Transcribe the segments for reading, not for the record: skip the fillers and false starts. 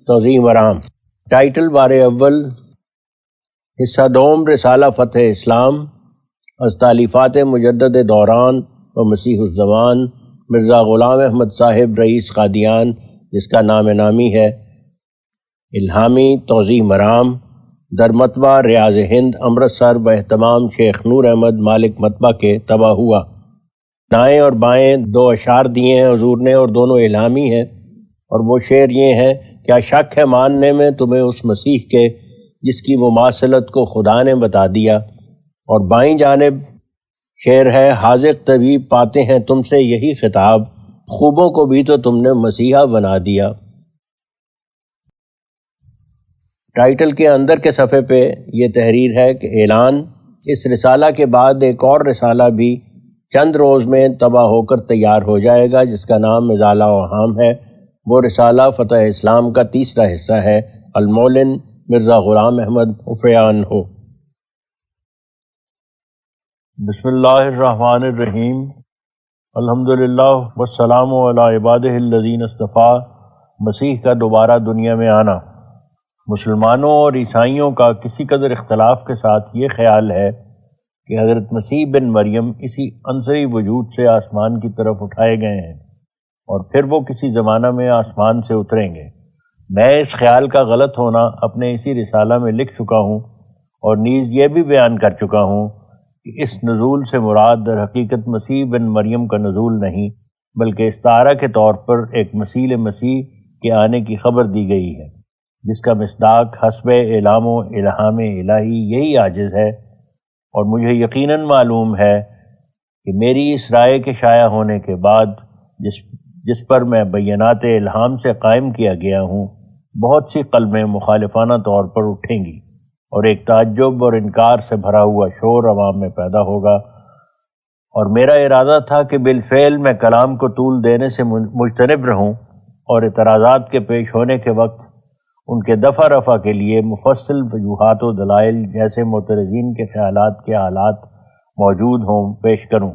توضیح مرام title bar اول حصہ دوم رسالہ فتح اسلام از تالیفات مجدد دوران و مسیح الزمان مرزا غلام احمد صاحب رئیس قادیان، جس کا نام نامی ہے الہامی توضیح مرام، در مطبع ریاض ہند امرتسر باہتمام شیخ نور احمد مالک مطبع کے طبع ہوا۔ دائیں اور بائیں دو اشعار دیے ہیں حضور نے اور دونوں الہامی ہیں، اور وہ شعر یہ ہیں: کیا شک ہے ماننے میں تمہیں اس مسیح کے جس کی مماثلت کو خدا نے بتا دیا۔ اور بائیں جانب شعر ہے: حاذق طبیب پاتے ہیں تم سے یہی خطاب، خوبوں کو بھی تو تم نے مسیحا بنا دیا۔ ٹائٹل کے اندر کے صفحے پہ یہ تحریر ہے کہ اعلان: اس رسالہ کے بعد ایک اور رسالہ بھی چند روز میں طبع ہو کر تیار ہو جائے گا، جس کا نام ازالہ اوہام ہے۔ وہ رسالہ فتح اسلام کا تیسرا حصہ ہے، المولن مرزا غلام احمد عفیان ہو۔ بسم اللہ الرحمن الرحیم، الحمدللہ والسلام علی عبادہ الذین اصطفیٰ۔ مسیح کا دوبارہ دنیا میں آنا۔ مسلمانوں اور عیسائیوں کا کسی قدر اختلاف کے ساتھ یہ خیال ہے کہ حضرت مسیح بن مریم اسی عنصری وجود سے آسمان کی طرف اٹھائے گئے ہیں اور پھر وہ کسی زمانہ میں آسمان سے اتریں گے۔ میں اس خیال کا غلط ہونا اپنے اسی رسالہ میں لکھ چکا ہوں اور نیز یہ بھی بیان کر چکا ہوں کہ اس نزول سے مراد در حقیقت مسیح بن مریم کا نزول نہیں، بلکہ استعارہ کے طور پر ایک مثیل مسیح کے آنے کی خبر دی گئی ہے، جس کا مصداق حسب اعلام و الہام الہی یہی عاجز ہے۔ اور مجھے یقیناً معلوم ہے کہ میری اس رائے کے شائع ہونے کے بعد جس پر میں بینات الہام سے قائم کیا گیا ہوں، بہت سی قلبیں مخالفانہ طور پر اٹھیں گی اور ایک تعجب اور انکار سے بھرا ہوا شور عوام میں پیدا ہوگا، اور میرا ارادہ تھا کہ بالفعل میں کلام کو طول دینے سے مجتنب رہوں اور اعتراضات کے پیش ہونے کے وقت ان کے دفع رفع کے لیے مفصل وجوہات و دلائل جیسے معترضین کے خیالات کے حالات موجود ہوں پیش کروں،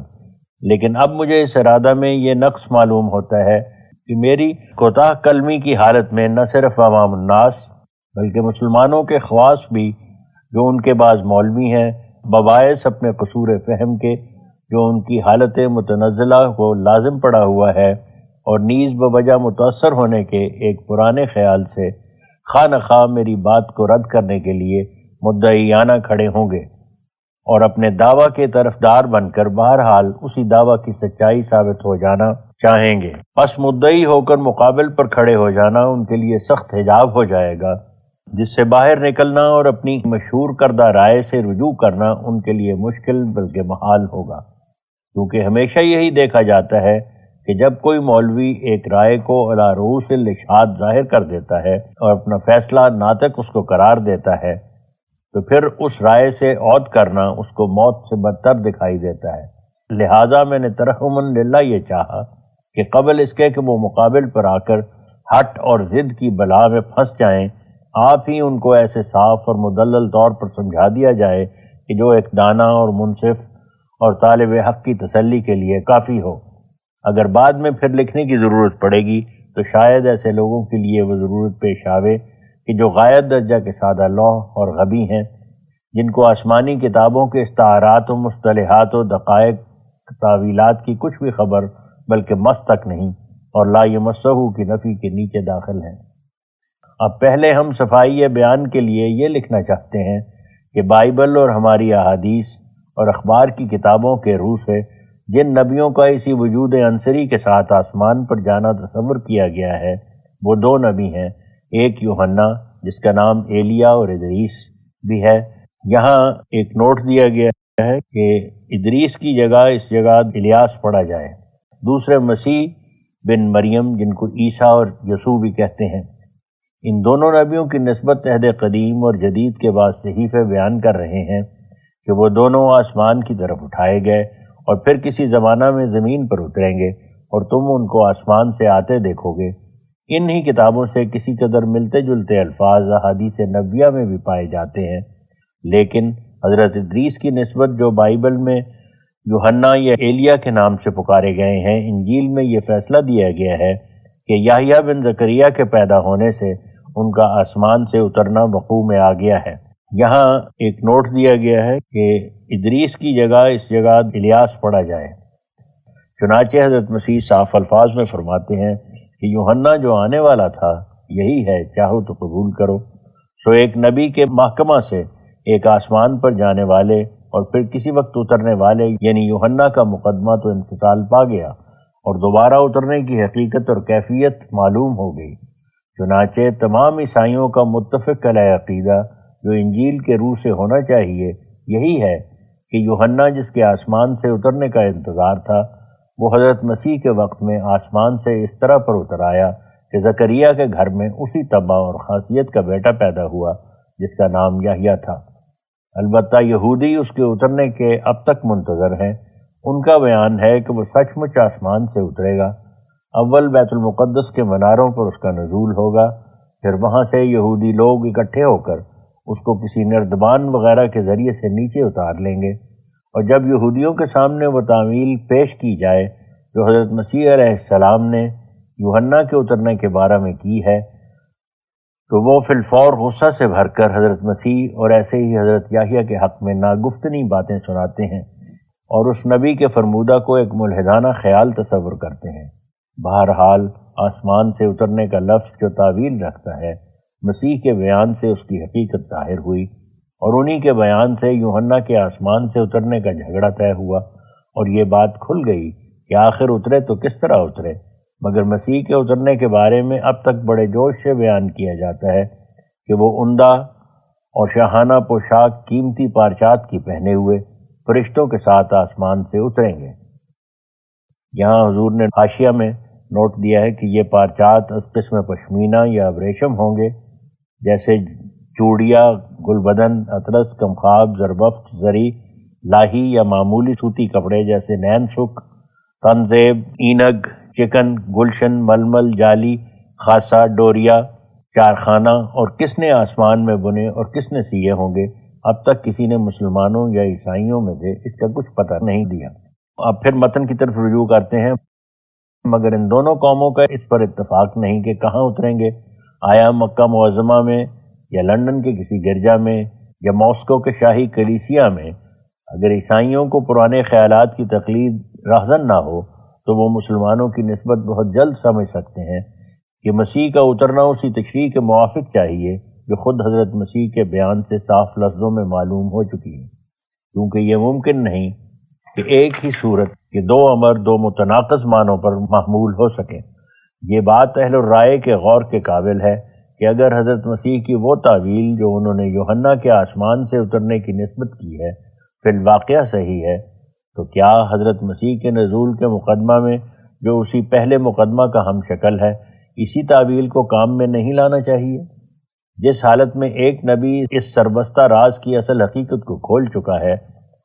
لیکن اب مجھے اس ارادہ میں یہ نقص معلوم ہوتا ہے کہ میری کوتاہ قلمی کی حالت میں نہ صرف عوام الناس بلکہ مسلمانوں کے خواص بھی، جو ان کے بعض مولوی ہیں، بباعث اپنے قصور فہم کے جو ان کی حالت متنزلہ کو لازم پڑا ہوا ہے، اور نیز بوجہ متاثر ہونے کے ایک پرانے خیال سے خواہ نخواہ میری بات کو رد کرنے کے لیے مدعیانہ کھڑے ہوں گے اور اپنے دعویٰ کے طرفدار بن کر بہرحال اسی دعویٰ کی سچائی ثابت ہو جانا چاہیں گے۔ پس مدعی ہو کر مقابل پر کھڑے ہو جانا ان کے لیے سخت حجاب ہو جائے گا، جس سے باہر نکلنا اور اپنی مشہور کردہ رائے سے رجوع کرنا ان کے لیے مشکل بلکہ محال ہوگا، کیونکہ ہمیشہ یہی دیکھا جاتا ہے کہ جب کوئی مولوی ایک رائے کو علی رؤوس الاشہاد ظاہر کر دیتا ہے اور اپنا فیصلہ ناطق اس کو قرار دیتا ہے، تو پھر اس رائے سے عود کرنا اس کو موت سے بدتر دکھائی دیتا ہے۔ لہٰذا میں نے ترحماً للہ یہ چاہا کہ قبل اس کے کہ وہ مقابل پر آ کر ہٹ اور ضد کی بلا میں پھنس جائیں، آپ ہی ان کو ایسے صاف اور مدلل طور پر سمجھا دیا جائے کہ جو ایک دانا اور منصف اور طالب حق کی تسلی کے لیے کافی ہو۔ اگر بعد میں پھر لکھنے کی ضرورت پڑے گی تو شاید ایسے لوگوں کے لیے وہ ضرورت پیش آوے کہ جو غایت درجہ کے سادہ لوح اور غبی ہیں، جن کو آسمانی کتابوں کے استعارات و مصطلحات و دقائق تعویلات کی کچھ بھی خبر بلکہ مس تک نہیں، اور لا یمسہ کی نفی کے نیچے داخل ہیں۔ اب پہلے ہم صفائی بیان کے لیے یہ لکھنا چاہتے ہیں کہ بائبل اور ہماری احادیث اور اخبار کی کتابوں کے روح سے جن نبیوں کا اسی وجود عنصری کے ساتھ آسمان پر جانا تصور کیا گیا ہے، وہ دو نبی ہیں، ایک یوحنا جس کا نام ایلیا اور ادریس بھی ہے۔ یہاں ایک نوٹ دیا گیا ہے کہ ادریس کی جگہ اس جگہ الیاس پڑھا جائے۔ دوسرے مسیح بن مریم جن کو عیسیٰ اور یسوع بھی کہتے ہیں۔ ان دونوں نبیوں کی نسبت عہد قدیم اور جدید کے بعد صحیفے بیان کر رہے ہیں کہ وہ دونوں آسمان کی طرف اٹھائے گئے اور پھر کسی زمانہ میں زمین پر اتریں گے اور تم ان کو آسمان سے آتے دیکھو گے۔ انہی کتابوں سے کسی قدر ملتے جلتے الفاظ احادیث نبویہ میں بھی پائے جاتے ہیں، لیکن حضرت ادریس کی نسبت جو بائبل میں یوحنا یا ایلیا کے نام سے پکارے گئے ہیں، انجیل میں یہ فیصلہ دیا گیا ہے کہ یحییٰ بن زکریا کے پیدا ہونے سے ان کا آسمان سے اترنا وقوع میں آ گیا ہے۔ یہاں ایک نوٹ دیا گیا ہے کہ ادریس کی جگہ اس جگہ الیاس پڑھا جائے۔ چنانچہ حضرت مسیح صاف الفاظ میں فرماتے ہیں کہ یوحنا جو آنے والا تھا یہی ہے، چاہو تو قبول کرو۔ سو ایک نبی کے محکمہ سے ایک آسمان پر جانے والے اور پھر کسی وقت اترنے والے یعنی یوحنا کا مقدمہ تو انفصال پا گیا اور دوبارہ اترنے کی حقیقت اور کیفیت معلوم ہو گئی۔ چنانچہ تمام عیسائیوں کا متفق علیہ عقیدہ جو انجیل کے روح سے ہونا چاہیے یہی ہے کہ یوحنا جس کے آسمان سے اترنے کا انتظار تھا وہ حضرت مسیح کے وقت میں آسمان سے اس طرح پر اتر آیا کہ زکریا کے گھر میں اسی طبع اور خاصیت کا بیٹا پیدا ہوا جس کا نام یحییٰ تھا۔ البتہ یہودی اس کے اترنے کے اب تک منتظر ہیں۔ ان کا بیان ہے کہ وہ سچ مچ آسمان سے اترے گا، اول بیت المقدس کے مناروں پر اس کا نزول ہوگا، پھر وہاں سے یہودی لوگ اکٹھے ہو کر اس کو کسی نردبان وغیرہ کے ذریعے سے نیچے اتار لیں گے، اور جب یہودیوں کے سامنے وہ تعمیل پیش کی جائے جو حضرت مسیح علیہ السلام نے یوحنا کے اترنے کے بارے میں کی ہے تو وہ فی الفور غصہ سے بھر کر حضرت مسیح اور ایسے ہی حضرت یحییٰ کے حق میں ناگفتنی باتیں سناتے ہیں اور اس نبی کے فرمودہ کو ایک ملحدانہ خیال تصور کرتے ہیں۔ بہرحال آسمان سے اترنے کا لفظ جو تعویل رکھتا ہے مسیح کے بیان سے اس کی حقیقت ظاہر ہوئی، اور انہی کے بیان سے یوحنا کے آسمان سے اترنے کا جھگڑا طے ہوا، اور یہ بات کھل گئی کہ آخر اترے تو کس طرح اترے، مگر مسیح کے اترنے کے بارے میں اب تک بڑے جوش سے بیان کیا جاتا ہے کہ وہ عمدہ اور شاہانہ پوشاک قیمتی پارچات کی پہنے ہوئے فرشتوں کے ساتھ آسمان سے اتریں گے۔ یہاں حضور نے حاشیہ میں نوٹ دیا ہے کہ یہ پارچات از قسم پشمینہ یا ریشم ہوں گے، جیسے چوڑیا، گلبدن، اطرس، کمخاب، زربفت، زری، لاہی یا معمولی سوتی کپڑے جیسے نین سک، تنزیب، اینگ، چکن، گلشن، ململ، جالی، خاصہ، ڈوریا، چارخانہ، اور کس نے آسمان میں بنے اور کس نے سیے ہوں گے، اب تک کسی نے مسلمانوں یا عیسائیوں میں سے اس کا کچھ پتہ نہیں دیا۔ اب پھر متن کی طرف رجوع کرتے ہیں۔ مگر ان دونوں قوموں کا اس پر اتفاق نہیں کہ کہاں اتریں گے، آیا مکہ معظمہ میں یا لندن کے کسی گرجا میں یا ماسکو کے شاہی کلیسیا میں۔ اگر عیسائیوں کو پرانے خیالات کی تقلید راہزن نہ ہو تو وہ مسلمانوں کی نسبت بہت جلد سمجھ سکتے ہیں کہ مسیح کا اترنا اسی تشریح کے موافق چاہیے جو خود حضرت مسیح کے بیان سے صاف لفظوں میں معلوم ہو چکی ہے، کیونکہ یہ ممکن نہیں کہ ایک ہی صورت کے دو امر دو متناقض معنوں پر محمول ہو سکیں۔ یہ بات اہل الرائے کے غور کے قابل ہے کہ اگر حضرت مسیح کی وہ تعویل جو انہوں نے یوحنا کے آسمان سے اترنے کی نسبت کی ہے فی الواقعہ صحیح ہے، تو کیا حضرت مسیح کے نزول کے مقدمہ میں جو اسی پہلے مقدمہ کا ہم شکل ہے اسی تعویل کو کام میں نہیں لانا چاہیے؟ جس حالت میں ایک نبی اس سربستہ راز کی اصل حقیقت کو کھول چکا ہے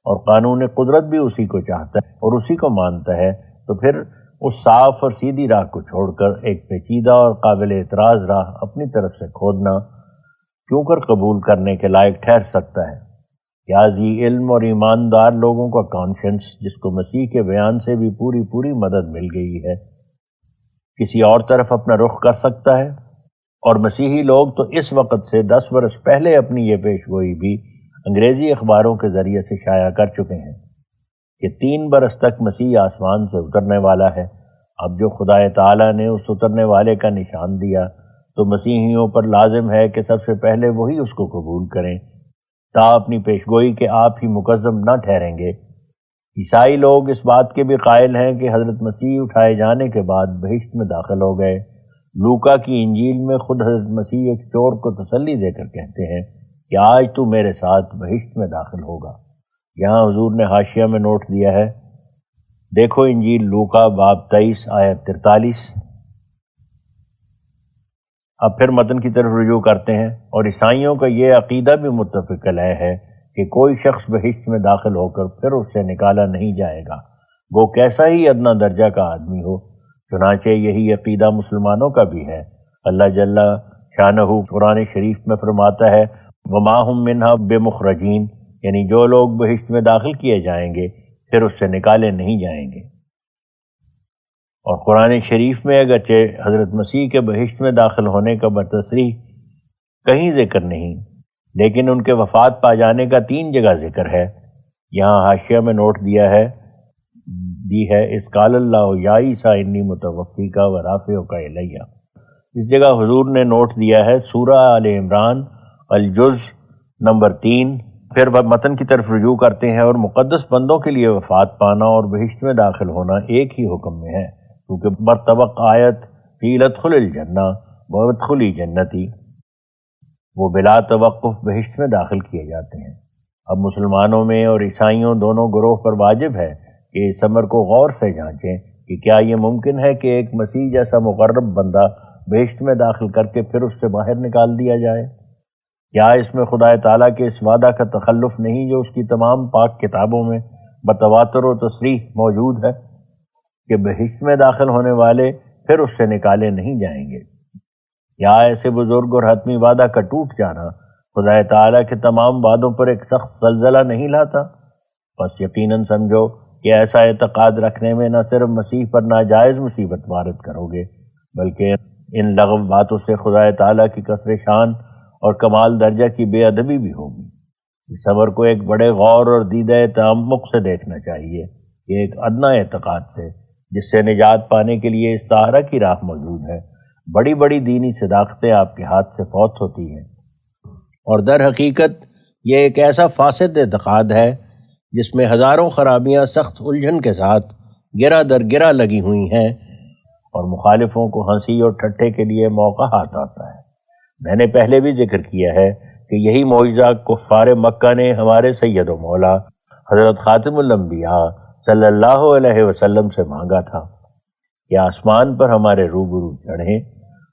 اور قانون قدرت بھی اسی کو چاہتا ہے اور اسی کو مانتا ہے، تو پھر اس صاف اور سیدھی راہ کو چھوڑ کر ایک پیچیدہ اور قابل اعتراض راہ اپنی طرف سے کھودنا کیوں کر قبول کرنے کے لائق ٹھہر سکتا ہے؟ کیا ذی علم اور ایماندار لوگوں کا کانشنس جس کو مسیح کے بیان سے بھی پوری مدد مل گئی ہے کسی اور طرف اپنا رخ کر سکتا ہے؟ اور مسیحی لوگ تو اس وقت سے 10 برس پہلے اپنی یہ پیشگوئی بھی انگریزی اخباروں کے ذریعے سے شائع کر چکے ہیں کہ 3 برس تک مسیح آسمان سے اترنے والا ہے۔ اب جو خدا تعالیٰ نے اس اترنے والے کا نشان دیا تو مسیحیوں پر لازم ہے کہ سب سے پہلے وہی اس کو قبول کریں تا اپنی پیشگوئی کے آپ ہی مکذب نہ ٹھہریں گے۔ عیسائی لوگ اس بات کے بھی قائل ہیں کہ حضرت مسیح اٹھائے جانے کے بعد بہشت میں داخل ہو گئے۔ لوکا کی انجیل میں خود حضرت مسیح ایک چور کو تسلی دے کر کہتے ہیں کہ آج تو میرے ساتھ بہشت میں داخل ہوگا۔ یہاں حضور نے حاشیہ میں نوٹ دیا ہے، دیکھو انجیل لوکا باب 23 آیت 43۔ اب پھر متن کی طرف رجوع کرتے ہیں، اور عیسائیوں کا یہ عقیدہ بھی متفق علیہ ہے کہ کوئی شخص بہشت میں داخل ہو کر پھر اس سے نکالا نہیں جائے گا، وہ کیسا ہی ادنا درجہ کا آدمی ہو۔ چنانچہ یہی عقیدہ مسلمانوں کا بھی ہے۔ اللہ جل شانہ قرآن شریف میں فرماتا ہے وما ہم منہا بمخرجین، یعنی جو لوگ بہشت میں داخل کیے جائیں گے پھر اس سے نکالے نہیں جائیں گے۔ اور قرآن شریف میں اگرچہ حضرت مسیح کے بہشت میں داخل ہونے کا بتصریح کہیں ذکر نہیں، لیکن ان کے وفات پا جانے کا 3 جگہ ذکر ہے۔ یہاں حاشیہ میں نوٹ دی ہے اس قال اللہ یا عیسیٰ انی متوفیکا و رافعک الیہ۔ اس جگہ حضور نے نوٹ دیا ہے سورہ آل عمران الجز نمبر 3۔ پھر وہ متن کی طرف رجوع کرتے ہیں، اور مقدس بندوں کے لیے وفات پانا اور بہشت میں داخل ہونا ایک ہی حکم میں ہے، کیونکہ برطبق آیت قیل ادخل الجنہ وادخلی جنتی، وہ بلا توقف بہشت میں داخل کیے جاتے ہیں۔ اب مسلمانوں میں اور عیسائیوں دونوں گروہ پر واجب ہے کہ اس امر کو غور سے جانچیں کہ کیا یہ ممکن ہے کہ ایک مسیح جیسا مقرب بندہ بہشت میں داخل کر کے پھر اس سے باہر نکال دیا جائے؟ کیا اس میں خدا تعالیٰ کے اس وعدہ کا تخلف نہیں جو اس کی تمام پاک کتابوں میں بتواتر و تصریح موجود ہے کہ بہشت میں داخل ہونے والے پھر اس سے نکالے نہیں جائیں گے؟ کیا ایسے بزرگ اور حتمی وعدہ کا ٹوٹ جانا خدا تعالیٰ کے تمام وعدوں پر ایک سخت زلزلہ نہیں لاتا؟ بس یقیناً سمجھو کہ ایسا اعتقاد رکھنے میں نہ صرف مسیح پر ناجائز مصیبت وارد کرو گے، بلکہ ان لغو باتوں سے خدا تعالیٰ کی قصر شان اور کمال درجہ کی بے ادبی بھی ہوگی۔ اس خبر کو ایک بڑے غور اور دیدہ تعمق سے دیکھنا چاہیے کہ ایک ادنا اعتقاد سے جس سے نجات پانے کے لیے استعارہ کی راہ موجود ہے، بڑی بڑی دینی صداقتیں آپ کے ہاتھ سے فوت ہوتی ہیں۔ اور در حقیقت یہ ایک ایسا فاسد اعتقاد ہے جس میں ہزاروں خرابیاں سخت الجھن کے ساتھ گرہ در گرہ لگی ہوئی ہیں، اور مخالفوں کو ہنسی اور ٹھٹھے کے لیے موقع ہاتھ آتا ہے۔ میں نے پہلے بھی ذکر کیا ہے کہ یہی معجزہ کفار مکہ نے ہمارے سید و مولا حضرت خاتم الانبیاء صلی اللہ علیہ وسلم سے مانگا تھا کہ آسمان پر ہمارے روبرو چڑھیں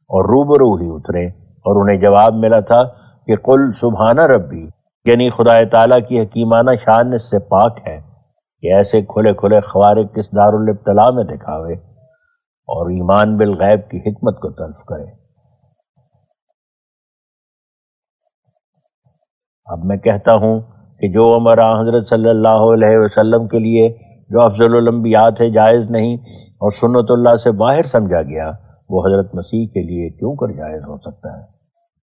اور روبرو ہی اتریں، اور انہیں جواب ملا تھا کہ قل سبحان ربی، یعنی خدا تعالیٰ کی حکیمانہ شان اس سے پاک ہے کہ ایسے کھلے کھلے خوارق کس دارالابتلاء میں دکھاوے اور ایمان بالغیب کی حکمت کو تلف کرے۔ اب میں کہتا ہوں کہ جو امر حضرت صلی اللہ علیہ وسلم کے لیے جو افضل الانبیاء تھے جائز نہیں اور سنت اللہ سے باہر سمجھا گیا، وہ حضرت مسیح کے لیے کیوں کر جائز ہو سکتا ہے؟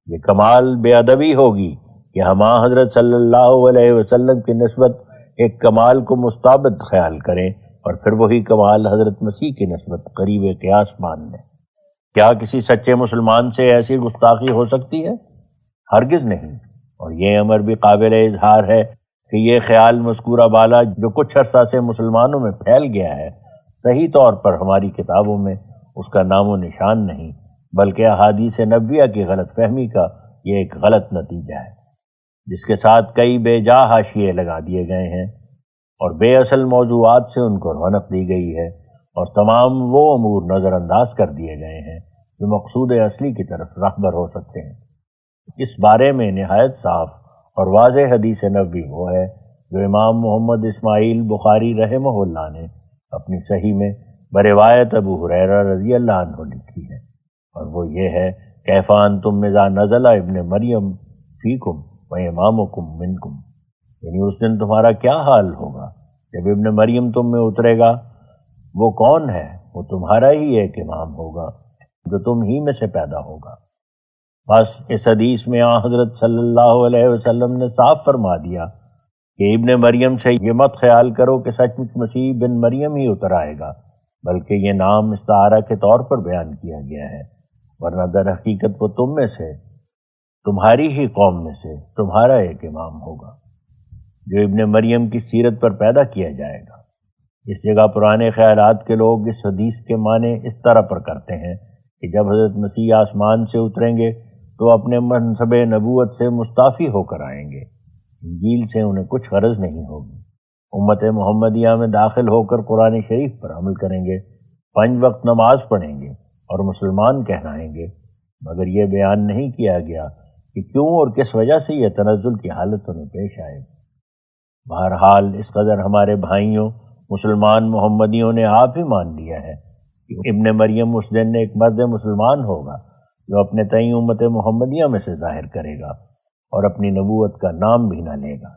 یہ کمال بے ادبی ہوگی کہ ہم حضرت صلی اللہ علیہ وسلم کی نسبت ایک کمال کو مستعبد خیال کریں اور پھر وہی کمال حضرت مسیح کی نسبت قریب قیاس مان لیں۔ کیا کسی سچے مسلمان سے ایسی گستاخی ہو سکتی ہے؟ ہرگز نہیں۔ اور یہ امر بھی قابل اظہار ہے کہ یہ خیال مذکورہ بالا جو کچھ عرصہ سے مسلمانوں میں پھیل گیا ہے، صحیح طور پر ہماری کتابوں میں اس کا نام و نشان نہیں، بلکہ احادیث نبویہ کی غلط فہمی کا یہ ایک غلط نتیجہ ہے، جس کے ساتھ کئی بے جا حاشیے لگا دیے گئے ہیں اور بے اصل موضوعات سے ان کو رونق دی گئی ہے، اور تمام وہ امور نظر انداز کر دیے گئے ہیں جو مقصود اصلی کی طرف راہبر ہو سکتے ہیں۔ اس بارے میں نہایت صاف اور واضح حدیث نبوی وہ ہے جو امام محمد اسماعیل بخاری رحمہ اللہ نے اپنی صحیح میں بروایت ابو ہریرہ رضی اللہ عنہ لکھی ہے، اور وہ یہ ہے کیف انتم اذا نزل ابن مریم فیکم و امامکم منکم، یعنی اس دن تمہارا کیا حال ہوگا جب ابن مریم تم میں اترے گا؟ وہ کون ہے؟ وہ تمہارا ہی ایک امام ہوگا جو تم ہی میں سے پیدا ہوگا۔ بس اس حدیث میں حضرت صلی اللہ علیہ وسلم نے صاف فرما دیا کہ ابن مریم سے یہ مت خیال کرو کہ سچ مچ مسیح بن مریم ہی اتر آئے گا، بلکہ یہ نام استعارہ کے طور پر بیان کیا گیا ہے، ورنہ در حقیقت وہ تم میں سے، تمہاری ہی قوم میں سے تمہارا ایک امام ہوگا جو ابن مریم کی سیرت پر پیدا کیا جائے گا۔ اس جگہ پرانے خیالات کے لوگ اس حدیث کے معنی اس طرح پر کرتے ہیں کہ جب حضرت مسیح آسمان سے اتریں گے تو اپنے منصب نبوت سے مستعفی ہو کر آئیں گے، انجیل سے انہیں کچھ غرض نہیں ہوگی، امت محمدیہ میں داخل ہو کر قرآن شریف پر عمل کریں گے، 5 وقت نماز پڑھیں گے اور مسلمان کہلائیں گے، مگر یہ بیان نہیں کیا گیا کہ کیوں اور کس وجہ سے یہ تنزل کی حالت انہیں پیش آئے۔ بہرحال اس قدر ہمارے بھائیوں مسلمان محمدیوں نے آپ ہی مان لیا ہے کہ ابن مریم اس دن ایک مرد مسلمان ہوگا جو اپنے تئیں امت محمدیہ میں سے ظاہر کرے گا اور اپنی نبوت کا نام بھی نہ لے گا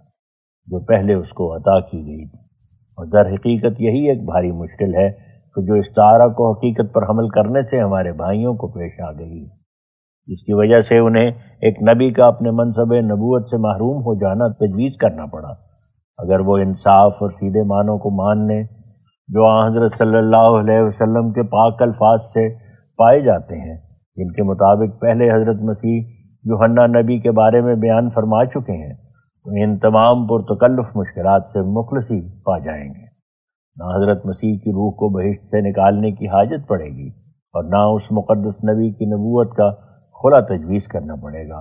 جو پہلے اس کو عطا کی گئی تھی۔ اور در حقیقت یہی ایک بھاری مشکل ہے کہ جو استعارہ کو حقیقت پر حمل کرنے سے ہمارے بھائیوں کو پیش آ گئی ہے۔ جس کی وجہ سے انہیں ایک نبی کا اپنے منصب نبوت سے محروم ہو جانا تجویز کرنا پڑا۔ اگر وہ انصاف اور سیدھے معنوں کو مان لیں جو حضرت صلی اللہ علیہ وسلم کے پاک الفاظ سے پائے جاتے ہیں، جن کے مطابق پہلے حضرت مسیح یوحنا نبی کے بارے میں بیان فرما چکے ہیں، تو ان تمام پرتکلف مشکلات سے مخلصی پا جائیں گے۔ نہ حضرت مسیح کی روح کو بہشت سے نکالنے کی حاجت پڑے گی اور نہ اس مقدس نبی کی نبوت کا کھلا تجویز کرنا پڑے گا،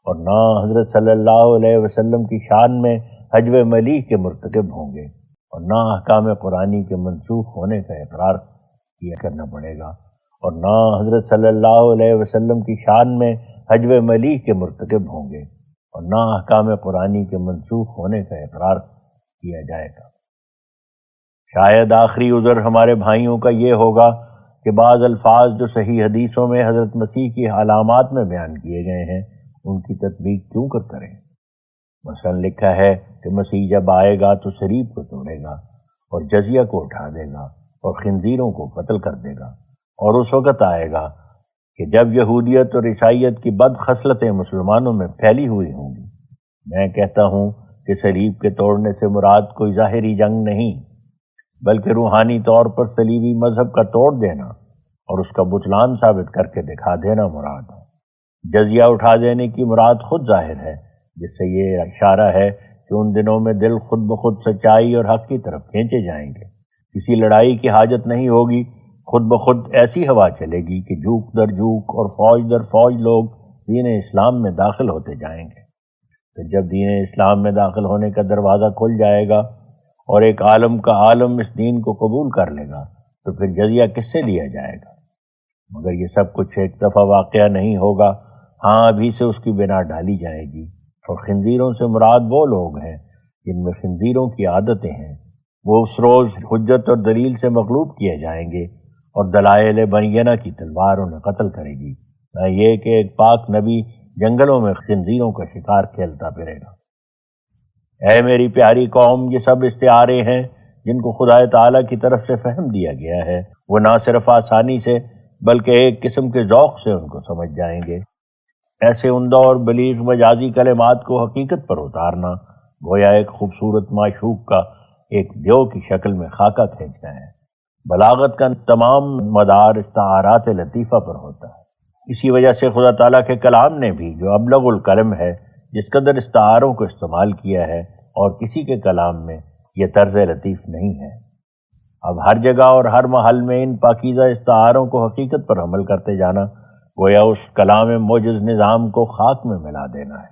اور نہ حضرت صلی اللہ علیہ وسلم کی شان میں حجو ملیح کے مرتکب ہوں گے، اور نہ احکام قرآنی کے منسوخ ہونے کا اقرار کیا کرنا پڑے گا، اور نہ حضرت صلی اللہ علیہ وسلم کی شان میں حجو ملیح کے مرتکب ہوں گے، اور نہ احکام قرآنی کے منسوخ ہونے کا اقرار کیا جائے گا۔ شاید آخری عذر ہمارے بھائیوں کا یہ ہوگا کہ بعض الفاظ جو صحیح حدیثوں میں حضرت مسیح کی علامات میں بیان کیے گئے ہیں ان کی تطبیق کیوں کر کریں۔ مثلا لکھا ہے کہ مسیح جب آئے گا تو صلیب کو توڑے گا اور جزیہ کو اٹھا دے گا اور خنزیروں کو قتل کر دے گا، اور اس وقت آئے گا کہ جب یہودیت اور عیسائیت کی بد خصلتیں مسلمانوں میں پھیلی ہوئی ہوں گی۔ میں کہتا ہوں کہ صلیب کے توڑنے سے مراد کوئی ظاہری جنگ نہیں، بلکہ روحانی طور پر صلیبی مذہب کا توڑ دینا اور اس کا بطلان ثابت کر کے دکھا دینا مراد ہے۔ جزیہ اٹھا دینے کی مراد خود ظاہر ہے، جس سے یہ اشارہ ہے کہ ان دنوں میں دل خود بخود سچائی اور حق کی طرف کھینچے جائیں گے۔ کسی لڑائی کی حاجت نہیں ہوگی، خود بخود ایسی ہوا چلے گی کہ جھوک در جھوک اور فوج در فوج لوگ دین اسلام میں داخل ہوتے جائیں گے۔ پھر جب دین اسلام میں داخل ہونے کا دروازہ کھل جائے گا اور ایک عالم کا عالم اس دین کو قبول کر لے گا تو پھر جزیہ کس سے لیا جائے گا؟ مگر یہ سب کچھ ایک دفعہ واقعہ نہیں ہوگا، ہاں ابھی سے اس کی بنا ڈالی جائے گی، اور خنزیروں سے مراد وہ لوگ ہیں جن میں خنزیروں کی عادتیں ہیں۔ وہ اس روز حجت اور دلیل سے مغلوب کیے جائیں گے اور دلائل بینہ کی تلوار انہیں قتل کرے گی، نہ یہ کہ ایک پاک نبی جنگلوں میں خنزیروں کا شکار کھیلتا پھرے گا۔ اے میری پیاری قوم، یہ سب استعارے ہیں جن کو خدا تعالیٰ کی طرف سے فہم دیا گیا ہے۔ وہ نہ صرف آسانی سے بلکہ ایک قسم کے ذوق سے ان کو سمجھ جائیں گے۔ ایسے عمدہ اور بلیغ مجازی کلمات کو حقیقت پر اتارنا گویا ایک خوبصورت معشوق کا ایک دیو کی شکل میں خاکہ کھینچنا ہے۔ بلاغت کا تمام مدار استعارات لطیفہ پر ہوتا ہے۔ اسی وجہ سے خدا تعالیٰ کے کلام نے بھی جو ابلغ الکلم ہے جس قدر استعاروں کو استعمال کیا ہے، اور کسی کے کلام میں یہ طرز لطیف نہیں ہے۔ اب ہر جگہ اور ہر محل میں ان پاکیزہ استعاروں کو حقیقت پر عمل کرتے جانا گویا اس کلام موجز نظام کو خاک میں ملا دینا ہے۔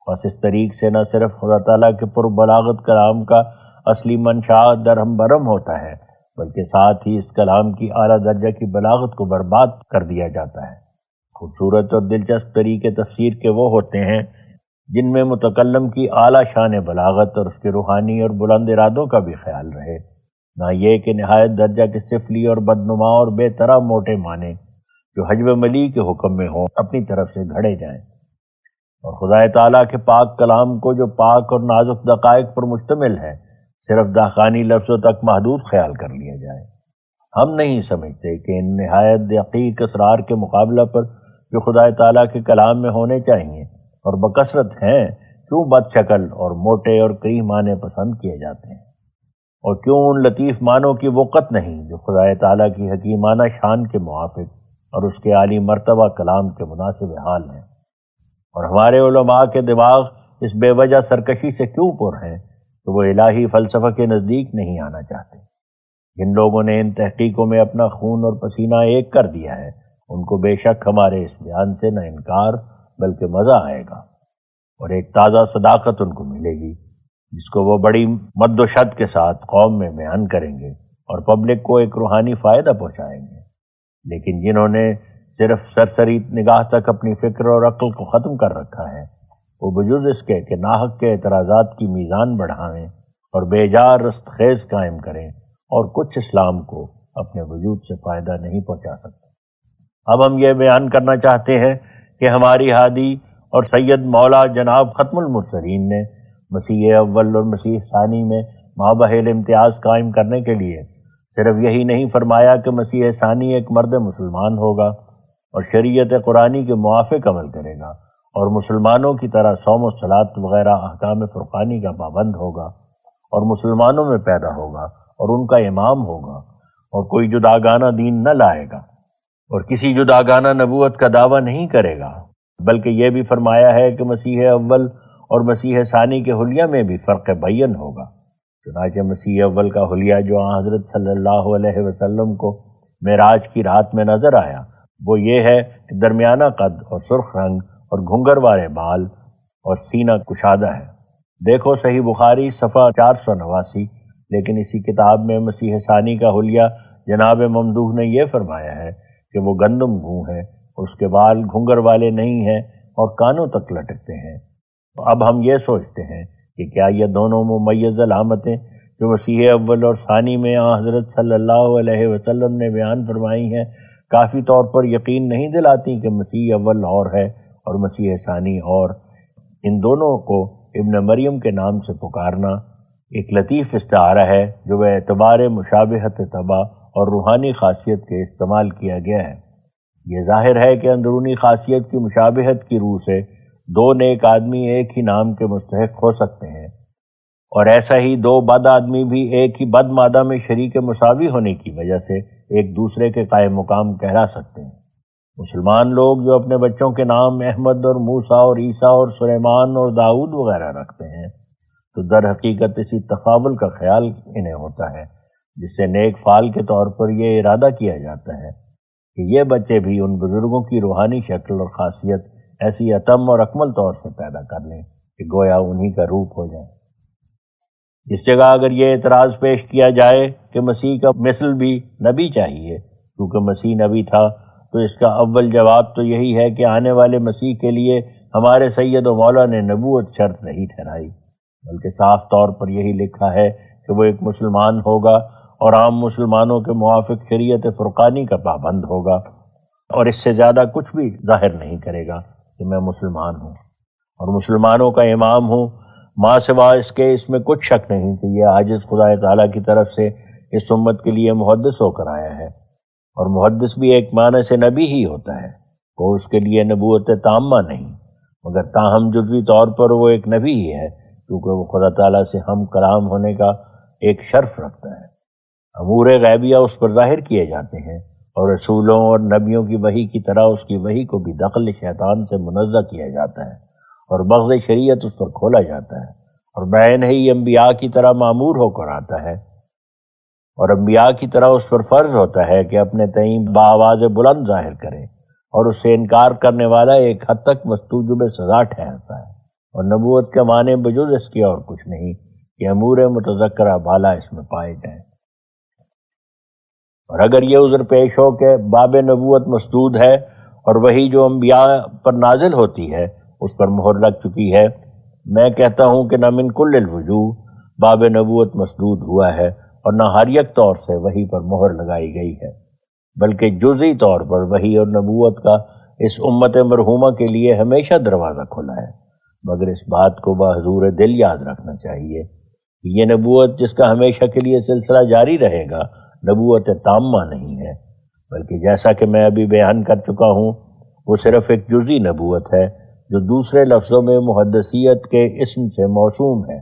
بس اس طریق سے نہ صرف خدا تعالیٰ کے پربلاغت کلام کا اصلی منشا درہم برہم ہوتا ہے، بلکہ ساتھ ہی اس کلام کی اعلیٰ درجہ کی بلاغت کو برباد کر دیا جاتا ہے۔ خوبصورت اور دلچسپ طریقے تفسیر کے وہ ہوتے ہیں جن میں متکلم کی اعلیٰ شان بلاغت اور اس کے روحانی اور بلند ارادوں کا بھی خیال رہے، نہ یہ کہ نہایت درجہ کے سفلی اور بدنما اور بے طرح موٹے معنی جو حجو ملیح کے حکم میں ہوں اپنی طرف سے گھڑے جائیں، اور خدا تعالیٰ کے پاک کلام کو جو پاک اور نازک دقائق پر مشتمل ہے صرف داخانی لفظوں تک محدود خیال کر لیا جائے۔ ہم نہیں سمجھتے کہ ان نہایت دقیق اسرار کے مقابلہ پر جو خدا تعالیٰ کے کلام میں ہونے چاہیے اور بکثرت ہیں، کیوں بد شکل اور موٹے اور کئی معنی پسند کیے جاتے ہیں، اور کیوں ان لطیف معنوں کی وقت نہیں جو خدا تعالیٰ کی حکیمانہ شان کے موافق اور اس کے عالی مرتبہ کلام کے مناسب حال ہیں، اور ہمارے علماء کے دماغ اس بے وجہ سرکشی سے کیوں پر ہیں کہ وہ الہی فلسفہ کے نزدیک نہیں آنا چاہتے۔ جن لوگوں نے ان تحقیقوں میں اپنا خون اور پسینہ ایک کر دیا ہے ان کو بے شک ہمارے اس بیان سے نہ انکار بلکہ مزہ آئے گا، اور ایک تازہ صداقت ان کو ملے گی جس کو وہ بڑی مد و شد کے ساتھ قوم میں بیان کریں گے اور پبلک کو ایک روحانی فائدہ پہنچائیں گے۔ لیکن جنہوں نے صرف سرسری نگاہ تک اپنی فکر اور عقل کو ختم کر رکھا ہے، وہ بجز اس کے کہ ناحق کے اعتراضات کی میزان بڑھائیں اور بے جا رستخیز قائم کریں، اور کچھ اسلام کو اپنے وجود سے فائدہ نہیں پہنچا سکتے۔ اب ہم یہ بیان کرنا چاہتے ہیں کہ ہماری ہادی اور سید مولا جناب ختم المرسلین نے مسیح اول اور مسیح ثانی میں مابہل امتیاز قائم کرنے کے لیے صرف یہی نہیں فرمایا کہ مسیح ثانی ایک مرد مسلمان ہوگا، اور شریعت قرآنی کے موافق عمل کرے گا اور مسلمانوں کی طرح صوم و صلاۃ وغیرہ احکام فرقانی کا پابند ہوگا اور مسلمانوں میں پیدا ہوگا اور ان کا امام ہوگا اور کوئی جداگانہ دین نہ لائے گا اور کسی جداگانہ نبوت کا دعویٰ نہیں کرے گا، بلکہ یہ بھی فرمایا ہے کہ مسیح اول اور مسیح ثانی کے حلیہ میں بھی فرق بیان ہوگا۔ چنانچہ مسیح اول کا حلیہ جو حضرت صلی اللہ علیہ وسلم کو معراج کی رات میں نظر آیا وہ یہ ہے کہ درمیانہ قد اور سرخ رنگ اور گھنگر والے بال اور سینہ کشادہ ہے۔ دیکھو صحیح بخاری صفحہ 489۔ لیکن اسی کتاب میں مسیح ثانی کا حلیہ جناب ممدوح نے یہ فرمایا ہے کہ وہ گندم گوں ہے اور اس کے بال گھنگر والے نہیں ہیں اور کانوں تک لٹکتے ہیں۔ اب ہم یہ سوچتے ہیں کہ کیا یہ دونوں ممیز علامتیں جو مسیح اول اور ثانی میں حضرت صلی اللہ علیہ وسلم نے بیان فرمائی ہیں کافی طور پر یقین نہیں دلاتی کہ مسیح اول اور ہے اور مسیح ثانی اور؟ ان دونوں کو ابن مریم کے نام سے پکارنا ایک لطیف استعارہ ہے جو وہ اعتبار مشابہت طبع اور روحانی خاصیت کے استعمال کیا گیا ہے۔ یہ ظاہر ہے کہ اندرونی خاصیت کی مشابہت کی روح سے دو نیک آدمی ایک ہی نام کے مستحق ہو سکتے ہیں، اور ایسا ہی دو بد آدمی بھی ایک ہی بد مادہ میں شریک مساوی ہونے کی وجہ سے ایک دوسرے کے قائم مقام کہلا سکتے ہیں۔ مسلمان لوگ جو اپنے بچوں کے نام احمد اور موسیٰ اور عیسیٰ اور سلیمان اور داؤد وغیرہ رکھتے ہیں تو در حقیقت اسی تفاضل کا خیال انہیں ہوتا ہے، جس سے نیک فعل کے طور پر یہ ارادہ کیا جاتا ہے کہ یہ بچے بھی ان بزرگوں کی روحانی شکل اور خاصیت ایسی اتم اور اکمل طور سے پیدا کر لیں کہ گویا انہی کا روپ ہو جائے۔ اس جگہ اگر یہ اعتراض پیش کیا جائے کہ مسیح کا مثل بھی نبی چاہیے کیونکہ مسیح نبی تھا، تو اس کا اول جواب تو یہی ہے کہ آنے والے مسیح کے لیے ہمارے سید و مولا نے نبوت شرط نہیں ٹھہرائی، بلکہ صاف طور پر یہی لکھا ہے کہ وہ ایک مسلمان ہوگا اور عام مسلمانوں کے موافق شریعت فرقانی کا پابند ہوگا، اور اس سے زیادہ کچھ بھی ظاہر نہیں کرے گا کہ میں مسلمان ہوں اور مسلمانوں کا امام ہوں۔ ماں سوا اس کے اس میں کچھ شک نہیں کہ یہ عاجز خدا تعالیٰ کی طرف سے اس امت کے لیے محدث ہو کر آیا ہے، اور محدث بھی ایک معنی سے نبی ہی ہوتا ہے، وہ اس کے لیے نبوت تامہ نہیں، مگر تاہم جزوی طور پر وہ ایک نبی ہی ہے کیونکہ وہ خدا تعالیٰ سے ہم کلام ہونے کا ایک شرف رکھتا ہے۔ امور غیبیہ اس پر ظاہر کیے جاتے ہیں اور رسولوں اور نبیوں کی وحی کی طرح اس کی وحی کو بھی دخل شیطان سے منزہ کیا جاتا ہے اور بغض شریعت اس پر کھولا جاتا ہے، اور بعین ہی انبیاء کی طرح معمور ہو کر آتا ہے، اور انبیاء کی طرح اس پر فرض ہوتا ہے کہ اپنے تئیں بآواز بلند ظاہر کرے، اور اس سے انکار کرنے والا ایک حد تک مستوجب سزا ٹھہرتا ہے، اور نبوت کے معنی بجز اس کے اور کچھ نہیں کہ امور متذکرہ بالا اس میں پائے جائیں۔ اور اگر یہ عذر پیش ہو کہ باب نبوت مسدود ہے اور وہی جو انبیاء پر نازل ہوتی ہے اس پر مہر لگ چکی ہے، میں کہتا ہوں کہ نہ من کل الوجوہ باب نبوت مسدود ہوا ہے اور نہ ہر یک طور سے وہی پر مہر لگائی گئی ہے، بلکہ جزئی طور پر وحی اور نبوت کا اس امت مرحومہ کے لیے ہمیشہ دروازہ کھلا ہے، مگر اس بات کو بحضور دل یاد رکھنا چاہیے کہ یہ نبوت جس کا ہمیشہ کے لیے سلسلہ جاری رہے گا نبوت تامہ نہیں ہے، بلکہ جیسا کہ میں ابھی بیان کر چکا ہوں وہ صرف ایک جزئی نبوت ہے جو دوسرے لفظوں میں محدثیت کے اسم سے موسوم ہے،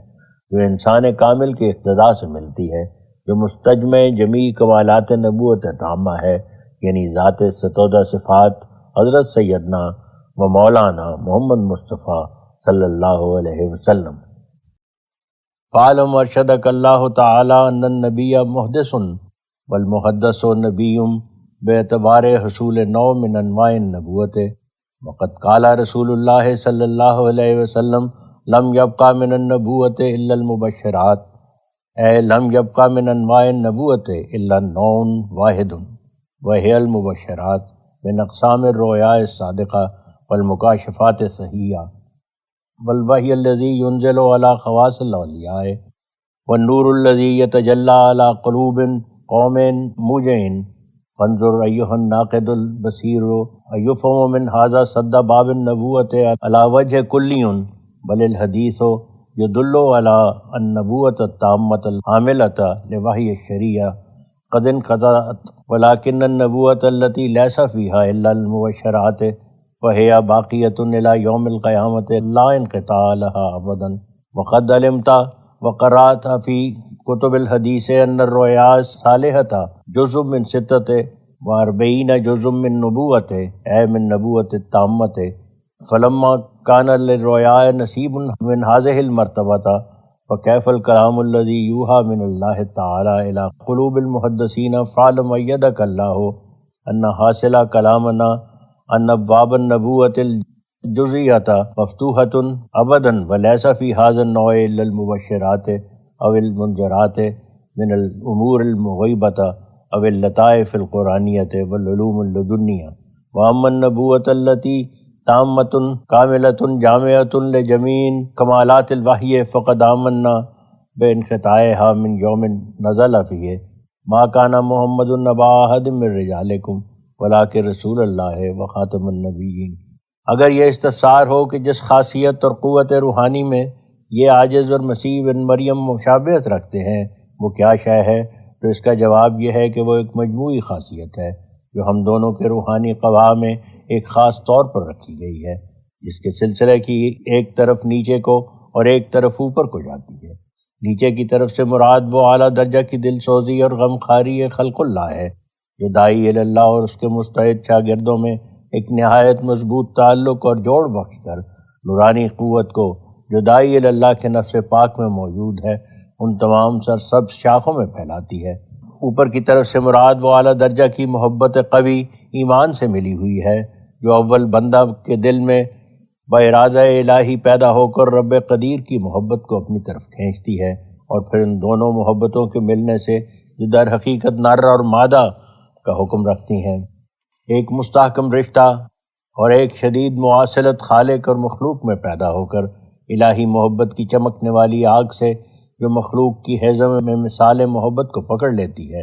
جو انسان کامل کے اقتضاء سے ملتی ہے، جو مستجمع جمیع کمالات نبوت تامہ ہے، یعنی ذات ستودہ صفات حضرت سیدنا و مولانا محمد مصطفیٰ صلی اللہ علیہ وسلم۔ فَاعْلَمْ وَارْشَدَكَ اللَّهُ تَعَالَىٰ أَنَّ النَّبِيَّ مُحْدِثٌ وَالْمُحَدَّثُ نَبِيٌّ باعتبار حصول نوع من انواع النبوت، وقد قال رسول اللہ صلی اللہ علیہ وسلم لم يبقى من النبوت الا المبشرات، اے لم يبقى من انواع النبوت الا نوع واحد وهي المبشرات من اقسام الرؤيا الصادقة والمكاشفات الصحيحة والوحي الذي ينزل على خواص الأولياء والنور الذي يتجلى على قلوب قوم موجعين، فانظر أيها الناقد البصير أيفهم من هذا صد باب النبوة على وجه كلي، بل الحديث يدل على النبوة التامة الحاملة لوحي الشريعة قد انقطعت ولكن النبوة التي ليس فيها إلا المبشرات فهي باقية إلى يوم القيامة لا انقطاع لها أبدا. وقد علمت وقرأت في كتب الحديث أن الرؤيا الصالحة جزء من 46 جزء من نبوة أي من نبوة التامة. فلما كان للرؤيا نصيب من هذه المرتبة فكيف الكلام الذي يوحى من الله تعالى إلى قلوب المحدثين فعلم أيدك الله أن حاصل كلامنا أن باب النبوة الجزئية مفتوحة أبدا وليس في هذا النوع إلا المبشرات أو المنذرات من الأمور المغيبة أو اللطائف القرآنية والعلوم اللدنية. وأما النبوة التي تامة كاملة جامعة لجميع کمالات الوحی فقد آمنا بانقطاعها من یوم نزل فیہ ما کان محمد نبا احد من رجالکم ولکن رسول اللہ وخاتم النبیین. اگر یہ استفسار ہو کہ جس خاصیت اور قوت روحانی میں یہ عاجز اور مسیح بن مریم مشابہت رکھتے ہیں وہ کیا شے ہے، تو اس کا جواب یہ ہے کہ وہ ایک مجموعی خاصیت ہے جو ہم دونوں کے روحانی قوا میں ایک خاص طور پر رکھی گئی ہے، جس کے سلسلے کی ایک طرف نیچے کو اور ایک طرف اوپر کو جاتی ہے. نیچے کی طرف سے مراد وہ اعلیٰ درجہ کی دل سوزی اور غم خاری خلق اللہ ہے جو داعی اللہ اور اس کے مستعد شاگردوں میں ایک نہایت مضبوط تعلق اور جوڑ بخش کر نورانی قوت کو جو داعی اللہ کے نفس پاک میں موجود ہے ان تمام سرسبز شاخوں میں پھیلاتی ہے. اوپر کی طرف سے مراد وہ اعلیٰ درجہ کی محبت قوی ایمان سے ملی ہوئی ہے جو اول بندہ کے دل میں بارادہ الہی پیدا ہو کر رب قدیر کی محبت کو اپنی طرف کھینچتی ہے، اور پھر ان دونوں محبتوں کے ملنے سے جو در حقیقت نر اور مادہ کا حکم رکھتی ہیں، ایک مستحکم رشتہ اور ایک شدید مواصلت خالق اور مخلوق میں پیدا ہو کر الہی محبت کی چمکنے والی آگ سے جو مخلوق کی حزم میں مثال محبت کو پکڑ لیتی ہے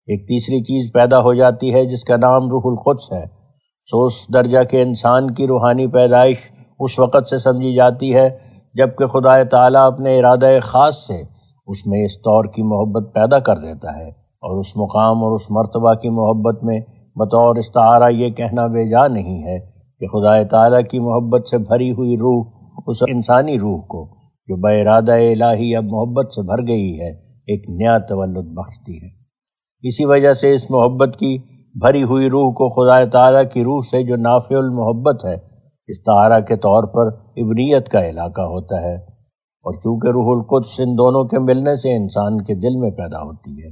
ایک تیسری چیز پیدا ہو جاتی ہے جس کا نام روح القدس ہے. سو اس درجہ کے انسان کی روحانی پیدائش اس وقت سے سمجھی جاتی ہے جب کہ خدا تعالیٰ اپنے ارادہ خاص سے اس میں اس طور کی محبت پیدا کر دیتا ہے، اور اس مقام اور اس مرتبہ کی محبت میں بطور استعارہ یہ کہنا بے جا نہیں ہے کہ خدا تعالیٰ کی محبت سے بھری ہوئی روح اس انسانی روح کو جو بارادہ الہی اب محبت سے بھر گئی ہے ایک نیا تولد بخشتی ہے. اسی وجہ سے اس محبت کی بھری ہوئی روح کو خدا تعالیٰ کی روح سے جو نافع المحبت ہے استعارہ کے طور پر ابنیت کا علاقہ ہوتا ہے، اور چونکہ روح القدس ان دونوں کے ملنے سے انسان کے دل میں پیدا ہوتی ہے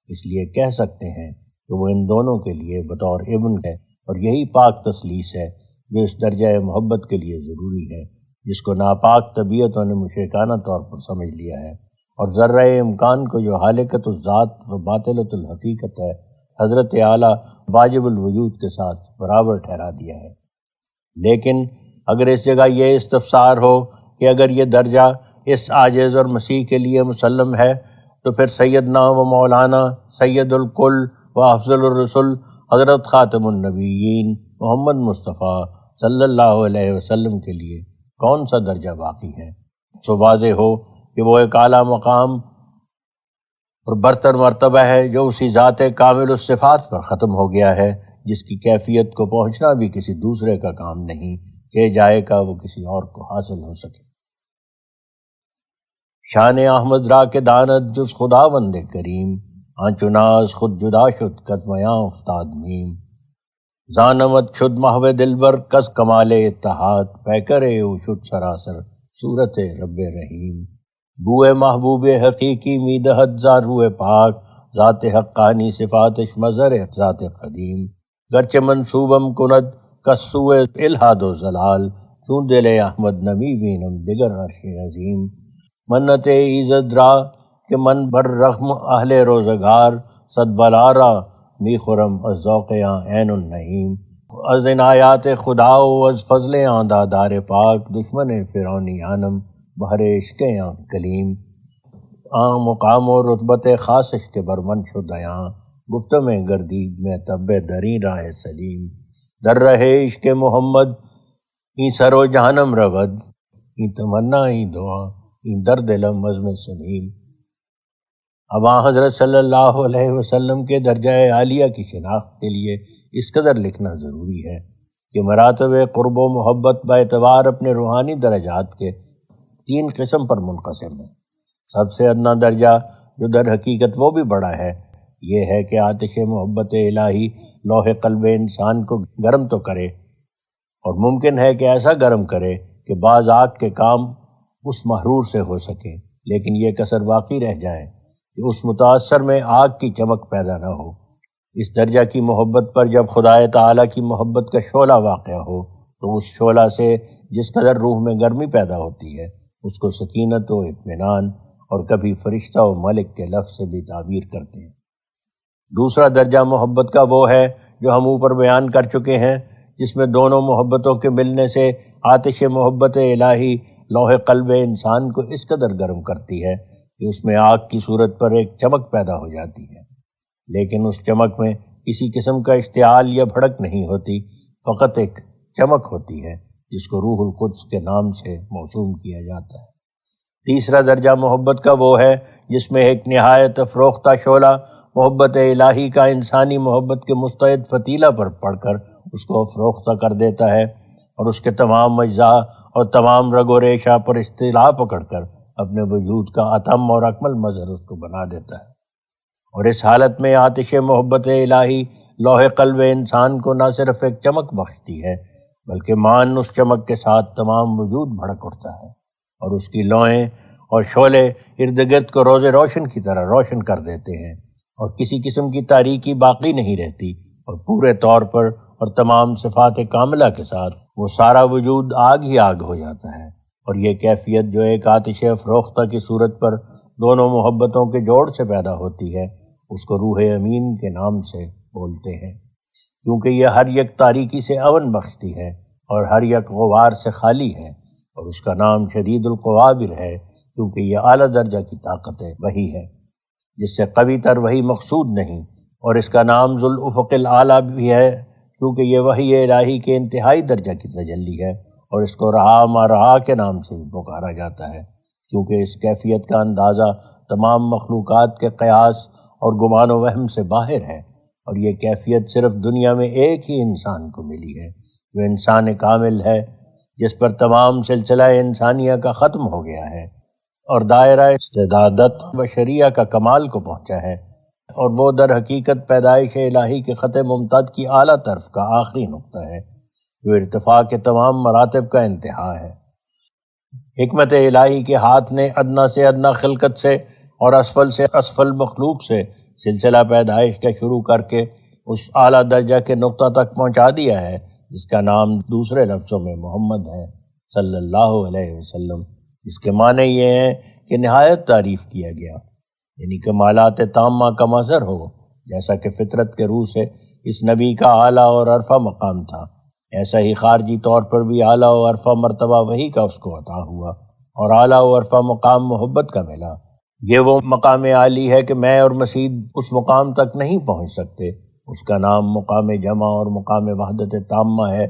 اس لیے کہہ سکتے ہیں کہ وہ ان دونوں کے لیے بطور ابن ہے، اور یہی پاک تثلیث ہے جو اس درجہ محبت کے لیے ضروری ہے جس کو ناپاک طبیعتوں نے مشرکانہ طور پر سمجھ لیا ہے، اور ذرہ امکان کو جو حالقۃ الذات و باطلۃ الحقیقت ہے حضرت اعلیٰ واجب الوجود کے ساتھ برابر ٹھہرا دیا ہے. لیکن اگر اس جگہ یہ استفسار ہو کہ اگر یہ درجہ اس عاجز اور مسیح کے لیے مسلم ہے تو پھر سیدنا و مولانا سید الکل و افضل الرسل حضرت خاتم النبیین محمد مصطفیٰ صلی اللہ علیہ وسلم کے لیے کون سا درجہ باقی ہے؟ سو واضح ہو کہ وہ ایک اعلیٰ مقام اور برتر مرتبہ ہے جو اسی ذات کامل الصفات پر ختم ہو گیا ہے جس کی کیفیت کو پہنچنا بھی کسی دوسرے کا کام نہیں کہ جائے کا وہ کسی اور کو حاصل ہو سکے. شان احمد را کے دانت جز خدا بند کریم آنچناز خود جدا شد قدمیاں افتاد نیم زانمت شد محو دلبر کس کمال اتحاد پیکرے او شد سراسر صورت رب رحیم بوئے محبوب حقیقی میدہد زاروئے پاک ذات حقانی صفاتش مظہر ذات قدیم گرچہ منصوبم کند کسوئے الہاد و زلال چون دل احمد نبی بینم بگر عرش عظیم منت ایزد را کہ من بر رغم اہل روزگار صد بلارا می خرم از ذوق عین النعیم از عنایات خدا و از فضل دادار پاک دشمن فرعونی آنم بہر عشق کلیم مقام و رتبت خاصش کے برمن شد یہاں گفت میں گردید میں طب دری راہ سلیم در رہے عشق محمد ای سر و جہنم رود ای تمنا ای دعا ای درد لم عزم سلیم اب حضرت صلی اللہ علیہ وسلم کے درجہ عالیہ کی شناخت کے لیے اس قدر لکھنا ضروری ہے کہ مراتب قرب و محبت باعتبار اپنے روحانی درجات کے 3 قسم پر منقسم ہے۔ سب سے ادنا درجہ، جو در حقیقت وہ بھی بڑا ہے، یہ ہے کہ آتش محبت الہی لوح قلب انسان کو گرم تو کرے، اور ممکن ہے کہ ایسا گرم کرے کہ بعض آگ کے کام اس محرور سے ہو سکے، لیکن یہ کسر باقی رہ جائے کہ اس متاثر میں آگ کی چمک پیدا نہ ہو۔ اس درجہ کی محبت پر جب خدائے تعالیٰ کی محبت کا شعلہ واقع ہو تو اس شعلہ سے جس قدر روح میں گرمی پیدا ہوتی ہے، اس کو سکینت و اطمینان اور کبھی فرشتہ و ملک کے لفظ سے بھی تعبیر کرتے ہیں۔ دوسرا درجہ محبت کا وہ ہے جو ہم اوپر بیان کر چکے ہیں، جس میں دونوں محبتوں کے ملنے سے آتش محبت الہی لوح قلب انسان کو اس قدر گرم کرتی ہے کہ اس میں آگ کی صورت پر ایک چمک پیدا ہو جاتی ہے، لیکن اس چمک میں کسی قسم کا اشتعال یا بھڑک نہیں ہوتی، فقط ایک چمک ہوتی ہے جس کو روح القدس کے نام سے موسوم کیا جاتا ہے۔ تیسرا درجہ محبت کا وہ ہے جس میں ایک نہایت افروختہ شعلہ محبت الہی کا انسانی محبت کے مستعد فتیلہ پر پڑھ کر اس کو افروختہ کر دیتا ہے، اور اس کے تمام اجزاء اور تمام رگ و ریشہ پر اصطلاح پکڑ کر اپنے وجود کا اتم اور اکمل مظہر اس کو بنا دیتا ہے۔ اور اس حالت میں آتش محبت الہی لوح قلب انسان کو نہ صرف ایک چمک بخشتی ہے، بلکہ مان اس چمک کے ساتھ تمام وجود بھڑک اٹھتا ہے، اور اس کی لوئیں اور شعلے ارد گرد کو روز روشن کی طرح روشن کر دیتے ہیں، اور کسی قسم کی تاریکی باقی نہیں رہتی، اور پورے طور پر اور تمام صفات کاملہ کے ساتھ وہ سارا وجود آگ ہی آگ ہو جاتا ہے۔ اور یہ کیفیت جو ایک آتش افروختہ کی صورت پر دونوں محبتوں کے جوڑ سے پیدا ہوتی ہے، اس کو روح امین کے نام سے بولتے ہیں، کیونکہ یہ ہر یک تاریکی سے امن بخشتی ہے اور ہر یک غبار سے خالی ہے، اور اس کا نام شدید القوابر ہے، کیونکہ یہ اعلیٰ درجہ کی طاقت وحی ہے جس سے قوی تر وحی مقصود نہیں، اور اس کا نام ذو الافق الاعلیٰ بھی ہے کیونکہ یہ وحی الہی کے انتہائی درجہ کی تجلی ہے، اور اس کو رہا ما رہا کے نام سے بھی پکارا جاتا ہے، کیونکہ اس کیفیت کا اندازہ تمام مخلوقات کے قیاس اور گمان و وہم سے باہر ہے، اور یہ کیفیت صرف دنیا میں ایک ہی انسان کو ملی ہے، جو انسان کامل ہے، جس پر تمام سلسلہ انسانیہ کا ختم ہو گیا ہے اور دائرہ استعدادت بشریہ کا کمال کو پہنچا ہے، اور وہ در حقیقت پیدائش الہی کے خط ممتد کی اعلیٰ طرف کا آخری نقطہ ہے، جو ارتفاع کے تمام مراتب کا انتہا ہے۔ حکمت الہی کے ہاتھ نے ادنا سے ادنا خلقت سے اور اسفل سے اسفل مخلوق سے سلسلہ پیدائش کا شروع کر کے اس اعلیٰ درجہ کے نقطہ تک پہنچا دیا ہے جس کا نام دوسرے لفظوں میں محمد ہے صلی اللہ علیہ وسلم، جس کے معنی یہ ہیں کہ نہایت تعریف کیا گیا، یعنی کمالات تامہ کا مظہر ہو۔ جیسا کہ فطرت کے روح سے اس نبی کا اعلیٰ اور عرفہ مقام تھا، ایسا ہی خارجی طور پر بھی اعلیٰ و عرفہ مرتبہ وحی کا اس کو عطا ہوا، اور اعلیٰ و عرفہ مقام محبت کا ملا۔ یہ وہ مقام عالی ہے کہ میں اور مزید اس مقام تک نہیں پہنچ سکتے، اس کا نام مقام جمع اور مقام وحدت تامہ ہے۔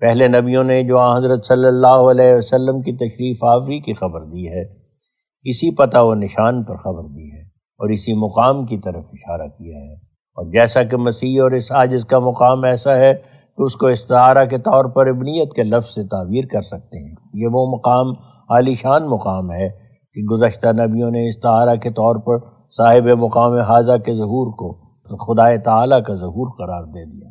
پہلے نبیوں نے جو حضرت صلی اللہ علیہ وسلم کی تشریف آوری کی خبر دی ہے، اسی پتہ و نشان پر خبر دی ہے اور اسی مقام کی طرف اشارہ کیا ہے، اور جیسا کہ مسیح اور اس عاجز کا مقام ایسا ہے کہ اس کو استعارہ کے طور پر ابنیت کے لفظ سے تعبیر کر سکتے ہیں۔ یہ وہ مقام عالی شان مقام ہے کہ گزشتہ نبیوں نے استعارہ کے طور پر صاحب مقام حاضہ کے ظہور کو خدائے تعالیٰ کا ظہور قرار دے دیا،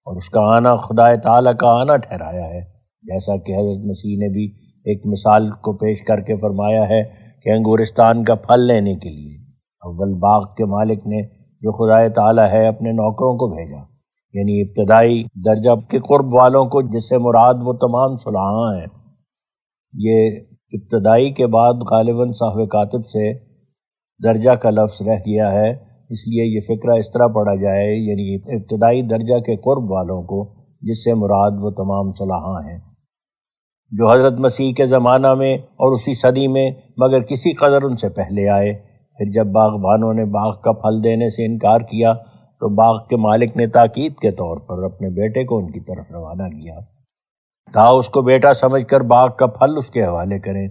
اور اس کا آنا خدائے تعالیٰ کا آنا ٹھہرایا ہے، جیسا کہ حضرت مسیح نے بھی ایک مثال کو پیش کر کے فرمایا ہے کہ انگورستان کا پھل لینے کے لیے اول باغ کے مالک نے جو خدائے تعالیٰ ہے اپنے نوکروں کو بھیجا، یعنی ابتدائی درجہ کے قرب والوں کو، جس سے مراد وہ تمام صلحاں ہیں۔ یہ ابتدائی کے بعد غالباً صاحب کاتب سے درجہ کا لفظ رہ گیا ہے، اس لیے یہ فکرہ اس طرح پڑھا جائے، یعنی ابتدائی درجہ کے قرب والوں کو، جس سے مراد وہ تمام صلحاں ہیں، جو حضرت مسیح کے زمانہ میں اور اسی صدی میں مگر کسی قدر ان سے پہلے آئے۔ پھر جب باغبانوں نے باغ کا پھل دینے سے انکار کیا تو باغ کے مالک نے تاکید کے طور پر اپنے بیٹے کو ان کی طرف روانہ کیا، کہا اس کو بیٹا سمجھ کر باغ کا پھل اس کے حوالے کریں۔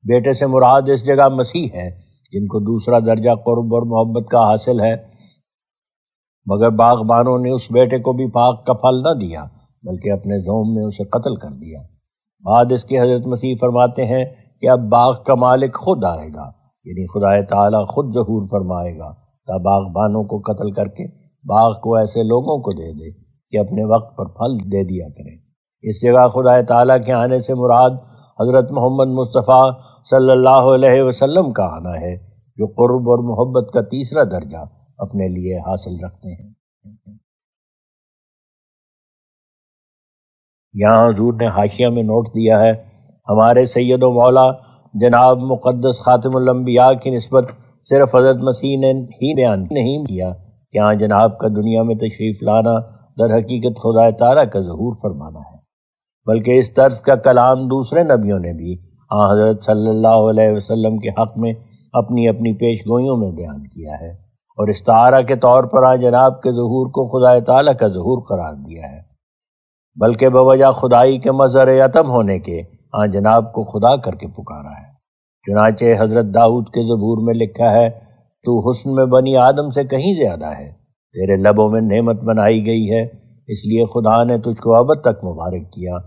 بیٹے سے مراد اس جگہ مسیح ہے، جن کو دوسرا درجہ قرب اور محبت کا حاصل ہے، مگر باغبانوں نے اس بیٹے کو بھی پاک کا پھل نہ دیا بلکہ اپنے زوم میں اسے قتل کر دیا۔ بعد اس کے حضرت مسیح فرماتے ہیں کہ اب باغ کا مالک خود آئے گا، یعنی خدا تعالیٰ خود ظہور فرمائے گا تا باغبانوں کو قتل کر کے باغ کو ایسے لوگوں کو دے دے کہ اپنے وقت پر پھل دے دیا کریں۔ اس جگہ خدا تعالیٰ کے آنے سے مراد حضرت محمد مصطفیٰ صلی اللہ علیہ وسلم کا آنا ہے، جو قرب اور محبت کا تیسرا درجہ اپنے لیے حاصل رکھتے ہیں۔ یہاں حضور نے حاشیہ میں نوٹ دیا ہے، ہمارے سید و مولا جناب مقدس خاتم الانبیاء کی نسبت صرف حضرت مسیح نے ہی بیان نہیں کیا کہ ہاں جناب کا دنیا میں تشریف لانا در حقیقت خدا تعالیٰ کا ظہور فرمانا ہے، بلکہ اس طرز کا کلام دوسرے نبیوں نے بھی ہاں حضرت صلی اللہ علیہ وسلم کے حق میں اپنی اپنی پیش گوئیوں میں بیان کیا ہے، اور استعارہ کے طور پر ہاں جناب کے ظہور کو خدا تعالیٰ کا ظہور قرار دیا ہے، بلکہ بوجہ خدائی کے مظہر عتم ہونے کے ہاں جناب کو خدا کر کے پکارا ہے۔ چنانچہ حضرت داؤد کے زبور میں لکھا ہے، تو حسن میں بنی آدم سے کہیں زیادہ ہے، تیرے لبوں میں نعمت بنائی گئی ہے، اس لیے خدا نے تجھ کو ابد تک مبارک کیا،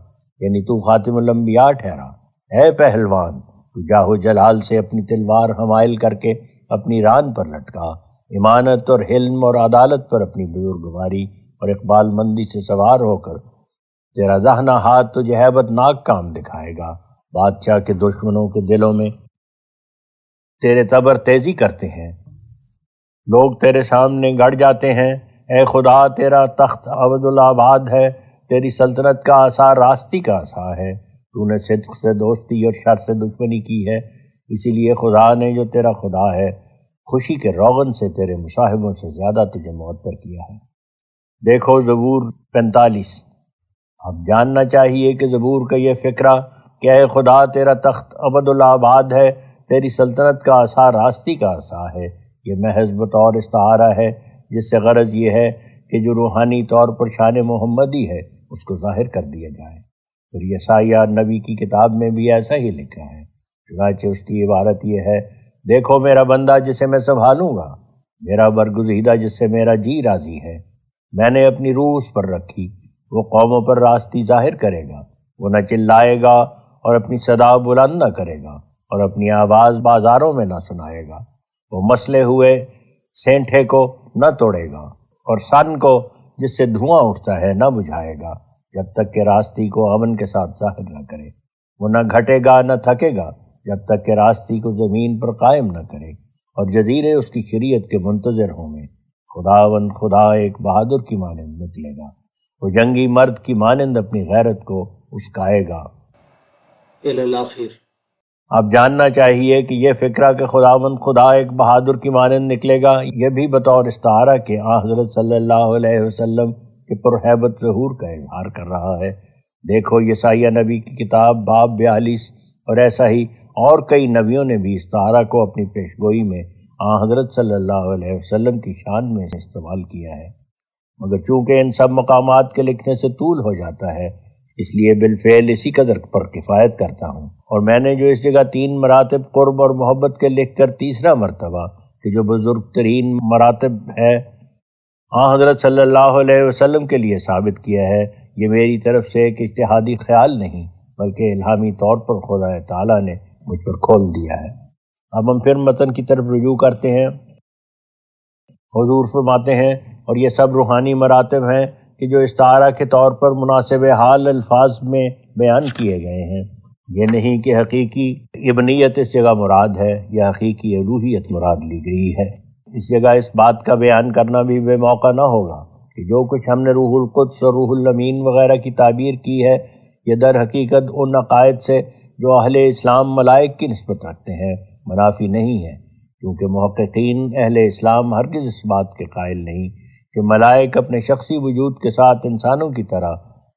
یعنی تو خاتم الانبیاء ٹھہرا۔ اے پہلوان، تو جاہو جلال سے اپنی تلوار حمائل کر کے اپنی ران پر لٹکا، امانت اور حلم اور عدالت پر اپنی بزرگواری اور اقبال مندی سے سوار ہو کر تیرا داہنا ہاتھ تجھے ہیبت ناک کام دکھائے گا۔ بادشاہ کے دشمنوں کے دلوں میں تیرے تبر تیزی کرتے ہیں، لوگ تیرے سامنے گڑ جاتے ہیں۔ اے خدا، تیرا تخت ابدالآباد ہے، تیری سلطنت کا عصا راستی کا عصا ہے، تو نے صدق سے دوستی اور شر سے دشمنی کی ہے، اسی لیے خدا نے جو تیرا خدا ہے خوشی کے روغن سے تیرے مصاحبوں سے زیادہ تجھے معطر کیا ہے۔ دیکھو زبور 45۔ اب جاننا چاہیے کہ زبور کا یہ فقرہ کہ اے خدا تیرا تخت ابدالآباد ہے، تیری سلطنت کا عصا راستی کا عصا ہے، یہ محض بطور استعارہ ہے، جس سے غرض یہ ہے کہ جو روحانی طور پر شان محمدی ہے اس کو ظاہر کر دیا جائے۔ پھر یسایہ نبی کی کتاب میں بھی ایسا ہی لکھا ہے، چنانچہ اس کی عبارت یہ ہے، دیکھو میرا بندہ جسے میں سنبھالوں گا، میرا برگزیدہ جس سے میرا جی راضی ہے، میں نے اپنی روح اس پر رکھی، وہ قوموں پر راستی ظاہر کرے گا، وہ نہ چلائے گا اور اپنی صدا بلند نہ کرے گا اور اپنی آواز بازاروں میں نہ سنائے گا، وہ مسلے ہوئے سینٹھے کو نہ توڑے گا اور سن کو جس سے دھواں اٹھتا ہے نہ بجھائے گا، جب تک کہ راستی کو امن کے ساتھ ظاہر نہ کرے، وہ نہ گھٹے گا نہ تھکے گا جب تک کہ راستی کو زمین پر قائم نہ کرے، اور جزیرے اس کی شریعت کے منتظر ہوں گے۔ خداوند خدا ایک بہادر کی مانند نکلے گا، وہ جنگی مرد کی مانند اپنی غیرت کو اسکائے گا۔ الآخر۔ اب جاننا چاہیے کہ یہ فکرہ کہ خداوند خدا ایک بہادر کی مانند نکلے گا، یہ بھی بطور استعارہ کے حضرت صلی اللہ علیہ وسلم کے پرہیبت ظہور کا اظہار کر رہا ہے۔ دیکھو یسایہ نبی کی کتاب باب 42، اور ایسا ہی اور کئی نبیوں نے بھی استعارہ کو اپنی پیشگوئی میں حضرت صلی اللہ علیہ وسلم کی شان میں استعمال کیا ہے، مگر چونکہ ان سب مقامات کے لکھنے سے طول ہو جاتا ہے، اس لیے بالفعل اسی قدر پر کفایت کرتا ہوں، اور میں نے جو اس جگہ 3 مراتب قرب اور محبت کے لکھ کر تیسرا مرتبہ کہ جو بزرگ ترین مراتب ہے حضرت صلی اللہ علیہ وسلم کے لیے ثابت کیا ہے، یہ میری طرف سے ایک اجتہادی خیال نہیں بلکہ الہامی طور پر خدا تعالیٰ نے مجھ پر کھول دیا ہے۔ اب ہم پھر متن کی طرف رجوع کرتے ہیں۔ حضور فرماتے ہیں، اور یہ سب روحانی مراتب ہیں کہ جو استعارہ کے طور پر مناسب حال الفاظ میں بیان کیے گئے ہیں، یہ نہیں کہ حقیقی ابنیت اس جگہ مراد ہے یا حقیقی الوہیت مراد لی گئی ہے۔ اس جگہ اس بات کا بیان کرنا بھی بے موقع نہ ہوگا کہ جو کچھ ہم نے روح القدس اور روح الامین وغیرہ کی تعبیر کی ہے، یہ در حقیقت ان عقائد سے جو اہل اسلام ملائک کی نسبت رکھتے ہیں منافی نہیں ہے، کیونکہ محققین اہل اسلام ہرگز اس بات کے قائل نہیں کہ ملائک اپنے شخصی وجود کے ساتھ انسانوں کی طرح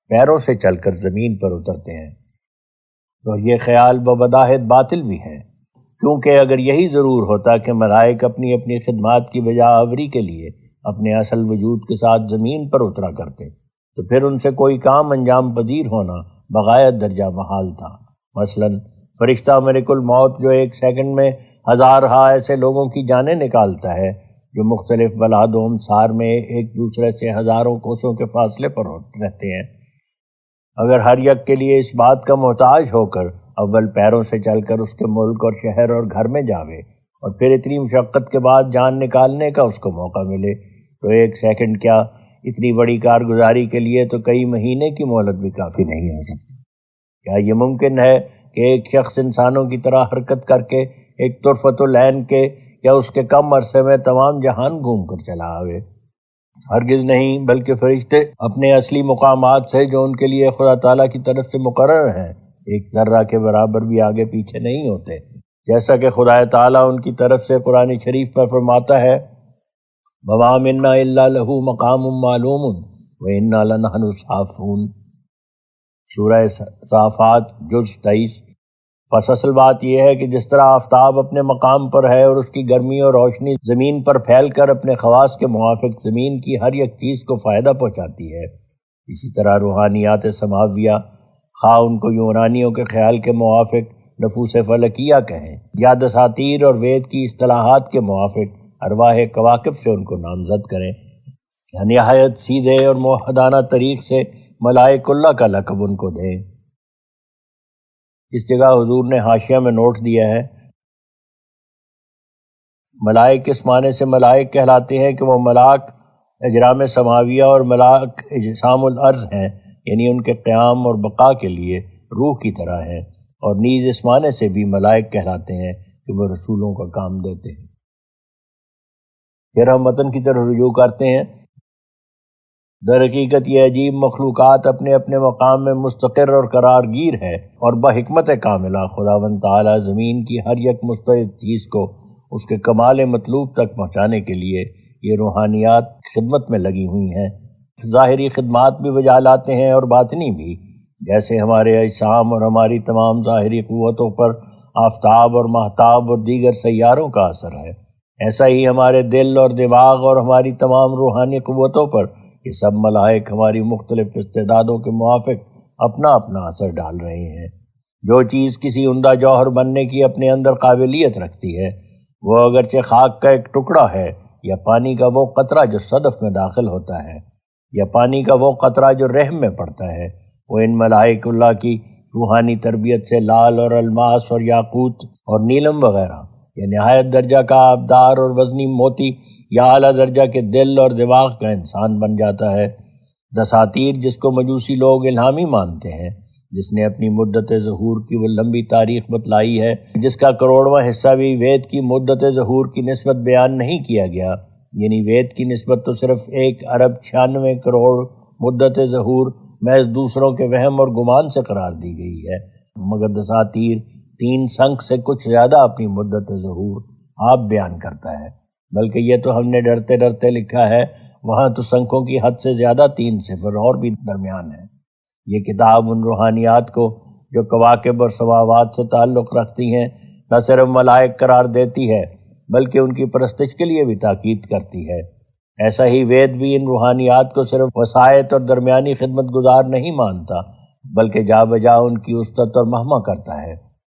پیروں سے چل کر زمین پر اترتے ہیں، تو یہ خیال ببداہت باطل بھی ہے، کیونکہ اگر یہی ضرور ہوتا کہ ملائک اپنی اپنی خدمات کی بجا آوری کے لیے اپنے اصل وجود کے ساتھ زمین پر اترا کرتے تو پھر ان سے کوئی کام انجام پذیر ہونا بغایت درجہ محال تھا۔ مثلا فرشتہ ملک الموت جو 1 سیکنڈ میں ہزارہا ایسے لوگوں کی جانیں نکالتا ہے جو مختلف بلاد و امصار میں ایک دوسرے سے ہزاروں کوسوں کے فاصلے پر رہتے ہیں۔ اگر ہر یک کے لیے اس بات کا محتاج ہو کر اول پیروں سے چل کر اس کے ملک اور شہر اور گھر میں جاوے اور پھر اتنی مشقت کے بعد جان نکالنے کا اس کو موقع ملے تو ایک سیکنڈ کیا، اتنی بڑی کارگزاری کے لیے تو کئی مہینے کی مہلت بھی کافی نہیں ہو سکتی۔ کیا یہ ممکن ہے کہ ایک شخص انسانوں کی طرح حرکت کر کے ایک طرفت العین کے یا اس کے کم عرصے میں تمام جہان گھوم کر چلا آوے؟ ہرگز نہیں، بلکہ فرشتے اپنے اصلی مقامات سے جو ان کے لیے خدا تعالیٰ کی طرف سے مقرر ہیں ایک ذرہ کے برابر بھی آگے پیچھے نہیں ہوتے، جیسا کہ خدا تعالیٰ ان کی طرف سے قرآن شریف پر فرماتا ہے وَمَا مِنَّا إِلَّا لَهُ مَقَامٌ مَعْلُومٌ وَإِنَّا لَنَحْنُ الصَّافُّونَ، سورہ صافات جز 23۔ پس اصل بات یہ ہے کہ جس طرح آفتاب اپنے مقام پر ہے اور اس کی گرمی اور روشنی زمین پر پھیل کر اپنے خواص کے موافق زمین کی ہر ایک چیز کو فائدہ پہنچاتی ہے، اسی طرح روحانیات سماویہ، خواہ ان کو یونانیوں کے خیال کے موافق نفوس فلکیہ کہیں یا دساتیر اور وید کی اصطلاحات کے موافق ارواح کواکب سے ان کو نامزد کریں، نہایت سیدھے اور موحدانہ طریق سے ملائک اللہ کا لقب ان کو دیں۔ اس جگہ حضور نے حاشیہ میں نوٹ دیا ہے ملائک اس معنی سے ملائک کہلاتے ہیں کہ وہ ملاک اجرام سماویہ اور ملاک اجسام الارض ہیں، یعنی ان کے قیام اور بقا کے لیے روح کی طرح ہیں، اور نیز اس معنی سے بھی ملائک کہلاتے ہیں کہ وہ رسولوں کا کام دیتے ہیں۔ پھر ہم متن کی طرف رجوع کرتے ہیں۔ در حقیقت یہ عجیب مخلوقات اپنے اپنے مقام میں مستقر اور قرار گیر ہے، اور بحکمت کاملہ خداوند تعالیٰ زمین کی ہر یک مستعد چیز کو اس کے کمال مطلوب تک پہنچانے کے لیے یہ روحانیات خدمت میں لگی ہوئی ہیں۔ ظاہری خدمات بھی بجا لاتے ہیں اور باطنی بھی، جیسے ہمارے اجسام اور ہماری تمام ظاہری قوتوں پر آفتاب اور ماہتاب اور دیگر سیاروں کا اثر ہے، ایسا ہی ہمارے دل اور دماغ اور ہماری تمام روحانی قوتوں پر یہ سب ملائک ہماری مختلف استعدادوں کے موافق اپنا اپنا اثر ڈال رہے ہیں۔ جو چیز کسی عمدہ جوہر بننے کی اپنے اندر قابلیت رکھتی ہے، وہ اگرچہ خاک کا ایک ٹکڑا ہے یا پانی کا وہ قطرہ جو صدف میں داخل ہوتا ہے یا پانی کا وہ قطرہ جو رحم میں پڑتا ہے، وہ ان ملائک اللہ کی روحانی تربیت سے لال اور الماس اور یاقوت اور نیلم وغیرہ یا نہایت درجہ کا آبدار اور وزنی موتی یا اعلیٰ درجہ کے دل اور دماغ کا انسان بن جاتا ہے۔ دساتیر، جس کو مجوسی لوگ الہامی مانتے ہیں، جس نے اپنی مدت ظہور کی وہ لمبی تاریخ بتلائی ہے جس کا کروڑواں حصہ بھی وید کی مدت ظہور کی نسبت بیان نہیں کیا گیا، یعنی وید کی نسبت تو صرف 1 ارب 96 کروڑ مدت ظہور محض دوسروں کے وہم اور گمان سے قرار دی گئی ہے، مگر دساتیر 3 سنکھ سے کچھ زیادہ اپنی مدت ظہور آپ بیان کرتا ہے، بلکہ یہ تو ہم نے ڈرتے ڈرتے لکھا ہے، وہاں تو سنکھوں کی حد سے زیادہ 3 صفر اور بھی درمیان ہے۔ یہ کتاب ان روحانیات کو جو کواکب اور سماوات سے تعلق رکھتی ہیں نہ صرف ملائک قرار دیتی ہے بلکہ ان کی پرستش کے لیے بھی تاکید کرتی ہے۔ ایسا ہی وید بھی ان روحانیات کو صرف وسائط اور درمیانی خدمت گزار نہیں مانتا بلکہ جا بجا ان کی وسعت اور مہما کرتا ہے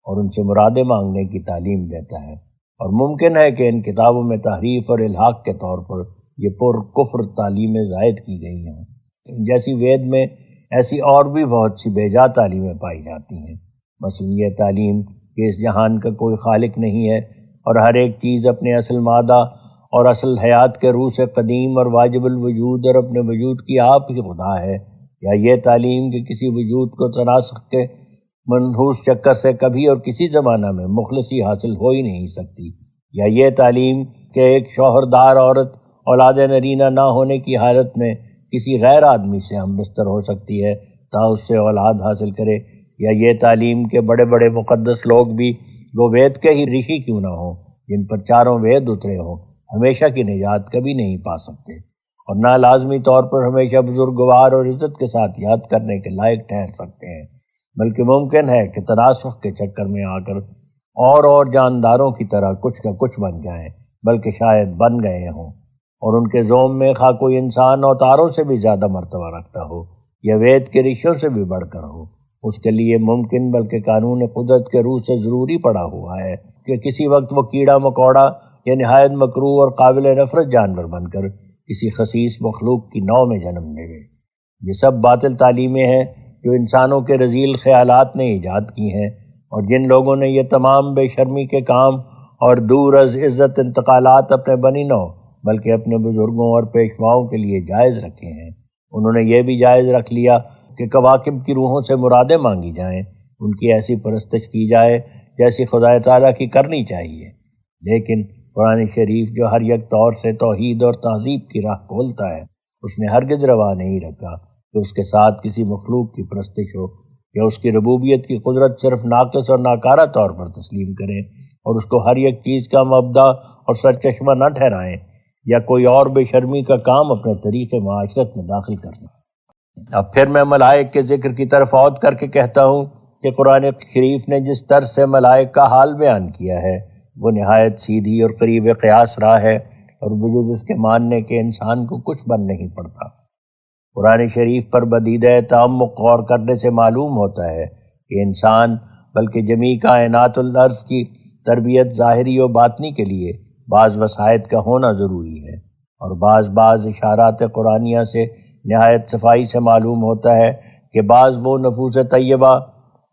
اور ان سے مرادیں مانگنے کی تعلیم دیتا ہے، اور ممکن ہے کہ ان کتابوں میں تحریف اور الحاق کے طور پر یہ پر کفر تعلیمیں زائد کی گئی ہیں، جیسی وید میں ایسی اور بھی بہت سی بے جا تعلیمیں پائی جاتی ہیں، مثلا یہ تعلیم کہ اس جہان کا کوئی خالق نہیں ہے اور ہر ایک چیز اپنے اصل مادہ اور اصل حیات کے روح سے قدیم اور واجب الوجود اور اپنے وجود کی آپ ہی خدا ہے، یا یہ تعلیم کہ کسی وجود کو تناسخ کے منحوس چکر سے کبھی اور کسی زمانہ میں مخلصی حاصل ہو ہی نہیں سکتی، یا یہ تعلیم کہ ایک شوہردار عورت اولاد نرینہ نہ ہونے کی حالت میں کسی غیر آدمی سے ہم بستر ہو سکتی ہے تا اس سے اولاد حاصل کرے، یا یہ تعلیم کہ بڑے بڑے مقدس لوگ بھی وہ وید کے ہی رشی کیوں نہ ہوں جن پر چاروں وید اترے ہوں ہمیشہ کی نجات کبھی نہیں پا سکتے اور نہ لازمی طور پر ہمیشہ بزرگوار اور عزت کے ساتھ یاد کرنے کے لائق ٹھہر سکتے ہیں، بلکہ ممکن ہے کہ تناسخ کے چکر میں آ کر اور جانداروں کی طرح کچھ کا کچھ بن جائیں، بلکہ شاید بن گئے ہوں، اور ان کے زوم میں خواہ کوئی انسان اوتاروں سے بھی زیادہ مرتبہ رکھتا ہو یا وید کے رشیوں سے بھی بڑھ کر ہو، اس کے لیے ممکن بلکہ قانون قدرت کے روح سے ضروری پڑا ہوا ہے کہ کسی وقت وہ کیڑا مکوڑا یا نہایت مکروہ اور قابل نفرت جانور بن کر کسی خسیس مخلوق کی نوع میں جنم لے گئے۔ یہ سب باطل تعلیمیں ہیں جو انسانوں کے رذیل خیالات نے ایجاد کی ہیں، اور جن لوگوں نے یہ تمام بے شرمی کے کام اور دور از عزت انتقالات اپنے بنی نوع بلکہ اپنے بزرگوں اور پیشواؤں کے لیے جائز رکھے ہیں، انہوں نے یہ بھی جائز رکھ لیا کہ کواکب کی روحوں سے مرادیں مانگی جائیں، ان کی ایسی پرستش کی جائے جیسی خدا تعالیٰ کی کرنی چاہیے۔ لیکن قرآن شریف جو ہر یک طور سے توحید اور تہذیب کی راہ کھولتا ہے، اس نے ہرگز روا نہیں رکھا کہ اس کے ساتھ کسی مخلوق کی پرستش ہو یا اس کی ربوبیت کی قدرت صرف ناقص اور ناکارہ طور پر تسلیم کریں اور اس کو ہر یک چیز کا مبدا اور سرچشمہ نہ ٹھہرائیں یا کوئی اور بے شرمی کا کام اپنے طریق معاشرت میں داخل کرنا۔ اب پھر میں ملائک کے ذکر کی طرف عود کر کے کہتا ہوں کہ قرآن شریف نے جس طرز سے ملائک کا حال بیان کیا ہے وہ نہایت سیدھی اور قریب قیاس راہ ہے، اور بجز اس کے ماننے کے انسان کو کچھ بن نہیں پڑتا۔ قرآن شریف پر بدیدہ تعمق غور کرنے سے معلوم ہوتا ہے کہ انسان بلکہ جمیع کائنات الارض کی تربیت ظاہری و باطنی کے لیے بعض وسائط کا ہونا ضروری ہے، اور بعض اشارات قرآنیہ سے نہایت صفائی سے معلوم ہوتا ہے کہ بعض وہ نفوس طیبہ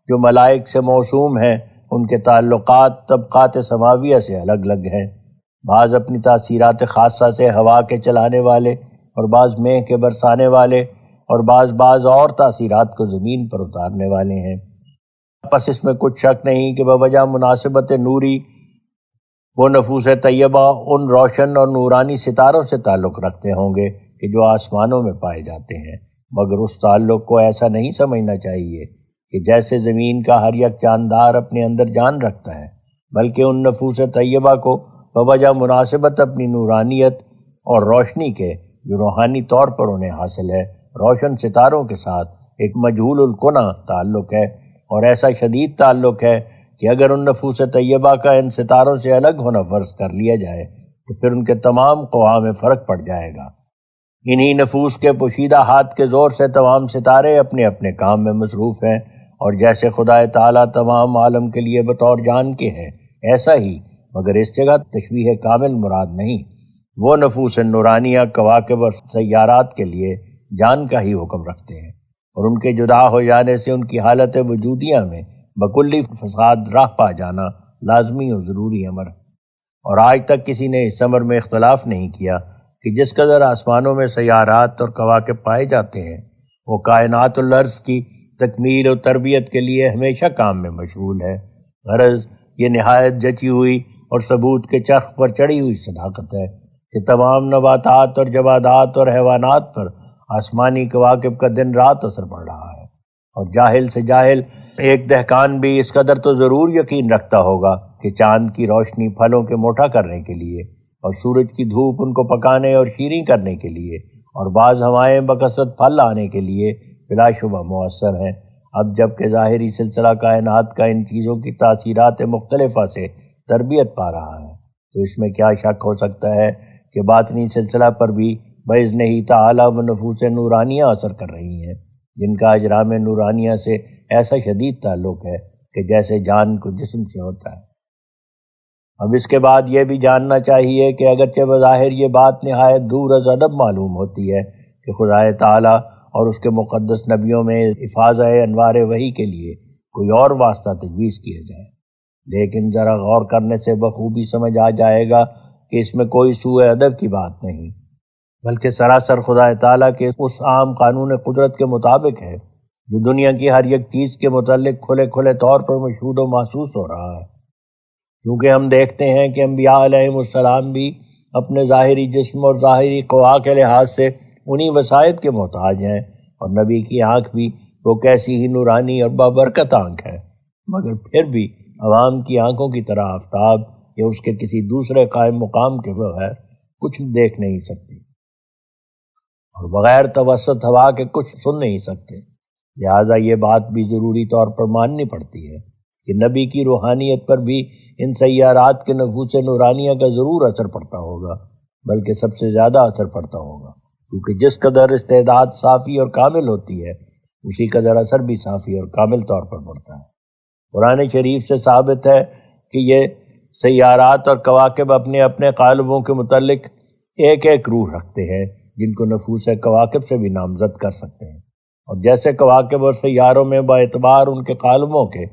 جو ملائک سے موسوم ہیں ان کے تعلقات طبقات سماویہ سے الگ الگ ہیں، بعض اپنی تاثیرات خاصہ سے ہوا کے چلانے والے اور بعض مہ کے برسانے والے اور بعض اور تاثیرات کو زمین پر اتارنے والے ہیں۔ پس اس میں کچھ شک نہیں کہ بوجہ مناسبت نوری وہ نفوس طیبہ ان روشن اور نورانی ستاروں سے تعلق رکھتے ہوں گے کہ جو آسمانوں میں پائے جاتے ہیں، مگر اس تعلق کو ایسا نہیں سمجھنا چاہیے کہ جیسے زمین کا ہر یک جاندار اپنے اندر جان رکھتا ہے، بلکہ ان نفوس طیبہ کو بوجہ مناسبت اپنی نورانیت اور روشنی کے جو روحانی طور پر انہیں حاصل ہے روشن ستاروں کے ساتھ ایک مجہول القنا تعلق ہے، اور ایسا شدید تعلق ہے کہ اگر ان نفوس طیبہ کا ان ستاروں سے الگ ہونا فرض کر لیا جائے تو پھر ان کے تمام قوا میں فرق پڑ جائے گا۔ انہی نفوس کے پوشیدہ ہاتھ کے زور سے تمام ستارے اپنے اپنے کام میں مصروف ہیں، اور جیسے خدا تعالیٰ تمام عالم کے لیے بطور جان کے ہے، ایسا ہی مگر اس جگہ تشبیہ کامل مراد نہیں، وہ نفوس نورانیہ کواکب اور سیارات کے لیے جان کا ہی حکم رکھتے ہیں، اور ان کے جدا ہو جانے سے ان کی حالت وجودیہ میں بکلی فساد راہ پا جانا لازمی و ضروری امر ہے۔ اور آج تک کسی نے اس امر میں اختلاف نہیں کیا کہ جس قدر آسمانوں میں سیارات اور کواکب پائے جاتے ہیں وہ کائنات الارض کی تکمیل و تربیت کے لیے ہمیشہ کام میں مشغول ہے۔ غرض یہ نہایت جچی ہوئی اور ثبوت کے چرخ پر چڑھی ہوئی صداقت ہے کہ تمام نباتات اور جمادات اور حیوانات پر آسمانی کواکب کا دن رات اثر پڑ رہا ہے، اور جاہل سے جاہل ایک دہقان بھی اس قدر تو ضرور یقین رکھتا ہوگا کہ چاند کی روشنی پھلوں کے موٹا کرنے کے لیے اور سورج کی دھوپ ان کو پکانے اور شیریں کرنے کے لیے اور بعض ہوائیں بکثرت پھل لانے کے لیے بلا شبہ مؤثر ہیں۔ اب جب کہ ظاہری سلسلہ کائنات کا ان چیزوں کی تاثیرات مختلفہ سے تربیت پا رہا ہے، تو اس میں کیا شک ہو سکتا ہے کہ باطنی سلسلہ پر بھی باذن ہی تعالیٰ و نفوس نورانیہ اثر کر رہی ہیں، جن کا اجرام نورانیہ سے ایسا شدید تعلق ہے کہ جیسے جان کو جسم سے ہوتا ہے۔ اب اس کے بعد یہ بھی جاننا چاہیے کہ اگرچہ بظاہر یہ بات نہایت دور از ادب معلوم ہوتی ہے کہ خدا تعالیٰ اور اس کے مقدس نبیوں میں افاضہ انوار وحی کے لیے کوئی اور واسطہ تجویز کیا جائے، لیکن ذرا غور کرنے سے بخوبی سمجھ آ جائے گا کہ اس میں کوئی سوء ادب کی بات نہیں، بلکہ سراسر خدا تعالیٰ کے اس عام قانون قدرت کے مطابق ہے جو دنیا کی ہر ایک چیز کے متعلق کھلے طور پر مشہود و محسوس ہو رہا ہے۔ کیونکہ ہم دیکھتے ہیں کہ انبیاء علیہم السلام بھی اپنے ظاہری جسم اور ظاہری قوا کے لحاظ سے انہی وسائط کے محتاج ہیں، اور نبی کی آنکھ بھی وہ کیسی ہی نورانی اور بابرکت آنکھ ہے، مگر پھر بھی عوام کی آنکھوں کی طرح آفتاب یا اس کے کسی دوسرے قائم مقام کے بغیر کچھ دیکھ نہیں سکتی، اور بغیر توسط ہوا کے کچھ سن نہیں سکتے۔ لہٰذا یہ بات بھی ضروری طور پر ماننی پڑتی ہے کہ نبی کی روحانیت پر بھی ان سیارات کے نفوس نورانیہ کا ضرور اثر پڑتا ہوگا، بلکہ سب سے زیادہ اثر پڑتا ہوگا، کیونکہ جس قدر استعداد صافی اور کامل ہوتی ہے اسی کا ذرا اثر بھی صافی اور کامل طور پر پڑتا ہے۔ قرآن شریف سے ثابت ہے کہ یہ سیارات اور کواکب اپنے اپنے قالبوں کے متعلق ایک ایک روح رکھتے ہیں، جن کو نفوس کواکب سے بھی نامزد کر سکتے ہیں، اور جیسے کواکب اور سیاروں میں باعتبار ان کے قالبوں کے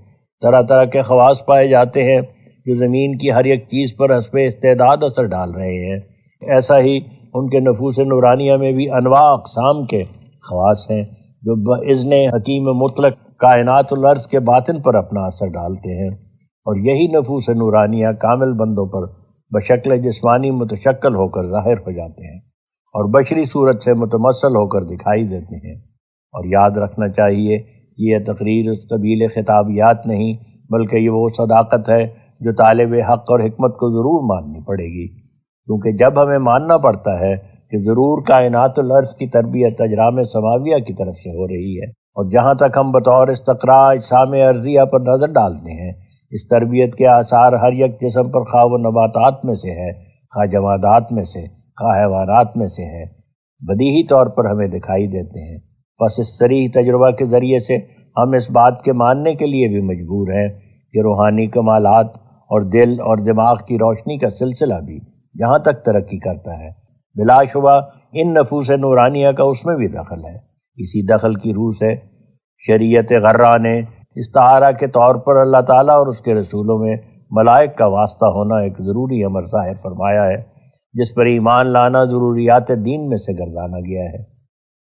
طرح طرح کے خواص پائے جاتے ہیں جو زمین کی ہر ایک چیز پر حسب استعداد اثر ڈال رہے ہیں، ایسا ہی ان کے نفوس نورانیہ میں بھی انواع اقسام کے خواص ہیں جو باذن حکیم مطلق کائنات الارض کے باطن پر اپنا اثر ڈالتے ہیں، اور یہی نفوس نورانیہ کامل بندوں پر بشکل جسمانی متشکل ہو کر ظاہر ہو جاتے ہیں اور بشری صورت سے متمثل ہو کر دکھائی دیتے ہیں۔ اور یاد رکھنا چاہیے کہ یہ تقریر اس قبیل خطابیات نہیں، بلکہ یہ وہ صداقت ہے جو طالب حق اور حکمت کو ضرور ماننی پڑے گی، کیونکہ جب ہمیں ماننا پڑتا ہے کہ ضرور کائنات الارض کی تربیت اجرام سماویہ کی طرف سے ہو رہی ہے، اور جہاں تک ہم بطور استقراء اجسام ارضیہ پر نظر ڈالتے ہیں، اس تربیت کے آثار ہر یک جسم پر خواہ وہ نباتات میں سے ہے، خواہ جمادات میں سے، خواہ حیوانات میں سے ہے، بدیہی طور پر ہمیں دکھائی دیتے ہیں۔ بس اس صریح تجربہ کے ذریعے سے ہم اس بات کے ماننے کے لیے بھی مجبور ہیں کہ روحانی کمالات اور دل اور دماغ کی روشنی کا سلسلہ بھی جہاں تک ترقی کرتا ہے، بلا شبہ ان نفوس نورانیہ کا اس میں بھی دخل ہے۔ اسی دخل کی روح سے شریعت غرہ نے استعارہ کے طور پر اللہ تعالیٰ اور اس کے رسولوں میں ملائک کا واسطہ ہونا ایک ضروری امر ظاہر فرمایا ہے، جس پر ایمان لانا ضروریات دین میں سے گردانا گیا ہے۔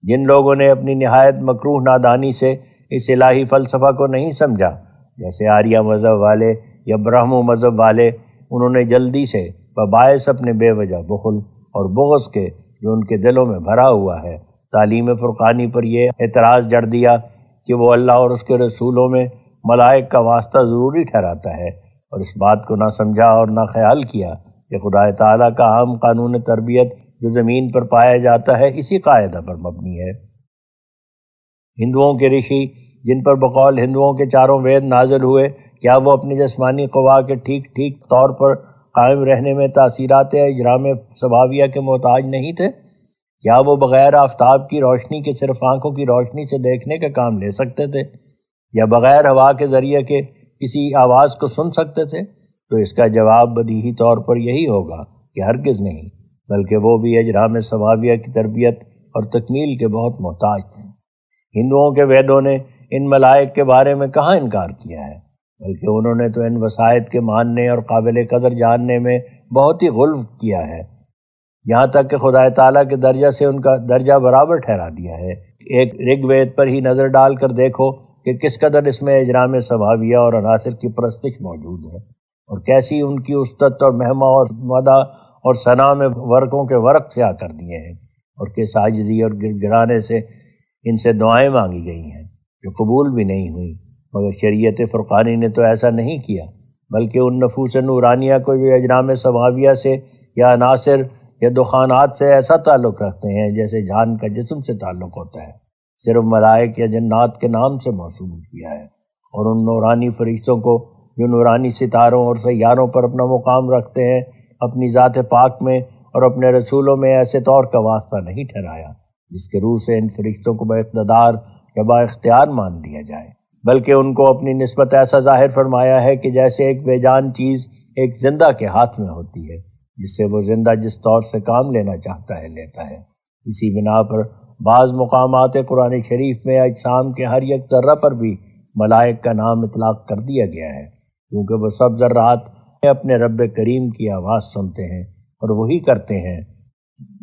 جن لوگوں نے اپنی نہایت مکروہ نادانی سے اس الہی فلسفہ کو نہیں سمجھا، جیسے آریہ مذہب والے یا برہمو مذہب والے، انہوں نے جلدی سے باعث اپنے بے وجہ بخل اور بغض کے جو ان کے دلوں میں بھرا ہوا ہے، تعلیم فرقانی پر یہ اعتراض جڑ دیا کہ وہ اللہ اور اس کے رسولوں میں ملائک کا واسطہ ضروری ٹھہراتا ہے، اور اس بات کو نہ سمجھا اور نہ خیال کیا کہ خدا تعالیٰ کا عام قانون تربیت جو زمین پر پایا جاتا ہے اسی قاعدہ پر مبنی ہے۔ ہندوؤں کے رشی جن پر بقول ہندوؤں کے چاروں وید نازل ہوئے، کیا وہ اپنی جسمانی قوا کے ٹھیک طور پر قائم رہنے میں تاثیرات اجرام سماویہ کے محتاج نہیں تھے؟ کیا وہ بغیر آفتاب کی روشنی کے صرف آنکھوں کی روشنی سے دیکھنے کا کام لے سکتے تھے، یا بغیر ہوا کے ذریعے کے کسی آواز کو سن سکتے تھے؟ تو اس کا جواب بدیہی طور پر یہی ہوگا کہ ہرگز نہیں، بلکہ وہ بھی اجرام سماویہ کی تربیت اور تکمیل کے بہت محتاج تھے۔ ہندوؤں کے ویدوں نے ان ملائک کے بارے میں کہاں انکار کیا ہے، بلکہ انہوں نے تو ان وسائط کے ماننے اور قابل قدر جاننے میں بہت ہی غلو کیا ہے، یہاں تک کہ خدا تعالیٰ کے درجہ سے ان کا درجہ برابر ٹھہرا دیا ہے۔ ایک رگ وید پر ہی نظر ڈال کر دیکھو کہ کس قدر اس میں اجرام سماویہ اور عناصر کی پرستش موجود ہے، اور کیسی ان کی استت اور مہما اور مدح اور ثنا میں ورقوں کے ورق سے آ کر دیے ہیں، اور کس عاجزی اور گرانے سے ان سے دعائیں مانگی گئی ہیں جو قبول بھی نہیں ہوئیں، مگر شریعت فرقانی نے تو ایسا نہیں کیا، بلکہ ان نفوس نورانیہ کو جو اجرام سماویہ سے یا عناصر یا دخانات سے ایسا تعلق رکھتے ہیں جیسے جان کا جسم سے تعلق ہوتا ہے، صرف ملائک یا جنات کے نام سے موصول کیا ہے، اور ان نورانی فرشتوں کو جو نورانی ستاروں اور سیاروں پر اپنا مقام رکھتے ہیں اپنی ذات پاک میں اور اپنے رسولوں میں ایسے طور کا واسطہ نہیں ٹھہرایا جس کے روح سے ان فرشتوں کو با اقتدار یا با اختیار مان لیا جائے، بلکہ ان کو اپنی نسبت ایسا ظاہر فرمایا ہے کہ جیسے ایک بے جان چیز ایک زندہ کے ہاتھ میں ہوتی ہے، جس سے وہ زندہ جس طور سے کام لینا چاہتا ہے لیتا ہے۔ اسی بنا پر بعض مقامات قرآن شریف میں اجسام کے ہر یک ذرہ پر بھی ملائک کا نام اطلاق کر دیا گیا ہے، کیونکہ وہ سب ذرات اپنے رب کریم کی آواز سنتے ہیں اور وہی کرتے ہیں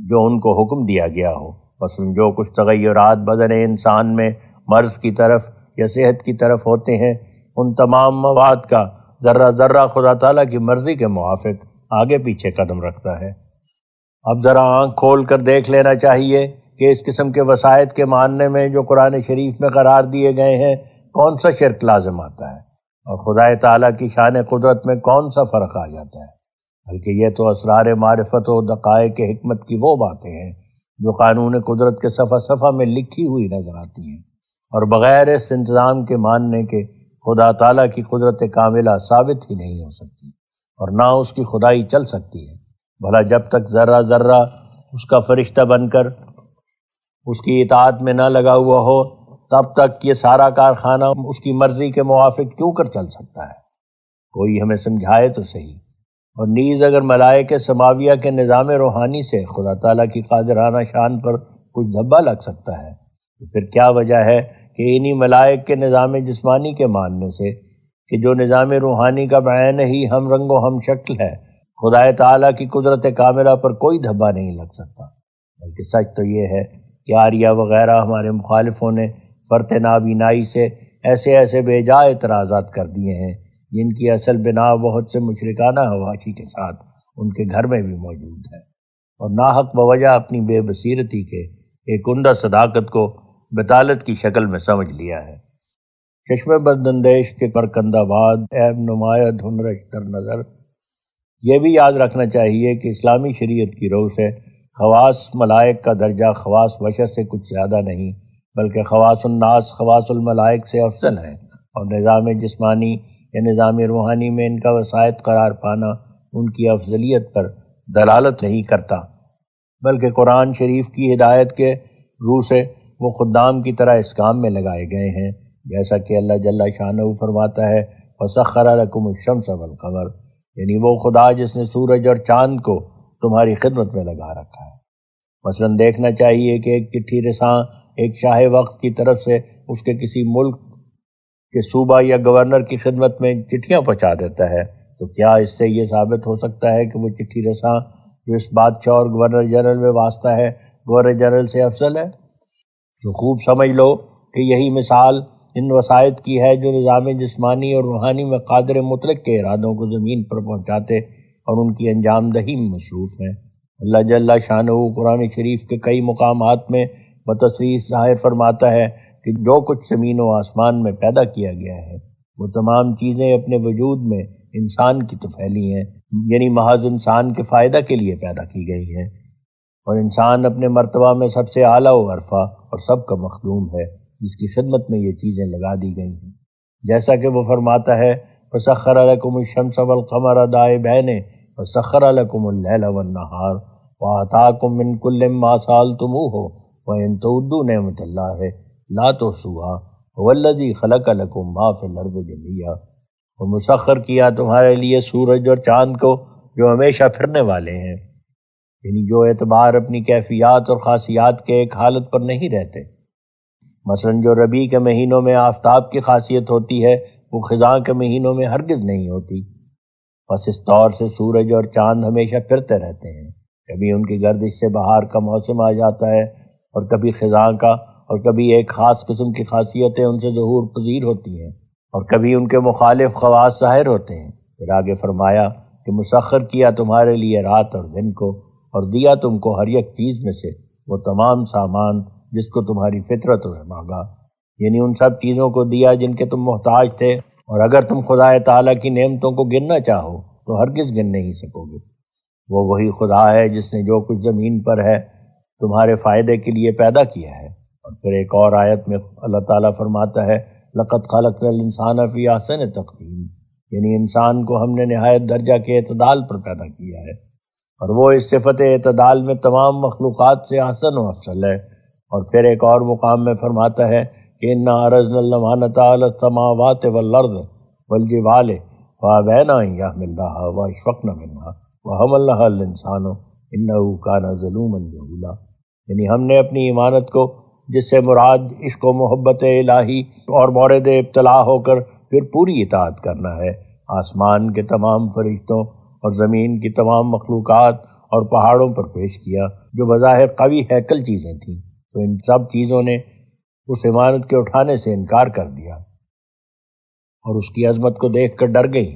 جو ان کو حکم دیا گیا ہو۔ مثلاً جو کچھ تغیرات بدن انسان میں مرض کی طرف یا صحت کی طرف ہوتے ہیں، ان تمام مواد کا ذرہ ذرہ خدا تعالیٰ کی مرضی کے موافق آگے پیچھے قدم رکھتا ہے۔ اب ذرا آنکھ کھول کر دیکھ لینا چاہیے کہ اس قسم کے وسائط کے ماننے میں جو قرآن شریف میں قرار دیے گئے ہیں کون سا شرک لازم آتا ہے، اور خدا تعالیٰ کی شان قدرت میں کون سا فرق آ جاتا ہے، بلکہ یہ تو اسرار معرفت و دقائق حکمت کی وہ باتیں ہیں جو قانون قدرت کے صفحہ صفحہ میں لکھی ہوئی نظر آتی ہیں، اور بغیر اس انتظام کے ماننے کے خدا تعالیٰ کی قدرت کاملہ ثابت ہی نہیں ہو سکتی، اور نہ اس کی خدائی چل سکتی ہے۔ بھلا جب تک ذرہ ذرہ اس کا فرشتہ بن کر اس کی اطاعت میں نہ لگا ہوا ہو، تب تک یہ سارا کارخانہ اس کی مرضی کے موافق کیوں کر چل سکتا ہے؟ کوئی ہمیں سمجھائے تو صحیح۔ اور نیز اگر ملائکہ سماویہ کے نظام روحانی سے خدا تعالیٰ کی قادرانہ شان پر کچھ دھبا لگ سکتا ہے تو پھر کیا وجہ ہے کہ انہی ملائک کے نظام جسمانی کے ماننے سے، کہ جو نظام روحانی کا بعین ہی ہم رنگ و ہم شکل ہے، خدا تعالیٰ کی قدرت کاملہ پر کوئی دھبا نہیں لگ سکتا؟ بلکہ سچ تو یہ ہے کہ آریہ وغیرہ ہمارے مخالفوں نے فرط نابینائی سے ایسے بے جا اعتراضات کر دیے ہیں جن کی اصل بنا بہت سے مشرکانہ حواشی کے ساتھ ان کے گھر میں بھی موجود ہے، اور ناحق بوجہ اپنی بے بصیرتی کے ایک عمدہ صداقت کو بطالت کی شکل میں سمجھ لیا ہے۔ چشم بداندیش کے پرکند آباد عیب نمایاں دھن رشتر نظر، یہ بھی یاد رکھنا چاہیے کہ اسلامی شریعت کی روح سے خواص ملائک کا درجہ خواص بشر سے کچھ زیادہ نہیں، بلکہ خواص الناس خواص الملائک سے افضل ہے، اور نظام جسمانی یا نظام روحانی میں ان کا وسائط قرار پانا ان کی افضلیت پر دلالت نہیں کرتا، بلکہ قرآن شریف کی ہدایت کے روح سے وہ خدام کی طرح اس کام میں لگائے گئے ہیں، جیسا کہ اللہ جل شانہ فرماتا ہے وَسَخَّرَ لَكُمُ الشَّمْسَ وَالْقَمَرَ، یعنی وہ خدا جس نے سورج اور چاند کو تمہاری خدمت میں لگا رکھا ہے۔ مثلاً دیکھنا چاہیے کہ ایک چٹھی رساں ایک شاہ وقت کی طرف سے اس کے کسی ملک کے صوبہ یا گورنر کی خدمت میں چٹھیاں پہنچا دیتا ہے، تو کیا اس سے یہ ثابت ہو سکتا ہے کہ وہ چٹھی رساں جو اس بادشاہ اور گورنر جنرل میں واسطہ ہے گورنر جنرل سے افضل ہے؟ تو خوب سمجھ لو کہ یہی مثال ان وسائط کی ہے جو نظام جسمانی اور روحانی میں قادر مطلق کے ارادوں کو زمین پر پہنچاتے اور ان کی انجام دہی میں مصروف ہیں۔ اللہ جل شانہ قرآن شریف کے کئی مقامات میں بتصریح ظاہر فرماتا ہے کہ جو کچھ زمین و آسمان میں پیدا کیا گیا ہے وہ تمام چیزیں اپنے وجود میں انسان کی تو پھیلی ہیں، یعنی محض انسان کے فائدہ کے لیے پیدا کی گئی ہیں، اور انسان اپنے مرتبہ میں سب سے اعلیٰ و عرفہ اور سب کا مخدوم ہے جس کی خدمت میں یہ چیزیں لگا دی گئی ہیں، جیسا کہ وہ فرماتا ہے وَسَخَّرَ لَكُمُ الشَّمْسَ وَالْقَمَرَ دَائِبَيْنِ وَسَخَّرَ لَكُمُ اللَّيْلَ وَالنَّهَارَ وَآتَاكُم مِّن كُلِّ مَّا سَأَلْتُمُوهُ وَإِن تَعُدُّوا نِعْمَتَ اللَّهِ لَا تُحْصُوهَا هُوَ الَّذِي خَلَقَ لَكُم مَّا فِي الْأَرْضِ جَمِيعًا، اور مسخر کیا تمہارے لیے سورج اور چاند کو جو ہمیشہ پھرنے والے ہیں، یعنی جو اعتبار اپنی کیفیات اور خاصیات کے ایک حالت پر نہیں رہتے۔ مثلاً جو ربیع کے مہینوں میں آفتاب کی خاصیت ہوتی ہے وہ خزاں کے مہینوں میں ہرگز نہیں ہوتی، بس اس طور سے سورج اور چاند ہمیشہ پھرتے رہتے ہیں، کبھی ان کی گردش سے بہار کا موسم آ جاتا ہے اور کبھی خزاں کا، اور کبھی ایک خاص قسم کی خاصیتیں ان سے ظہور پذیر ہوتی ہیں اور کبھی ان کے مخالف خواص ظاہر ہوتے ہیں۔ پھر آگے فرمایا کہ مسخر کیا تمہارے لیے رات اور دن کو، اور دیا تم کو ہر ایک چیز میں سے وہ تمام سامان جس کو تمہاری فطرت مانگا، یعنی ان سب چیزوں کو دیا جن کے تم محتاج تھے، اور اگر تم خدا تعالیٰ کی نعمتوں کو گننا چاہو تو ہرگز گن نہیں سکو گے۔ وہ وہی خدا ہے جس نے جو کچھ زمین پر ہے تمہارے فائدے کے لیے پیدا کیا ہے۔ اور پھر ایک اور آیت میں اللہ تعالیٰ فرماتا ہے لَقَدْ خَلَقْنَا الْإِنسَانَ فِي أَحْسَنِ تَقْوِيمٍ، یعنی انسان کو ہم نے نہایت درجہ کے اعتدال پر پیدا کیا ہے، اور وہ اس صفت اعتدال میں تمام مخلوقات سے احسن و افضل ہے۔ اور پھر ایک اور مقام میں فرماتا ہے کہ إِنَّا عَرَضْنَا الْأَمَانَةَ عَلَى السَّمَاوَاتِ وَالْأَرْضِ وَالْجِبَالِ فَأَبَيْنَ أَن يَحْمِلْنَهَا وَأَشْفَقْنَ مِنْهَا وَحَمَلَهَا الْإِنسَانُ إِنَّهُ كَانَ ظَلُومًا جَهُولًا، یعنی ہم نے اپنی ایمانت کو، جس سے مراد عشق و محبت الہی اور مورد ابتلا ہو کر پھر پوری اطاعت کرنا ہے، آسمان کے تمام فرشتوں اور زمین کی تمام مخلوقات اور پہاڑوں پر پیش کیا جو بظاہر قوی ہیکل چیزیں تھیں، تو ان سب چیزوں نے اس ایمانت کے اٹھانے سے انکار کر دیا اور اس کی عظمت کو دیکھ کر ڈر گئی،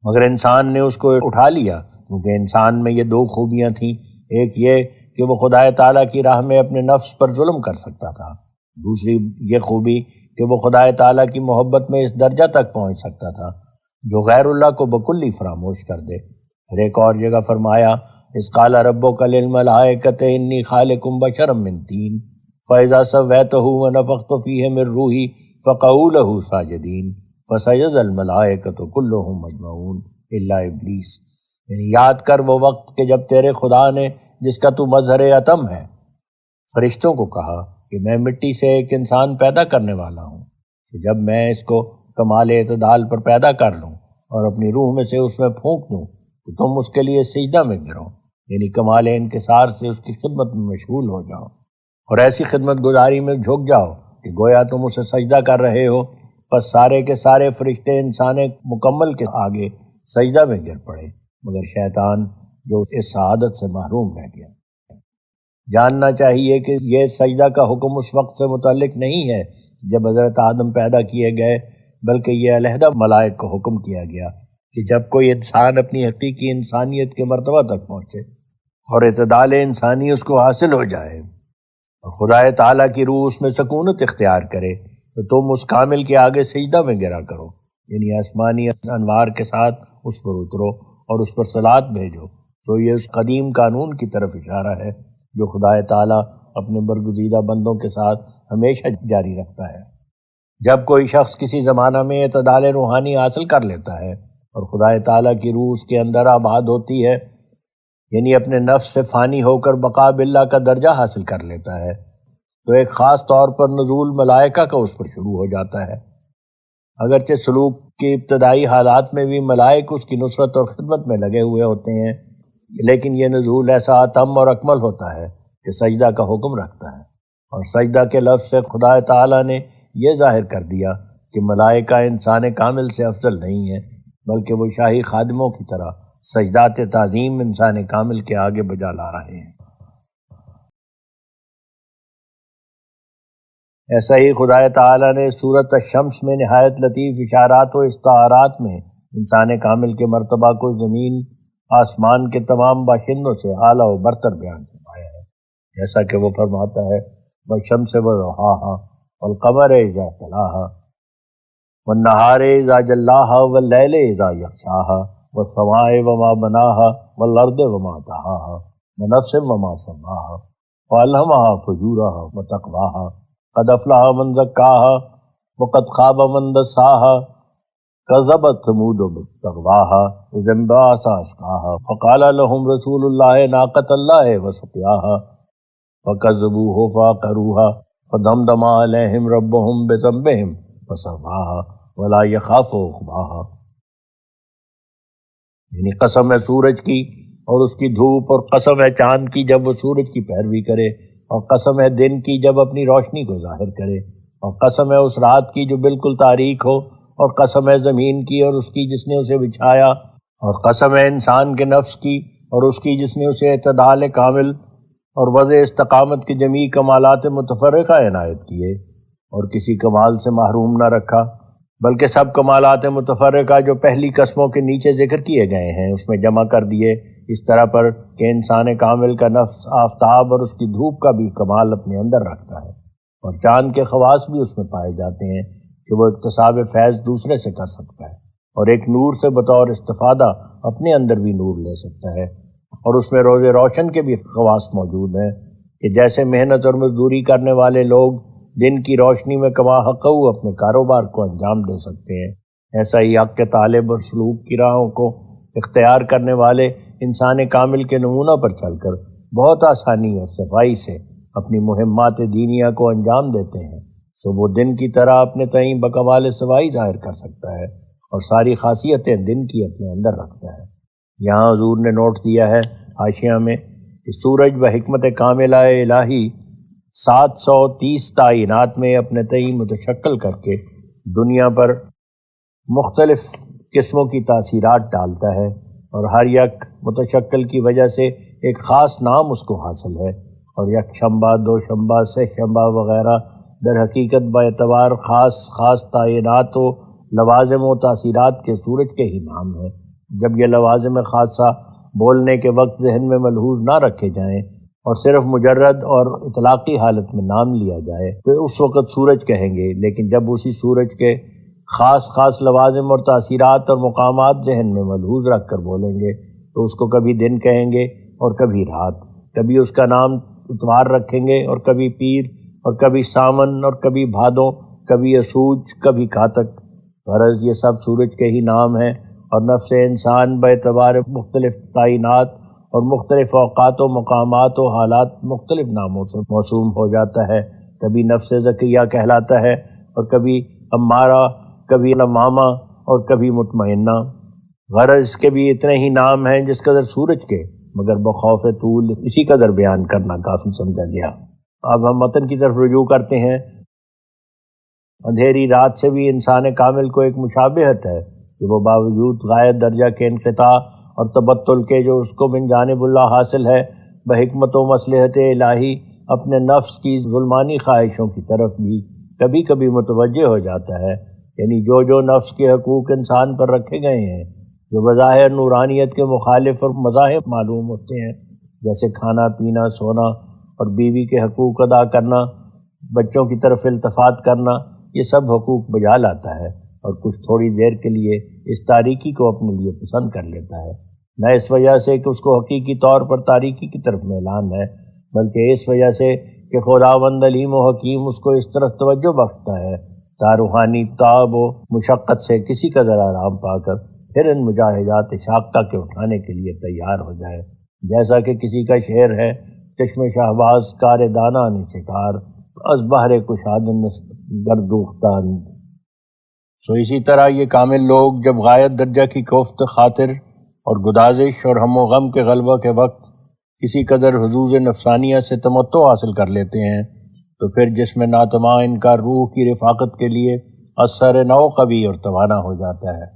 مگر انسان نے اس کو اٹھا لیا، کیونکہ انسان میں یہ دو خوبیاں تھیں، ایک یہ کہ وہ خدا تعالیٰ کی راہ میں اپنے نفس پر ظلم کر سکتا تھا، دوسری یہ خوبی کہ وہ خدا تعالیٰ کی محبت میں اس درجہ تک پہنچ سکتا تھا جو غیر اللہ کو بکلی فراموش کر دے۔ پھر ایک اور جگہ فرمایا اذ قال ربک للملائکۃ انی خالق بشرا من طین فاذا سویتہ ونفخت فیہ من روحی فقعوا لہ ساجدین فسجد الملائکۃ کلہم اجمعون الا ابلیس، یعنی یاد کر وہ وقت کہ جب تیرے خدا نے، جس کا تو مظہر اتم ہے، فرشتوں کو کہا کہ میں مٹی سے ایک انسان پیدا کرنے والا ہوں، کہ جب میں اس کو کمال اعتدال پر پیدا کر لوں اور اپنی روح میں سے اس میں پھونک دوں تو تم اس کے لیے سجدہ میں گرو، یعنی کمال انکسار سے اس کی خدمت میں مشغول ہو جاؤ اور ایسی خدمت گزاری میں جھک جاؤ کہ گویا تم اسے سجدہ کر رہے ہو۔ پس سارے کے سارے فرشتے انسان مکمل کے آگے سجدہ میں گر پڑے، مگر شیطان جو اس سعادت سے محروم رہ گیا۔ جاننا چاہیے کہ یہ سجدہ کا حکم اس وقت سے متعلق نہیں ہے جب حضرت آدم پیدا کیے گئے، بلکہ یہ علیحدہ ملائک کو حکم کیا گیا کہ جب کوئی انسان اپنی حقیقی انسانیت کے مرتبہ تک پہنچے اور اعتدال انسانی اس کو حاصل ہو جائے اور خدا تعالیٰ کی روح اس میں سکونت اختیار کرے تو تم اس کامل کے آگے سجدہ میں گرا کرو، یعنی آسمانی انوار کے ساتھ اس پر اترو اور اس پر صلات بھیجو۔ تو یہ اس قدیم قانون کی طرف اشارہ ہے جو خدا تعالیٰ اپنے برگزیدہ بندوں کے ساتھ ہمیشہ جاری رکھتا ہے۔ جب کوئی شخص کسی زمانہ میں اعتدال روحانی حاصل کر لیتا ہے اور خدا تعالیٰ کی روح اس کے اندر آباد ہوتی ہے، یعنی اپنے نفس سے فانی ہو کر بقا باللہ کا درجہ حاصل کر لیتا ہے، تو ایک خاص طور پر نزول ملائکہ کا اس پر شروع ہو جاتا ہے۔ اگرچہ سلوک کی ابتدائی حالات میں بھی ملائک اس کی نصرت اور خدمت میں لگے ہوئے ہوتے ہیں، لیکن یہ نزول ایسا اتم اور اکمل ہوتا ہے کہ سجدہ کا حکم رکھتا ہے، اور سجدہ کے لفظ سے خدا تعالیٰ نے یہ ظاہر کر دیا کہ ملائکہ انسان کامل سے افضل نہیں ہے، بلکہ وہ شاہی خادموں کی طرح سجدات تعظیم انسان کامل کے آگے بجا لا رہے ہیں۔ ایسا ہی خدا تعالیٰ نے سورۃ الشمس میں نہایت لطیف اشارات و استعارات میں انسان کامل کے مرتبہ کو زمین آسمان کے تمام باشندوں سے اعلیٰ و برتر بیان فرمایا ہے، جیسا کہ وہ فرماتا ہے والشمس وضحاہا والقمر اذا تلاہا والنہار اذا جلاہا واللیل اذا یغشاہا والسماء وما بناہا والارض وما طحاہا ونفس وما سواہا فالہمہا فجورہا وتقواہا قد افلح من زکاہا وقد خاب من دساہا کذبت ثمود بتغواہا اذ انبعث اشقاہا فقال لهم رسول اللہ ناقۃ اللہ وسقیاہا فکذبوہ فعقروہا فدمدم علیہم ربہم بذنبہم فسواہا ولا یخاف عقباہا، یعنی قسم ہے سورج کی اور اس کی دھوپ، اور قسم ہے چاند کی جب وہ سورج کی پیروی کرے، اور قسم ہے دن کی جب اپنی روشنی کو ظاہر کرے، اور قسم ہے اس رات کی جو بالکل تاریک ہو، اور قسم ہے زمین کی اور اس کی جس نے اسے بچھایا، اور قسم ہے انسان کے نفس کی اور اس کی جس نے اسے اعتدال کامل اور وضع استقامت کے جمیع کمالات متفرقہ عنایت کیے اور کسی کمال سے محروم نہ رکھا، بلکہ سب کمالات متفرقہ جو پہلی قسموں کے نیچے ذکر کیے گئے ہیں اس میں جمع کر دیے، اس طرح پر کہ انسان کامل کا نفس آفتاب اور اس کی دھوپ کا بھی کمال اپنے اندر رکھتا ہے، اور چاند کے خواص بھی اس میں پائے جاتے ہیں کہ وہ اکتساب فیض دوسرے سے کر سکتا ہے، اور ایک نور سے بطور استفادہ اپنے اندر بھی نور لے سکتا ہے، اور اس میں روز روشن کے بھی خواص موجود ہیں کہ جیسے محنت اور مزدوری کرنے والے لوگ دن کی روشنی میں کما حقہ اپنے کاروبار کو انجام دے سکتے ہیں، ایسا ہی حق کے طالب اور سلوک کی راہوں کو اختیار کرنے والے انسان کامل کے نمونہ پر چل کر بہت آسانی اور صفائی سے اپنی مہمات دینیہ کو انجام دیتے ہیں، تو وہ دن کی طرح اپنے تئیں بکمال صفائی ظاہر کر سکتا ہے اور ساری خاصیتیں دن کی اپنے اندر رکھتا ہے۔ یہاں حضور نے نوٹ دیا ہے حاشیہ میں کہ سورج و حکمت کاملہ الہی 730 تعینات میں اپنے تئیں متشکل کر کے دنیا پر مختلف قسموں کی تاثیرات ڈالتا ہے، اور ہر یک متشکل کی وجہ سے ایک خاص نام اس کو حاصل ہے، اور یک شنبہ، دو شنبہ، سہ شنبہ وغیرہ در حقیقت باعتبار خاص تعینات و لوازم و تاثیرات کے سورج کے ہی نام ہیں۔ جب یہ لوازم خاصہ بولنے کے وقت ذہن میں ملحوظ نہ رکھے جائیں اور صرف مجرد اور اطلاقی حالت میں نام لیا جائے تو اس وقت سورج کہیں گے، لیکن جب اسی سورج کے خاص لوازم اور تاثیرات اور مقامات ذہن میں ملحوظ رکھ کر بولیں گے تو اس کو کبھی دن کہیں گے اور کبھی رات، کبھی اس کا نام اتوار رکھیں گے اور کبھی پیر، اور کبھی سامن اور کبھی بھادوں، کبھی اسوج، کبھی کاتک۔ غرض یہ سب سورج کے ہی نام ہیں، اور نفس انسان باعتبار مختلف تعینات اور مختلف اوقات و مقامات و حالات مختلف ناموں سے موسوم ہو جاتا ہے، کبھی نفس زکیہ کہلاتا ہے اور کبھی امارہ، کبھی لمامہ اور کبھی مطمئنہ۔ غرض اس کے بھی اتنے ہی نام ہیں جس قدر سورج کے، مگر بخوف طول اسی قدر بیان کرنا کافی سمجھا گیا۔ اب ہم متن کی طرف رجوع کرتے ہیں۔ اندھیری رات سے بھی انسان کامل کو ایک مشابہت ہے کہ وہ باوجود غایت درجہ کے انقطاع اور تبتل کے جو اس کو من جانب اللہ حاصل ہے، بحکمت و مصلحت الہی اپنے نفس کی ظلمانی خواہشوں کی طرف بھی کبھی کبھی متوجہ ہو جاتا ہے۔ یعنی جو نفس کے حقوق انسان پر رکھے گئے ہیں، جو بظاہر نورانیت کے مخالف اور مذاہب معلوم ہوتے ہیں، جیسے کھانا پینا، سونا اور بیوی کے حقوق ادا کرنا، بچوں کی طرف التفات کرنا، یہ سب حقوق بجا لاتا ہے اور کچھ تھوڑی دیر کے لیے اس تاریکی کو اپنے لیے پسند کر لیتا ہے، نہ اس وجہ سے کہ اس کو حقیقی طور پر تاریکی کی طرف میلان ہے، بلکہ اس وجہ سے کہ خداوند علیم و حکیم اس کو اس طرف توجہ بخشتا ہے تا روحانی تعب و مشقت سے کسی قدر آرام پا کر پھر ان مجاہدات شاقہ کے اٹھانے کے لیے تیار ہو جائے۔ جیسا کہ کسی کا شعر ہے، چشم شہباز کار دانہ نے شکار، از بہر کشاد گردوختان۔ اسی طرح یہ کامل لوگ جب غایت درجہ کی کوفت خاطر اور گدازش اور ہم و غم کے غلبہ کے وقت کسی قدر حظوظ نفسانیہ سے تمتع حاصل کر لیتے ہیں، تو پھر جسم ناتماں ان کا روح کی رفاقت کے لیے اثر نو قوی اور توانا ہو جاتا ہے،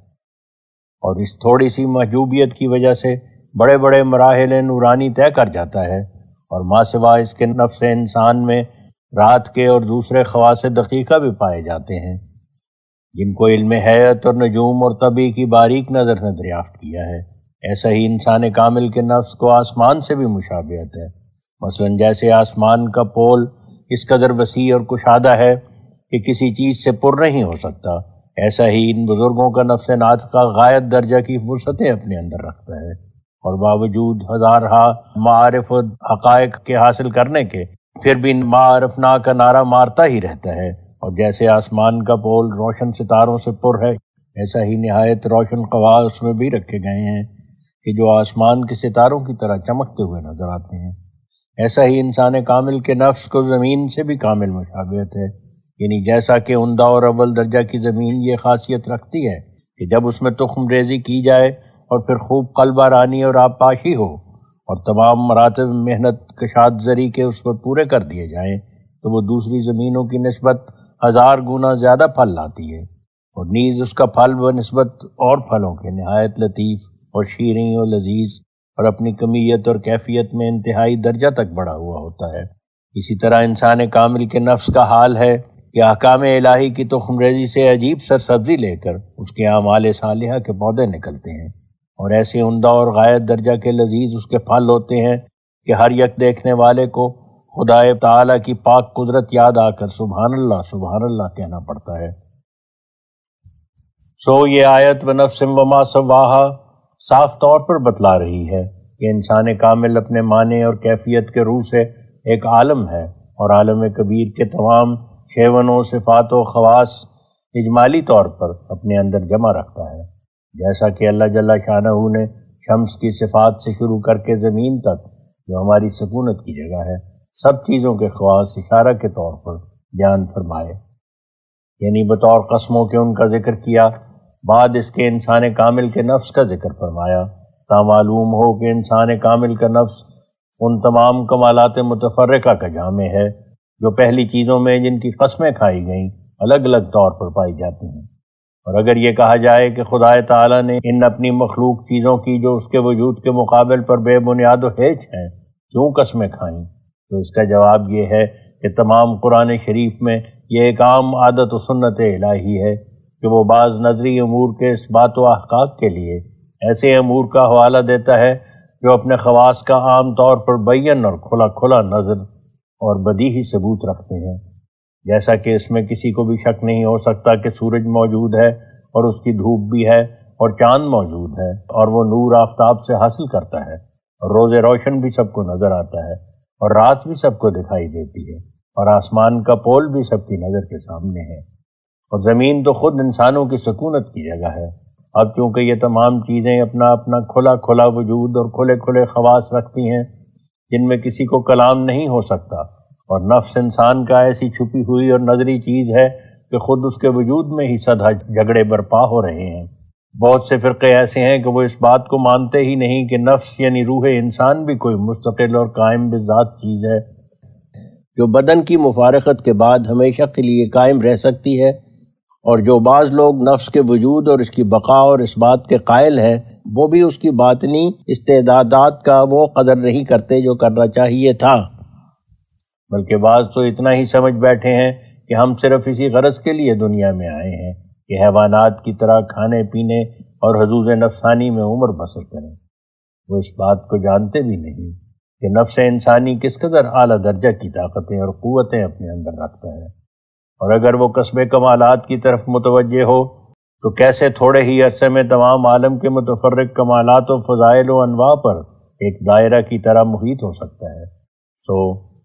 اور اس تھوڑی سی محجوبیت کی وجہ سے بڑے بڑے مراحل نورانی طے کر جاتا ہے، اور ما سوا اس کے نفس انسان میں رات کے اور دوسرے خواص دقیقہ بھی پائے جاتے ہیں، جن کو علم حیات اور نجوم اور طبع کی باریک نظر نے دریافت کیا ہے۔ ایسا ہی انسان کامل کے نفس کو آسمان سے بھی مشابہت ہے۔ مثلا جیسے آسمان کا پول اس قدر وسیع اور کشادہ ہے کہ کسی چیز سے پر نہیں ہو سکتا، ایسا ہی ان بزرگوں کا نفس ناطقہ غایت درجہ کی وسعتیں اپنے اندر رکھتا ہے، اور باوجود ہزارہا معارف و حقائق کے حاصل کرنے کے پھر بھی معارف نا کا نعرہ مارتا ہی رہتا ہے۔ اور جیسے آسمان کا پول روشن ستاروں سے پر ہے، ایسا ہی نہایت روشن خواص اس میں بھی رکھے گئے ہیں کہ جو آسمان کے ستاروں کی طرح چمکتے ہوئے نظر آتے ہیں۔ ایسا ہی انسان کامل کے نفس کو زمین سے بھی کامل مشابہت ہے، یعنی جیسا کہ عمدہ اور اول درجہ کی زمین یہ خاصیت رکھتی ہے کہ جب اس میں تخم ریزی کی جائے اور پھر خوب قلبہ رانی اور آب پاشی ہو اور تمام مراتب محنت کشاد زری کے اس پر پورے کر دیے جائیں، تو وہ دوسری زمینوں کی نسبت 1000 گنا زیادہ پھل لاتی ہے، اور نیز اس کا پھل بنسبت اور پھلوں کے نہایت لطیف اور شیریں اور لذیذ اور اپنی کمیت اور کیفیت میں انتہائی درجہ تک بڑھا ہوا ہوتا ہے۔ اسی طرح انسان کامل کے نفس کا حال ہے کہ احکام الہی کی تخم ریزی سے عجیب سرسبزی لے کر اس کے اعمال صالحہ کے پودے نکلتے ہیں، اور ایسے عمدہ اور غایت درجہ کے لذیذ اس کے پھل ہوتے ہیں کہ ہر یک دیکھنے والے کو خدائے تعالیٰ کی پاک قدرت یاد آ کر سبحان اللہ کہنا پڑتا ہے۔ یہ آیت ونفس وما سواہا صاف طور پر بتلا رہی ہے کہ انسان کامل اپنے معنی اور کیفیت کے روح سے ایک عالم ہے، اور عالم کبیر کے تمام شیون و صفات و خواص اجمالی طور پر اپنے اندر جمع رکھتا ہے، جیسا کہ اللہ جل شانہ نے شمس کی صفات سے شروع کر کے زمین تک جو ہماری سکونت کی جگہ ہے سب چیزوں کے خواص اشارہ کے طور پر بیان فرمائے، یعنی بطور قسموں کے ان کا ذکر کیا، بعد اس کے انسان کامل کے نفس کا ذکر فرمایا، تا معلوم ہو کہ انسان کامل کا نفس ان تمام کمالات متفرقہ کا جامع ہے جو پہلی چیزوں میں جن کی قسمیں کھائی گئیں الگ الگ طور پر پائی جاتی ہیں۔ اور اگر یہ کہا جائے کہ خدائے تعالیٰ نے ان اپنی مخلوق چیزوں کی جو اس کے وجود کے مقابل پر بے بنیاد و ہیچ ہیں کیوں قسمیں کھائیں، تو اس کا جواب یہ ہے کہ تمام قرآن شریف میں یہ ایک عام عادت و سنت الہی ہے کہ وہ بعض نظری امور کے اثبات و احقاق کے لیے ایسے امور کا حوالہ دیتا ہے جو اپنے خواص کا عام طور پر بین اور کھلا کھلا نظر اور بدیہی ثبوت رکھتے ہیں، جیسا کہ اس میں کسی کو بھی شک نہیں ہو سکتا کہ سورج موجود ہے اور اس کی دھوپ بھی ہے، اور چاند موجود ہے اور وہ نور آفتاب سے حاصل کرتا ہے، اور روز روشن بھی سب کو نظر آتا ہے، اور رات بھی سب کو دکھائی دیتی ہے، اور آسمان کا پول بھی سب کی نظر کے سامنے ہے، اور زمین تو خود انسانوں کی سکونت کی جگہ ہے۔ اب چونکہ یہ تمام چیزیں اپنا اپنا کھلا کھلا وجود اور کھلے کھلے خواص رکھتی ہیں جن میں کسی کو کلام نہیں ہو سکتا، اور نفس انسان کا ایسی چھپی ہوئی اور نظری چیز ہے کہ خود اس کے وجود میں ہی سدا جھگڑے برپا ہو رہے ہیں۔ بہت سے فرقے ایسے ہیں کہ وہ اس بات کو مانتے ہی نہیں کہ نفس یعنی روح انسان بھی کوئی مستقل اور قائم بذات چیز ہے جو بدن کی مفارقت کے بعد ہمیشہ کے لیے قائم رہ سکتی ہے، اور جو بعض لوگ نفس کے وجود اور اس کی بقا اور اس بات کے قائل ہیں، وہ بھی اس کی باطنی استعدادات کا وہ قدر نہیں کرتے جو کرنا چاہیے تھا، بلکہ بعض تو اتنا ہی سمجھ بیٹھے ہیں کہ ہم صرف اسی غرض کے لیے دنیا میں آئے ہیں کہ حیوانات کی طرح کھانے پینے اور حظوظ نفسانی میں عمر بسر کریں۔ وہ اس بات کو جانتے بھی نہیں کہ نفس انسانی کس قدر اعلیٰ درجہ کی طاقتیں اور قوتیں اپنے اندر رکھتا ہے، اور اگر وہ کسب کمالات کی طرف متوجہ ہو تو کیسے تھوڑے ہی عرصے میں تمام عالم کے متفرق کمالات و فضائل و انواع پر ایک دائرہ کی طرح محیط ہو سکتا ہے۔ تو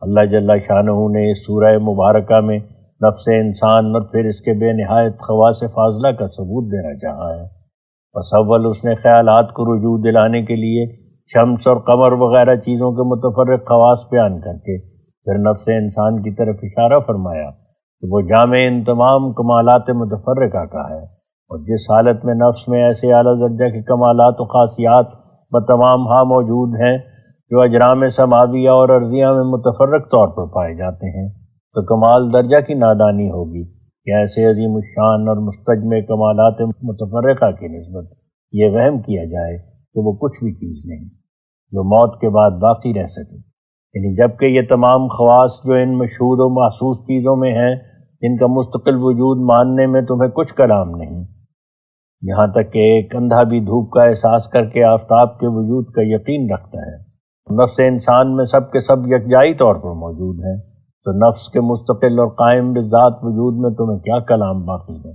اللہ جل شانہ نے اس سورہ مبارکہ میں نفس انسان اور پھر اس کے بے نہایت خواص فاضلہ کا ثبوت دینا چاہا ہے۔ بس اول اس نے خیالات کو رجوع دلانے کے لیے شمس اور قمر وغیرہ چیزوں کے متفرق خواص بیان کر کے پھر نفس انسان کی طرف اشارہ فرمایا کہ وہ جامع ان تمام کمالات متفرقہ کا ہے، اور جس حالت میں نفس میں ایسے اعلیٰ درجہ کے کمالات و خاصیات بتمام ہاں موجود ہیں جو اجرام سماویہ اور ارضیہ میں متفرق طور پر پائے جاتے ہیں، تو کمال درجہ کی نادانی ہوگی کہ ایسے عظیم الشان اور مستجمع کمالات متفرقہ کی نسبت یہ وہم کیا جائے کہ وہ کچھ بھی چیز نہیں جو موت کے بعد باقی رہ سکے، یعنی جبکہ یہ تمام خواص جو ان مشہود و محسوس چیزوں میں ہیں جن کا مستقل وجود ماننے میں تمہیں کچھ کلام نہیں، یہاں تک کہ ایک اندھا بھی دھوپ کا احساس کر کے آفتاب کے وجود کا یقین رکھتا ہے، نفس انسان میں سب کے سب یکجائی طور پر موجود ہیں، تو نفس کے مستقل اور قائم بذات وجود میں تمہیں کیا کلام باقی ہے؟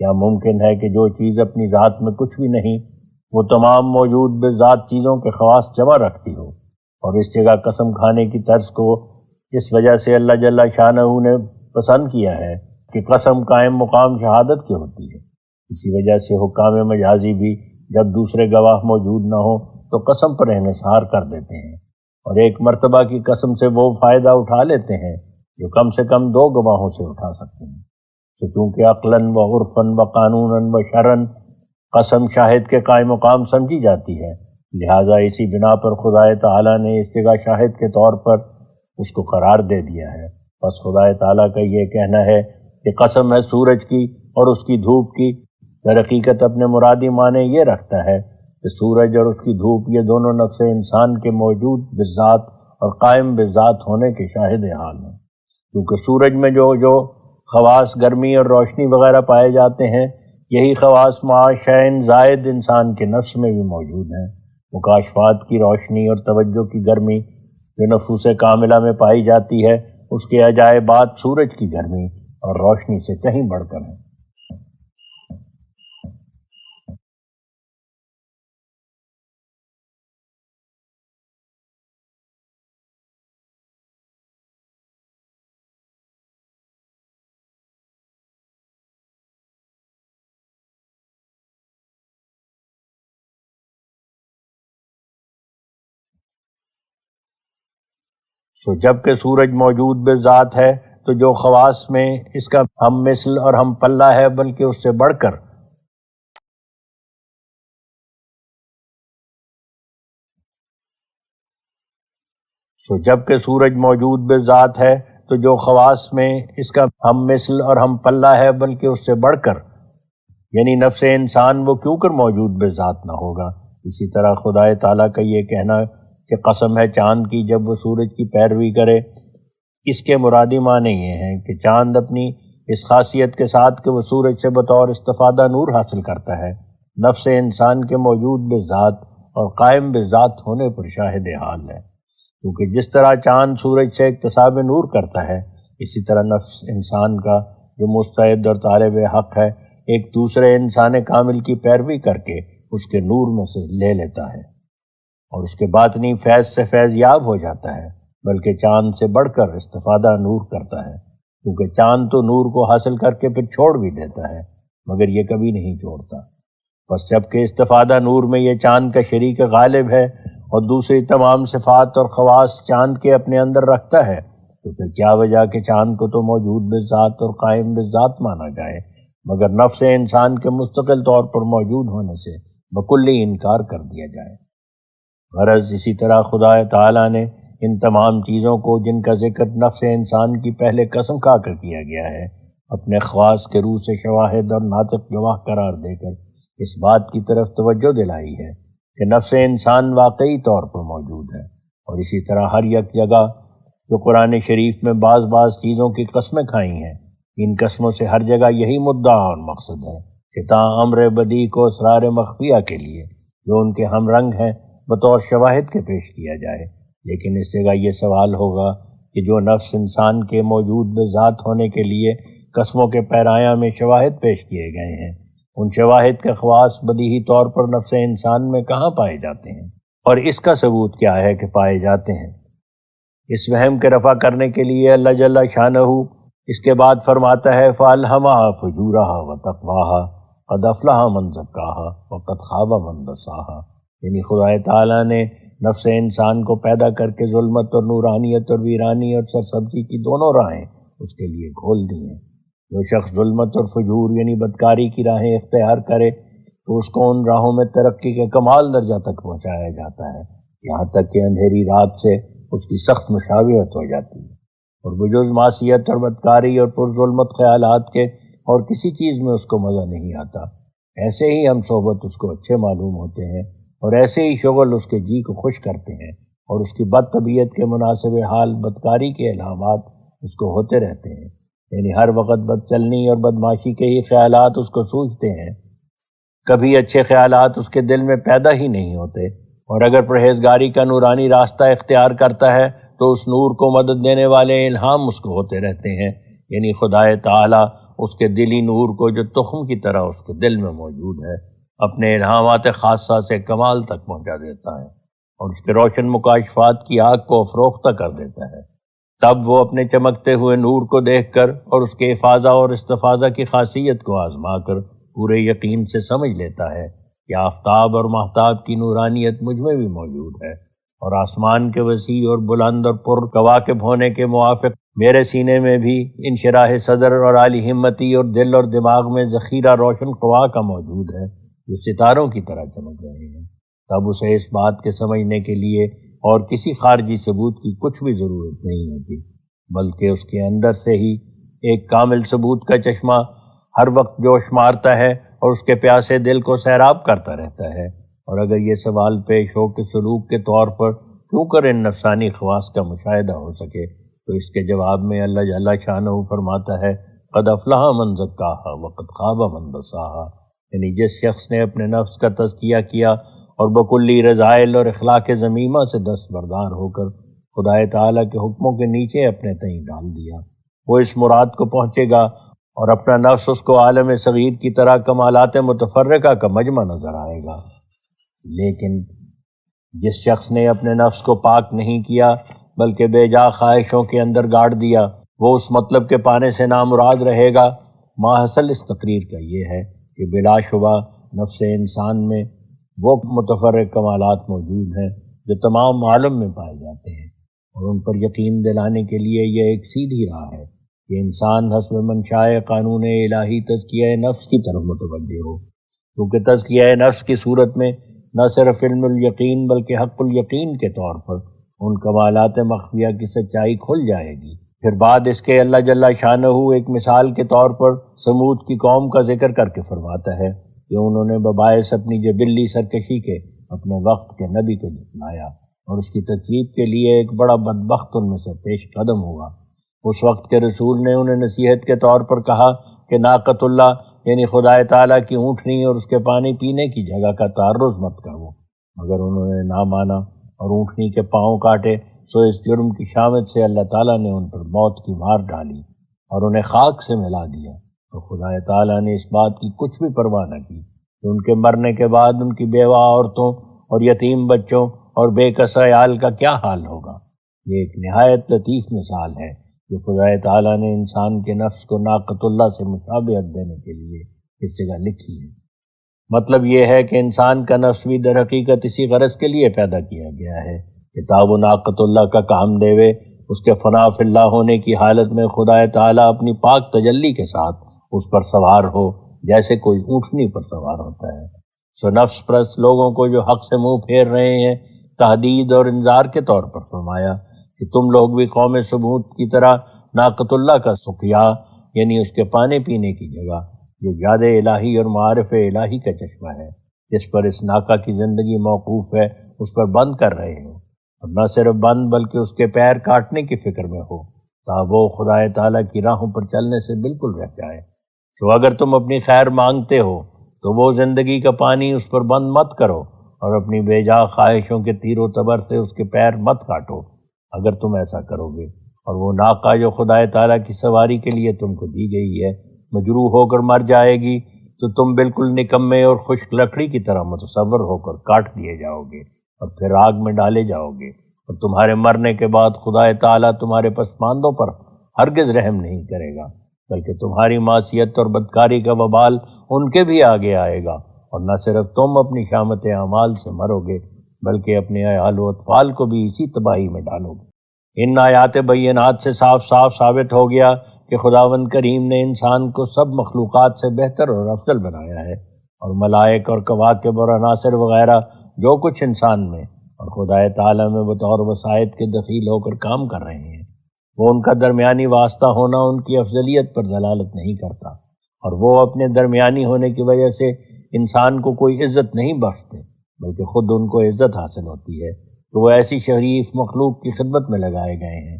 کیا ممکن ہے کہ جو چیز اپنی ذات میں کچھ بھی نہیں وہ تمام موجود بذات چیزوں کے خواص جمع رکھتی ہو؟ اور اس جگہ قسم کھانے کی طرز کو اس وجہ سے اللہ جل شانہ نے پسند کیا ہے کہ قسم قائم مقام شہادت کی ہوتی ہے، اسی وجہ سے حکام مجازی بھی جب دوسرے گواہ موجود نہ ہوں تو قسم پر انحصار کر دیتے ہیں، اور ایک مرتبہ کی قسم سے وہ فائدہ اٹھا لیتے ہیں جو کم سے کم 2 گواہوں سے اٹھا سکتے ہیں۔ تو چونکہ عقلاً و عرفاً و قانوناً و شرعاً قسم شاہد کے قائم مقام سمجھی جاتی ہے، لہٰذا اسی بنا پر خدا تعالیٰ نے اس جگہ شاہد کے طور پر اس کو قرار دے دیا ہے۔ بس خدا تعالیٰ کا یہ کہنا ہے کہ قسم ہے سورج کی اور اس کی دھوپ کی، در حقیقت اپنے مرادی معنی یہ رکھتا ہے کہ سورج اور اس کی دھوپ یہ دونوں نفس انسان کے موجود بذات اور قائم بذات ہونے کے شاہد حال ہیں، کیونکہ سورج میں جو خواص گرمی اور روشنی وغیرہ پائے جاتے ہیں یہی خواص معاشین زائد انسان کے نفس میں بھی موجود ہیں۔ مکاشفات کی روشنی اور توجہ کی گرمی جو نفوس کاملہ میں پائی جاتی ہے اس کے عجائبات سورج کی گرمی اور روشنی سے کہیں بڑھ کر ہیں۔ سو جب کہ سورج موجود بذات ہے تو جو خواص میں اس کا ہم مثل اور ہم پلہ ہے بلکہ اس سے بڑھ کر جب کہ سورج موجود بذات ہے تو جو خواص میں اس کا ہم مثل اور ہم پلہ ہے بلکہ اس سے بڑھ کر، یعنی نفس انسان وہ کیوں کر موجود بذات نہ ہوگا۔ اسی طرح خدا تعالیٰ کا یہ کہنا کہ قسم ہے چاند کی جب وہ سورج کی پیروی کرے، اس کے مرادی معنی یہ ہیں کہ چاند اپنی اس خاصیت کے ساتھ کہ وہ سورج سے بطور استفادہ نور حاصل کرتا ہے، نفس انسان کے موجود بذات اور قائم بذات ہونے پر شاہد حال ہے، کیونکہ جس طرح چاند سورج سے اکتساب نور کرتا ہے اسی طرح نفس انسان کا جو مستعد اور طالب حق ہے ایک دوسرے انسان کامل کی پیروی کر کے اس کے نور میں سے لے لیتا ہے اور اس کے باطنی فیض سے فیض یاب ہو جاتا ہے، بلکہ چاند سے بڑھ کر استفادہ نور کرتا ہے، کیونکہ چاند تو نور کو حاصل کر کے پھر چھوڑ بھی دیتا ہے مگر یہ کبھی نہیں چھوڑتا۔ بس جب کہ استفادہ نور میں یہ چاند کا شریک غالب ہے اور دوسری تمام صفات اور خواص چاند کے اپنے اندر رکھتا ہے، تو پھر کیا وجہ کہ چاند کو تو موجود بذات اور قائم بذات مانا جائے، مگر نفس انسان کے مستقل طور پر موجود ہونے سے بکلی انکار کر دیا جائے۔ غرض اسی طرح خدا تعالیٰ نے ان تمام چیزوں کو جن کا ذکر نفس انسان کی پہلے قسم کھا کر کیا گیا ہے، اپنے خواص کے روح سے شواہد اور ناطق گواہ قرار دے کر اس بات کی طرف توجہ دلائی ہے کہ نفس انسان واقعی طور پر موجود ہے، اور اسی طرح ہر یک جگہ جو قرآن شریف میں بعض چیزوں کی قسمیں کھائی ہیں، ان قسموں سے ہر جگہ یہی مدعا اور مقصد ہے کہ تا امر بدی کو اسرار مخفیہ کے لیے جو ان کے ہم رنگ ہیں بطور شواہد کے پیش کیا جائے۔ لیکن اس جگہ یہ سوال ہوگا کہ جو نفس انسان کے موجود بذات ہونے کے لیے قسموں کے پیرایہ میں شواہد پیش کیے گئے ہیں، ان شواہد کے خواص بدیہی طور پر نفس انسان میں کہاں پائے جاتے ہیں، اور اس کا ثبوت کیا ہے کہ پائے جاتے ہیں؟ اس وہم کے رفع کرنے کے لیے اللہ جل شانہ اس کے بعد فرماتا ہے فَأَلْهَمَهَا فُجُورَهَا وَتَقْوَاهَا قَدْ أَفْلَحَ مَنْ زَكَّاهَا وَقَدْ خَابَ مَنْ دَسَّاهَا، یعنی خدا تعالیٰ نے نفس انسان کو پیدا کر کے ظلمت اور نورانیت اور ویرانی اور سرسبزی کی دونوں راہیں اس کے لیے کھول دی ہیں۔ جو شخص ظلمت اور فجور یعنی بدکاری کی راہیں اختیار کرے تو اس کو ان راہوں میں ترقی کے کمال درجہ تک پہنچایا جاتا ہے، یہاں تک کہ اندھیری رات سے اس کی سخت مشابہت ہو جاتی ہے، اور بجز معصیت اور بدکاری اور پرظلمت خیالات کے اور کسی چیز میں اس کو مزہ نہیں آتا۔ ایسے ہی ہم صحبت اس کو اچھے معلوم ہوتے ہیں، اور ایسے ہی شغل اس کے جی کو خوش کرتے ہیں، اور اس کی بد طبیعت کے مناسب حال بدکاری کے الہامات اس کو ہوتے رہتے ہیں، یعنی ہر وقت بد چلنی اور بدماشی کے ہی خیالات اس کو سوچتے ہیں، کبھی اچھے خیالات اس کے دل میں پیدا ہی نہیں ہوتے، اور اگر پرہیزگاری کا نورانی راستہ اختیار کرتا ہے تو اس نور کو مدد دینے والے الہام اس کو ہوتے رہتے ہیں، یعنی خدا تعالیٰ اس کے دلی نور کو جو تخم کی طرح اس کے دل میں موجود ہے اپنے الہامات خاصہ سے کمال تک پہنچا دیتا ہے، اور اس کے روشن مکاشفات کی آگ کو افروختہ کر دیتا ہے۔ تب وہ اپنے چمکتے ہوئے نور کو دیکھ کر اور اس کے افاضہ اور استفاضہ کی خاصیت کو آزما کر پورے یقین سے سمجھ لیتا ہے کہ آفتاب اور مہتاب کی نورانیت مجھ میں بھی موجود ہے، اور آسمان کے وسیع اور بلند اور پر کواکب ہونے کے موافق میرے سینے میں بھی انشراح صدر اور عالی ہمتی اور دل اور دماغ میں ذخیرہ روشن قوا کا موجود ہے جو ستاروں کی طرح چمک رہے ہیں۔ تب اسے اس بات کے سمجھنے کے لیے اور کسی خارجی ثبوت کی کچھ بھی ضرورت نہیں ہوتی، بلکہ اس کے اندر سے ہی ایک کامل ثبوت کا چشمہ ہر وقت جوش مارتا ہے اور اس کے پیاسے دل کو سیراب کرتا رہتا ہے۔ اور اگر یہ سوال پیش ہو کہ سلوک کے طور پر کیوں کر ان نفسانی خواص کا مشاہدہ ہو سکے، تو اس کے جواب میں اللہ جل شانہ فرماتا ہے قد افلح من زکاہا وقد خاب من دساہا، یعنی جس شخص نے اپنے نفس کا تزکیہ کیا اور بکلی رذائل اور اخلاق ذمیمہ سے دستبردار ہو کر خدا تعالیٰ کے حکموں کے نیچے اپنے تئیں ڈال دیا، وہ اس مراد کو پہنچے گا اور اپنا نفس اس کو عالم صغیر کی طرح کمالات متفرقہ کا مجمع نظر آئے گا۔ لیکن جس شخص نے اپنے نفس کو پاک نہیں کیا بلکہ بے جا خواہشوں کے اندر گاڑ دیا، وہ اس مطلب کے پانے سے نامراد رہے گا۔ ماحصل اس تقریر کا یہ ہے کہ بلا شبہ نفس انسان میں وہ متفرق کمالات موجود ہیں جو تمام عالم میں پائے جاتے ہیں، اور ان پر یقین دلانے کے لیے یہ ایک سیدھی راہ ہے کہ انسان حسب منشائے قانون الہی تزکیہ نفس کی طرف متوجہ ہو، کیونکہ تزکیہ نفس کی صورت میں نہ صرف علم الیقین بلکہ حق الیقین کے طور پر ان کمالات مخفیہ کی سچائی کھل جائے گی۔ پھر بعد اس کے اللہ جل شانہ ایک مثال کے طور پر سمود کی قوم کا ذکر کر کے فرماتا ہے کہ انہوں نے بباعث اپنی جبلی سرکشی کے اپنے وقت کے نبی کو جھٹلایا، اور اس کی تکذیب کے لیے ایک بڑا بدبخت ان میں سے پیش قدم ہوا۔ اس وقت کے رسول نے انہیں نصیحت کے طور پر کہا کہ ناقۃ اللہ یعنی خدا تعالیٰ کی اونٹنی اور اس کے پانی پینے کی جگہ کا تعرض مت کرو، مگر انہوں نے نہ مانا اور اونٹنی کے پاؤں کاٹے، سو اس جرم کی شامت سے اللہ تعالیٰ نے ان پر موت کی مار ڈالی اور انہیں خاک سے ملا دیا۔ تو خدا تعالیٰ نے اس بات کی کچھ بھی پرواہ نہ کی کہ ان کے مرنے کے بعد ان کی بیوہ عورتوں اور یتیم بچوں اور بے کس عیال کا کیا حال ہوگا۔ یہ ایک نہایت لطیف مثال ہے جو خدا تعالیٰ نے انسان کے نفس کو ناقۃ اللہ سے مشابہت دینے کے لیے اس جگہ لکھی ہے۔ مطلب یہ ہے کہ انسان کا نفس بھی در حقیقت اسی غرض کے لیے پیدا کیا گیا ہے کہ تا وہ ناقۃ اللہ کا کام دیوے، اس کے فنا فی اللہ ہونے کی حالت میں خدا تعالیٰ اپنی پاک تجلی کے ساتھ اس پر سوار ہو، جیسے کوئی اونٹنی پر سوار ہوتا ہے۔ سو نفس پرست لوگوں کو جو حق سے منہ پھیر رہے ہیں، تحدید اور انذار کے طور پر فرمایا کہ تم لوگ بھی قوم سمود کی طرح ناقۃ اللہ کا سقیا، یعنی اس کے پانے پینے کی جگہ جو یاد الہی اور معارف الہی کا چشمہ ہے، جس پر اس ناکہ کی زندگی موقوف ہے، اس پر بند کر رہے ہو، اور نہ صرف بند بلکہ اس کے پیر کاٹنے کی فکر میں ہو تاکہ وہ خدا تعالیٰ کی راہوں پر چلنے سے بالکل رہ جائے۔ تو اگر تم اپنی خیر مانگتے ہو تو وہ زندگی کا پانی اس پر بند مت کرو، اور اپنی بے جا خواہشوں کے تیر و تبر سے اس کے پیر مت کاٹو۔ اگر تم ایسا کرو گے اور وہ ناقہ جو خدا تعالیٰ کی سواری کے لیے تم کو دی گئی ہے مجروح ہو کر مر جائے گی، تو تم بالکل نکمے اور خشک لکڑی کی طرح متصور ہو کر کاٹ دیے جاؤ گے اور پھر آگ میں ڈالے جاؤ گے، اور تمہارے مرنے کے بعد خدا تعالیٰ تمہارے پسماندوں پر ہرگز رحم نہیں کرے گا، بلکہ تمہاری معصیت اور بدکاری کا وبال ان کے بھی آگے آئے گا، اور نہ صرف تم اپنی شامت اعمال سے مرو گے بلکہ اپنے عیال و اطفال کو بھی اسی تباہی میں ڈالو گے۔ ان آیات بینات سے صاف صاف ثابت ہو گیا کہ خداوند کریم نے انسان کو سب مخلوقات سے بہتر اور افضل بنایا ہے، اور ملائک اور کواکب اور عناصر وغیرہ جو کچھ انسان میں اور خدا تعالیٰ میں بطور وسائط کے دخیل ہو کر کام کر رہے ہیں، وہ ان کا درمیانی واسطہ ہونا ان کی افضلیت پر دلالت نہیں کرتا، اور وہ اپنے درمیانی ہونے کی وجہ سے انسان کو کوئی عزت نہیں بخشتے، بلکہ خود ان کو عزت حاصل ہوتی ہے کہ وہ ایسی شریف مخلوق کی خدمت میں لگائے گئے ہیں۔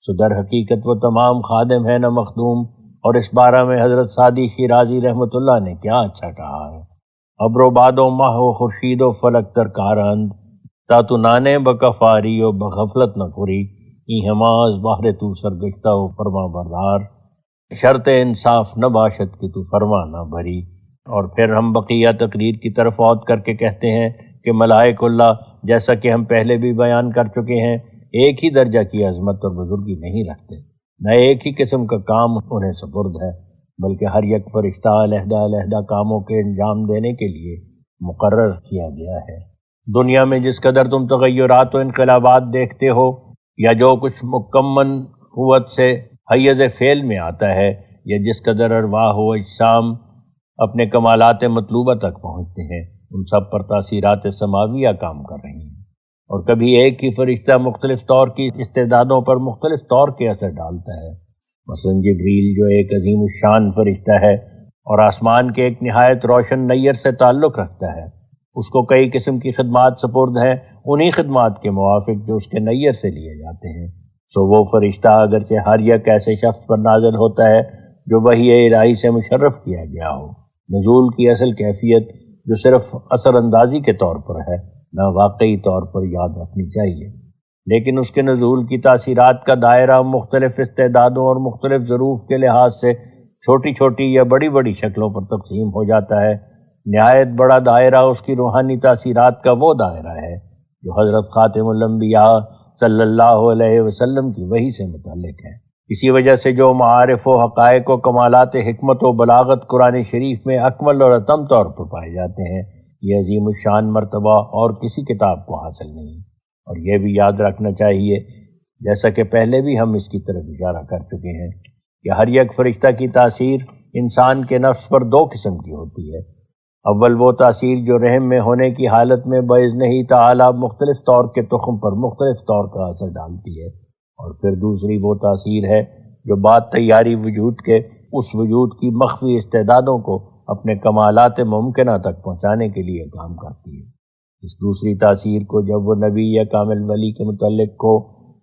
سو در حقیقت وہ تمام خادم ہیں نہ مخدوم، اور اس بارہ میں حضرت سعدی شیرازی رحمۃ اللہ نے کیا اچھا کہا ہے: ابر و باد و ماہ و خورشید و فلک تر کارند، تا تو نانے بکفاری و بغفلت نہ خوری، ای ہماز باہر تو سرگشتہ و فرما بردار، شرط انصاف نہ باشد کہ تو فرما نہ بھری۔ اور پھر ہم بقیہ تقریر کی طرف عود کر کے کہتے ہیں کہ ملائک اللہ، جیسا کہ ہم پہلے بھی بیان کر چکے ہیں، ایک ہی درجہ کی عظمت اور بزرگی نہیں رکھتے، نہ ایک ہی قسم کا کام انہیں سپرد ہے، بلکہ ہر یک فرشتہ علیحدہ علیحدہ کاموں کے انجام دینے کے لیے مقرر کیا گیا ہے۔ دنیا میں جس قدر تم تغیرات و انقلابات دیکھتے ہو، یا جو کچھ مکمل قوت سے حیز فعل میں آتا ہے، یا جس قدر ارواح و اجسام اپنے کمالات مطلوبہ تک پہنچتے ہیں، ان سب پر تاثیرات سماویہ کام کر رہی ہیں، اور کبھی ایک ہی فرشتہ مختلف طور کی استعدادوں پر مختلف طور کے اثر ڈالتا ہے۔ مثلا جبریل جو ایک عظیم الشان فرشتہ ہے اور آسمان کے ایک نہایت روشن نیر سے تعلق رکھتا ہے، اس کو کئی قسم کی خدمات سپرد ہیں، انہی خدمات کے موافق جو اس کے نیر سے لیے جاتے ہیں۔ سو وہ فرشتہ اگرچہ ہر یک ایسے شخص پر نازل ہوتا ہے جو وحی الہی سے مشرف کیا گیا ہو، نزول کی اصل کیفیت جو صرف اثر اندازی کے طور پر ہے نہ واقعی طور پر یاد رکھنی چاہیے، لیکن اس کے نزول کی تاثیرات کا دائرہ مختلف استعدادوں اور مختلف ظروف کے لحاظ سے چھوٹی چھوٹی یا بڑی بڑی شکلوں پر تقسیم ہو جاتا ہے۔ نہایت بڑا دائرہ اس کی روحانی تاثیرات کا وہ دائرہ ہے جو حضرت خاتم الانبیاء صلی اللہ علیہ وسلم کی وحی سے متعلق ہے۔ اسی وجہ سے جو معارف و حقائق و کمالات حکمت و بلاغت قرآن شریف میں اکمل اور اتم طور پر پائے جاتے ہیں، یہ عظیم الشان مرتبہ اور کسی کتاب کو حاصل نہیں۔ اور یہ بھی یاد رکھنا چاہیے، جیسا کہ پہلے بھی ہم اس کی طرف اشارہ کر چکے ہیں، کہ ہر یک فرشتہ کی تاثیر انسان کے نفس پر دو قسم کی ہوتی ہے۔ اول وہ تاثیر جو رحم میں ہونے کی حالت میں باذنہ تعالیٰ مختلف طور کے تخم پر مختلف طور کا اثر ڈالتی ہے، اور پھر دوسری وہ تاثیر ہے جو بعد تیاری وجود کے اس وجود کی مخفی استعدادوں کو اپنے کمالات ممکنہ تک پہنچانے کے لیے کام کرتی ہے۔ اس دوسری تاثیر کو جب وہ نبی یا کامل ولی کے متعلق کو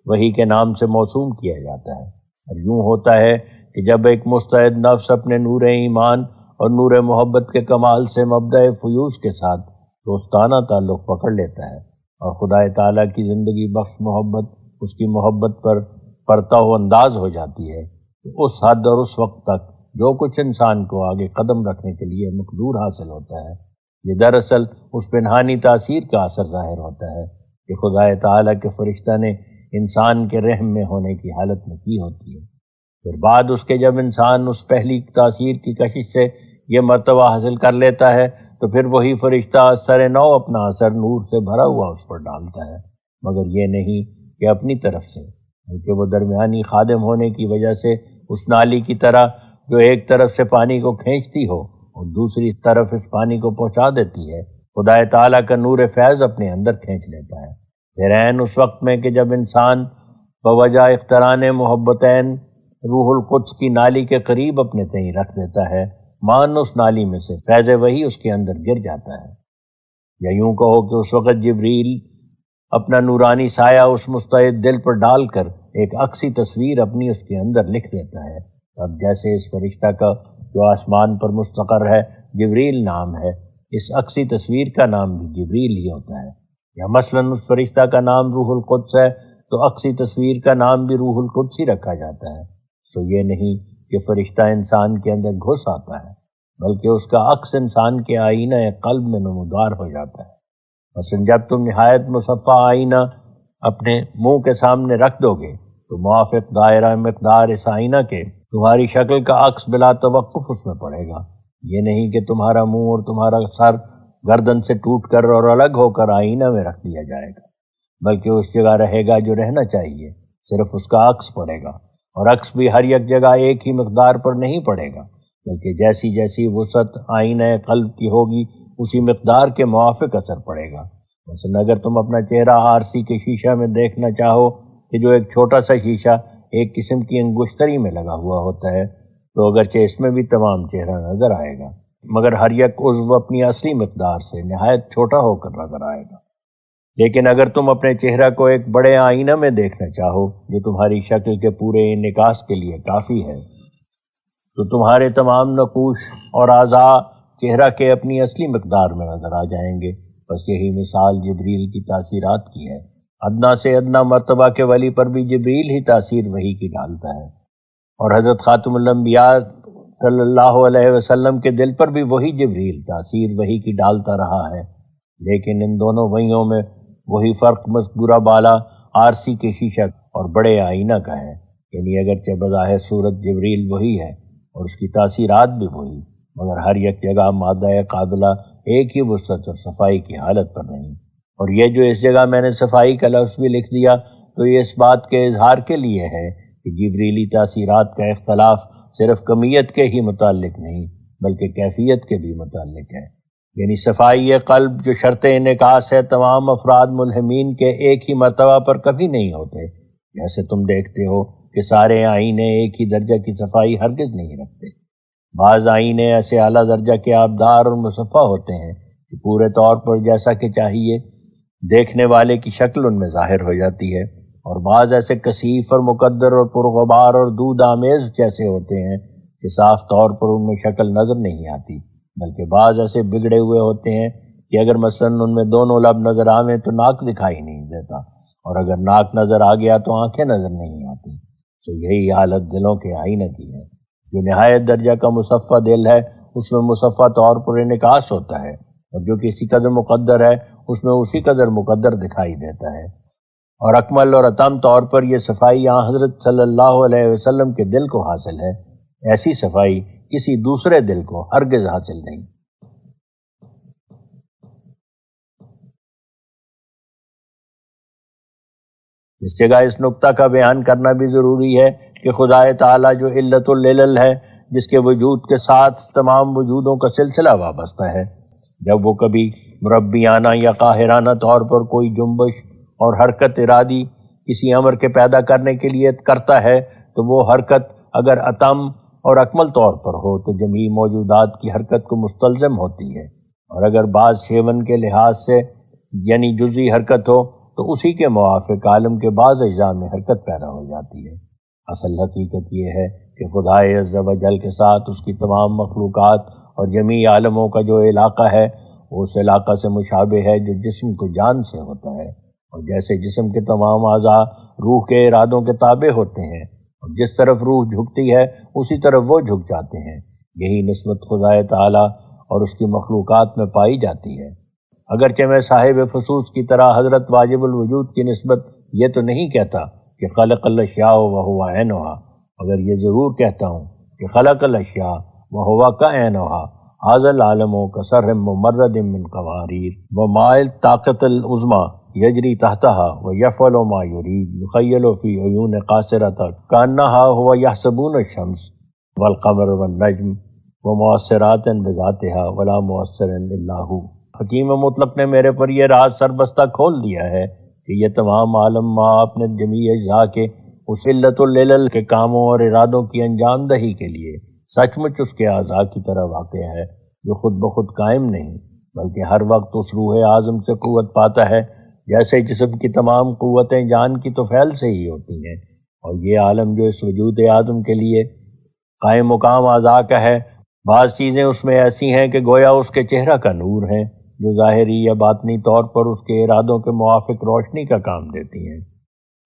وحی کے نام سے موسوم کیا جاتا ہے، اور یوں ہوتا ہے کہ جب ایک مستعد نفس اپنے نور ایمان اور نور محبت کے کمال سے مبدأ فیوز کے ساتھ دوستانہ تعلق پکڑ لیتا ہے، اور خدا تعالیٰ کی زندگی بخش محبت اس کی محبت پر پرتا و انداز ہو جاتی ہے، تو اس حد اور اس وقت تک جو کچھ انسان کو آگے قدم رکھنے کے لیے مقدور حاصل ہوتا ہے، یہ دراصل اس پنہانی تاثیر کا اثر ظاہر ہوتا ہے کہ خدا تعالیٰ کے فرشتہ نے انسان کے رحم میں ہونے کی حالت میں کی ہوتی ہے۔ پھر بعد اس کے جب انسان اس پہلی تاثیر کی کشش سے یہ مرتبہ حاصل کر لیتا ہے، تو پھر وہی فرشتہ سر نو اپنا اثر نور سے بھرا ہوا اس پر ڈالتا ہے، مگر یہ نہیں کہ اپنی طرف سے، بلکہ وہ درمیانی خادم ہونے کی وجہ سے اس نالی کی طرح جو ایک طرف سے پانی کو کھینچتی ہو اور دوسری طرف اس پانی کو پہنچا دیتی ہے، خدا تعالیٰ کا نور فیض اپنے اندر کھینچ لیتا ہے۔ پھر عین اس وقت میں کہ جب انسان بوجہ اقتران محبتین روح القدس کی نالی کے قریب اپنے تئیں رکھ دیتا ہے، مان اس نالی میں سے فیض وحی اس کے اندر گر جاتا ہے۔ یا یوں کہو کہ اس وقت جبریل اپنا نورانی سایہ اس مستعد دل پر ڈال کر ایک عکسی تصویر اپنی اس کے اندر لکھ دیتا ہے۔ اب جیسے اس فرشتہ کا جو آسمان پر مستقر ہے جبریل نام ہے، اس عکسی تصویر کا نام بھی جبریل ہی ہوتا ہے۔ یا مثلاً اس فرشتہ کا نام روح القدس ہے تو عکسی تصویر کا نام بھی روح القدس ہی رکھا جاتا ہے۔ تو یہ نہیں کہ فرشتہ انسان کے اندر گھس آتا ہے، بلکہ اس کا عکس انسان کے آئینہ قلب میں نمودار ہو جاتا ہے۔ مثلا جب تم نہایت مصفہ آئینہ اپنے منہ کے سامنے رکھ دو گے تو موافق دائرہ مقدار اس آئینہ کے تمہاری شکل کا عکس بلا توقف اس میں پڑے گا۔ یہ نہیں کہ تمہارا منہ اور تمہارا سر گردن سے ٹوٹ کر اور الگ ہو کر آئینہ میں رکھ دیا جائے گا، بلکہ اس جگہ رہے گا جو رہنا چاہیے، صرف اس کا عکس پڑے گا، اور عکس بھی ہر ایک جگہ ایک ہی مقدار پر نہیں پڑے گا، بلکہ جیسی جیسی وسعت آئینہ قلب کی ہوگی اسی مقدار کے موافق اثر پڑے گا۔ مثلا اگر تم اپنا چہرہ آرسی کے شیشہ میں دیکھنا چاہو کہ جو ایک چھوٹا سا شیشہ ایک قسم کی انگشتری میں لگا ہوا ہوتا ہے، تو اگرچہ اس میں بھی تمام چہرہ نظر آئے گا، مگر ہر یک عضو اپنی اصلی مقدار سے نہایت چھوٹا ہو کر نظر آئے گا۔ لیکن اگر تم اپنے چہرہ کو ایک بڑے آئینہ میں دیکھنا چاہو جو تمہاری شکل کے پورے انعکاس کے لیے کافی ہے، تو تمہارے تمام نقوش اور اعضاء چہرہ کے اپنی اصلی مقدار میں نظر آ جائیں گے۔ بس یہی مثال جبریل کی تاثیرات کی ہے۔ ادنا سے ادنا مرتبہ کے ولی پر بھی جبریل ہی تاثیر وحی کی ڈالتا ہے، اور حضرت خاتم الانبیاء صلی اللہ علیہ وسلم کے دل پر بھی وہی جبریل تاثیر وحی کی ڈالتا رہا ہے۔ لیکن ان دونوں وحیوں میں وہی فرق مذکورہ بالا آرسی کے شیشہ اور بڑے آئینہ کا ہے، یعنی اگرچہ بظاہر صورت جبریل وہی ہے اور اس کی تاثیرات بھی وہی، مگر ہر یک جگہ مادہ قابلہ ایک ہی وسعت اور صفائی کی حالت پر نہیں۔ اور یہ جو اس جگہ میں نے صفائی کا لفظ بھی لکھ دیا تو یہ اس بات کے اظہار کے لیے ہے کہ جبریلی تاثیرات کا اختلاف صرف کمیت کے ہی متعلق نہیں بلکہ کیفیت کے بھی متعلق ہے، یعنی صفائی قلب جو شرط انعکاس ہے تمام افراد ملہمین کے ایک ہی مرتبہ پر کبھی نہیں ہوتے۔ جیسے تم دیکھتے ہو کہ سارے آئینے ایک ہی درجہ کی صفائی ہرگز نہیں رکھتے۔ بعض آئینے ایسے اعلیٰ درجہ کے آبدار اور مصفہ ہوتے ہیں کہ پورے طور پر جیسا کہ چاہیے دیکھنے والے کی شکل ان میں ظاہر ہو جاتی ہے، اور بعض ایسے کثیف اور مقدر اور پرغبار اور دود آمیز جیسے ہوتے ہیں کہ صاف طور پر ان میں شکل نظر نہیں آتی، بلکہ بعض ایسے بگڑے ہوئے ہوتے ہیں کہ اگر مثلاً ان میں دونوں لب نظر آویں تو ناک دکھائی نہیں دیتا، اور اگر ناک نظر آ گیا تو آنکھیں نظر نہیں آتی۔ تو یہی حالت دلوں کے آئینہ کی ہے۔ جو نہایت درجہ کا مصفہ دل ہے اس میں مصفہ طور پر انعکاس ہوتا ہے، اور جو کسی قدر مقدر ہے اس میں اسی قدر مقدر دکھائی دیتا ہے، اور اکمل اور اتم طور پر یہ صفائی حضرت صلی اللہ علیہ وسلم کے دل کو حاصل ہے۔ ایسی صفائی کسی دوسرے دل کو ہرگز حاصل نہیں۔ اس جگہ اس نقطہ کا بیان کرنا بھی ضروری ہے کہ خدا تعالیٰ جو علت العلل ہے، جس کے وجود کے ساتھ تمام وجودوں کا سلسلہ وابستہ ہے، جب وہ کبھی مربیانہ یا قاہرانہ طور پر کوئی جنبش اور حرکت ارادی کسی امر کے پیدا کرنے کے لیے کرتا ہے تو وہ حرکت اگر اتم اور اکمل طور پر ہو تو جمیع موجودات کی حرکت کو مستلزم ہوتی ہے، اور اگر بعض شیون کے لحاظ سے یعنی جزئی حرکت ہو تو اسی کے موافق عالم کے بعض اجزاء میں حرکت پیدا ہو جاتی ہے۔ اصل حقیقت یہ ہے کہ خدا عز و جل کے ساتھ اس کی تمام مخلوقات اور جمیع عالموں کا جو علاقہ ہے وہ اس علاقہ سے مشابہ ہے جو جسم کو جان سے ہوتا ہے، اور جیسے جسم کے تمام اعضاء روح کے ارادوں کے تابع ہوتے ہیں اور جس طرف روح جھکتی ہے اسی طرف وہ جھک جاتے ہیں، یہی نسبت خدا تعالیٰ اور اس کی مخلوقات میں پائی جاتی ہے۔ اگرچہ میں صاحب فصوص کی طرح حضرت واجب الوجود کی نسبت یہ تو نہیں کہتا کہ خلق الاشیاء وہو عینھا، مگر یہ ضرور کہتا ہوں کہ خلق الاشیاء وہو کعینھا، ھذا العالم کسرہم ممرد من قواریر وماء الطاقۃ العظمیٰ یجری تحتہا ویفعل ما یرید یخیل فی عیون قاصرۃ کانہا هو یحسبون الشمس والقمر والنجم ومؤثرات بذاتها ولا مؤثر الا هو۔ حکیم مطلق نے میرے پر یہ راز سربستہ کھول دیا ہے کہ یہ تمام عالم ماں اپنے جمیع اجزاء کے اس علت العلل کے کاموں اور ارادوں کی انجام دہی کے لیے سچ مچ اس کے اعضاء کی طرح واقع ہے، جو خود بخود قائم نہیں بلکہ ہر وقت اس روح اعظم سے قوت پاتا ہے، جیسے جسم کی تمام قوتیں جان کی طفیل سے ہی ہوتی ہیں۔ اور یہ عالم جو اس وجود اعظم کے لیے قائم مقام اعضاء کا ہے، بعض چیزیں اس میں ایسی ہیں کہ گویا اس کے چہرہ کا نور ہیں، جو ظاہری یا باطنی طور پر اس کے ارادوں کے موافق روشنی کا کام دیتی ہیں،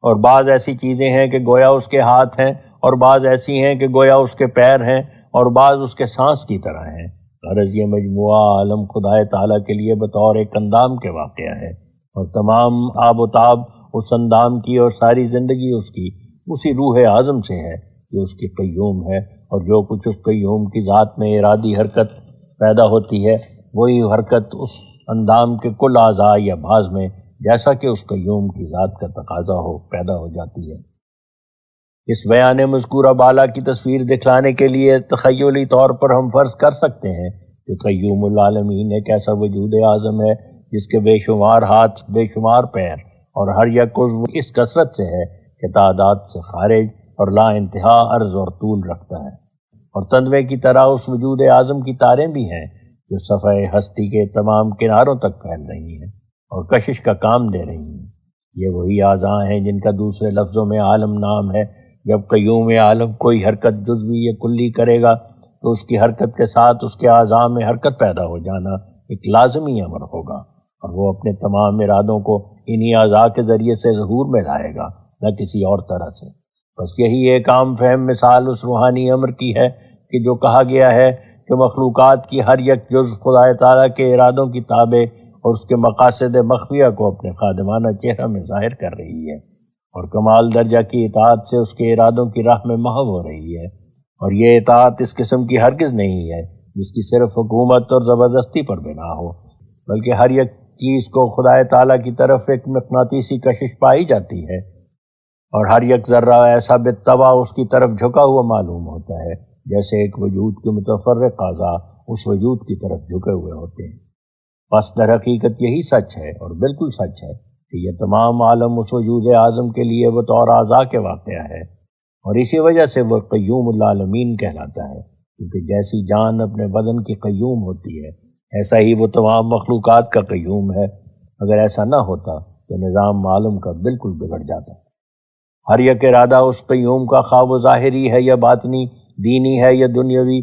اور بعض ایسی چیزیں ہیں کہ گویا اس کے ہاتھ ہیں، اور بعض ایسی ہیں کہ گویا اس کے پیر ہیں، اور بعض اس کے سانس کی طرح ہیں۔ غرض یہ مجموعہ عالم خدائے تعالیٰ کے لیے بطور ایک اندام کے واقعہ ہے، اور تمام آب و تاب اس اندام کی اور ساری زندگی اس کی اسی روح اعظم سے ہے جو اس کی قیوم ہے، اور جو کچھ اس قیوم کی ذات میں ارادی حرکت پیدا ہوتی ہے وہی حرکت اس اندام کے کل اعضاء یا بعض میں جیسا کہ اس قیوم کی ذات کا تقاضا ہو پیدا ہو جاتی ہے۔ اس بیان مذکورہ بالا کی تصویر دکھلانے کے لیے تخیلی طور پر ہم فرض کر سکتے ہیں کہ قیوم العالمین ایک ایسا وجود اعظم ہے جس کے بے شمار ہاتھ، بے شمار پیر، اور ہر یک عضو اس کثرت سے ہے کہ تعداد سے خارج اور لا انتہا عرض اور طول رکھتا ہے، اور تنوع کی طرح اس وجود اعظم کی تاریں بھی ہیں جو صفحہ ہستی کے تمام کناروں تک پھیل رہی ہیں اور کشش کا کام دے رہی ہیں۔ یہ وہی اعضاء ہیں جن کا دوسرے لفظوں میں عالم نام ہے۔ جب قیوم عالم کوئی حرکت جزوی یا کلی کرے گا تو اس کی حرکت کے ساتھ اس کے اعضاء میں حرکت پیدا ہو جانا ایک لازمی امر ہوگا، اور وہ اپنے تمام ارادوں کو انہی اعضاء کے ذریعے سے ظہور میں لائے گا، نہ کسی اور طرح سے۔ بس یہی ایک عام فہم مثال اس روحانی امر کی ہے کہ جو کہا گیا ہے کہ مخلوقات کی ہر یک جز خدا تعالیٰ کے ارادوں کی تابع اور اس کے مقاصد مخفیہ کو اپنے خادمانہ چہرہ میں ظاہر کر رہی ہے، اور کمال درجہ کی اطاعت سے اس کے ارادوں کی راہ میں محو ہو رہی ہے۔ اور یہ اطاعت اس قسم کی ہرگز نہیں ہے جس کی صرف حکومت اور زبردستی پر بنا ہو، بلکہ ہر یک چیز کو خدا تعالیٰ کی طرف ایک مقناطیسی کشش پائی جاتی ہے، اور ہر یک ذرہ ایسا بالطبع اس کی طرف جھکا ہوا معلوم ہوتا ہے جیسے ایک وجود کے متفرق اعضاء اس وجود کی طرف جھکے ہوئے ہوتے ہیں۔ بس در حقیقت یہی سچ ہے، اور بالکل سچ ہے، کہ یہ تمام عالم اس وجود اعظم کے لیے بطور اعضاء کے واقعہ ہے، اور اسی وجہ سے وہ قیوم العالمین کہلاتا ہے، کیونکہ جیسی جان اپنے بدن کی قیوم ہوتی ہے ایسا ہی وہ تمام مخلوقات کا قیوم ہے۔ اگر ایسا نہ ہوتا تو نظام عالم کا بالکل بگڑ جاتا۔ ہر یک ارادہ اس قیوم کا خواہ وہ ظاہری ہے یا باطنی، دینی ہے یا دنیاوی،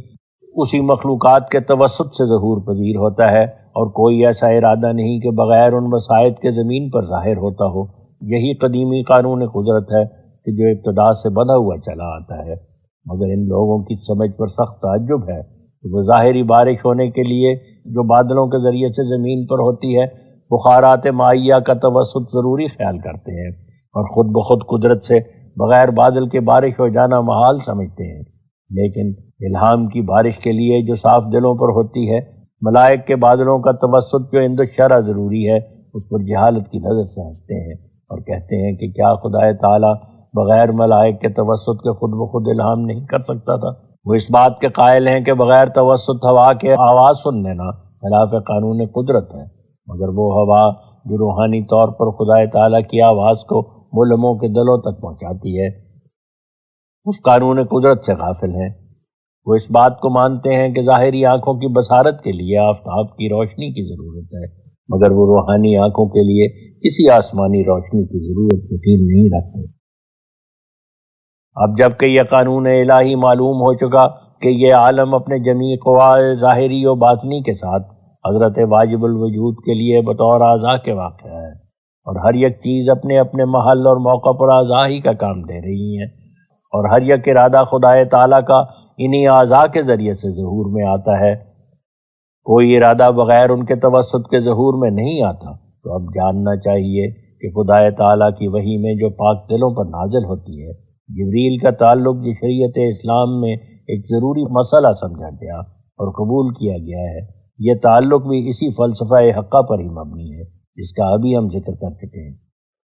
اسی مخلوقات کے توسط سے ظہور پذیر ہوتا ہے، اور کوئی ایسا ارادہ نہیں کہ بغیر ان وسائط کے زمین پر ظاہر ہوتا ہو۔ یہی قدیمی قانون قدرت ہے کہ جو ابتدا سے بنا ہوا چلا آتا ہے، مگر ان لوگوں کی سمجھ پر سخت تعجب ہے کہ وہ ظاہری بارش ہونے کے لیے جو بادلوں کے ذریعے سے زمین پر ہوتی ہے بخارات مائیہ کا توسط ضروری خیال کرتے ہیں، اور خود بخود قدرت سے بغیر بادل کے بارش ہو جانا محال سمجھتے ہیں۔ لیکن الہام کی بارش کے لیے جو صاف دلوں پر ہوتی ہے، ملائک کے بادلوں کا توسط جو عند الشرع ضروری ہے، اس پر جہالت کی نظر سے ہنستے ہیں اور کہتے ہیں کہ کیا خدا تعالیٰ بغیر ملائک کے توسط کے خود بخود الہام نہیں کر سکتا تھا؟ وہ اس بات کے قائل ہیں کہ بغیر توسط ہوا کے آواز سن لینا خلاف قانون قدرت ہے، مگر وہ ہوا جو روحانی طور پر خدا تعالیٰ کی آواز کو ملموں کے دلوں تک پہنچاتی ہے، اس قانون قدرت سے غافل ہیں۔ وہ اس بات کو مانتے ہیں کہ ظاہری آنکھوں کی بصارت کے لیے آفتاب کی روشنی کی ضرورت ہے، مگر وہ روحانی آنکھوں کے لیے کسی آسمانی روشنی کی ضرورت یقین نہیں رکھتے۔ اب جب کہ یہ قانون الہی معلوم ہو چکا کہ یہ عالم اپنے جمیع قوا ظاہری و باطنی کے ساتھ حضرت واجب الوجود کے لیے بطور اعضاء کے واقع ہے، اور ہر یک چیز اپنے اپنے محل اور موقع پر اعضاء ہی کا کام دے رہی ہیں، اور ہر یک ارادہ خدا تعالیٰ کا انہی اعضاء کے ذریعے سے ظہور میں آتا ہے، کوئی ارادہ بغیر ان کے توسط کے ظہور میں نہیں آتا، تو اب جاننا چاہیے کہ خدا تعالیٰ کی وحی میں جو پاک دلوں پر نازل ہوتی ہے، جبریل کا تعلق جو شریعت اسلام میں ایک ضروری مسئلہ سمجھا گیا اور قبول کیا گیا ہے، یہ تعلق بھی اسی فلسفہ حقہ پر ہی مبنی ہے جس کا ابھی ہم ذکر کر چکے ہیں۔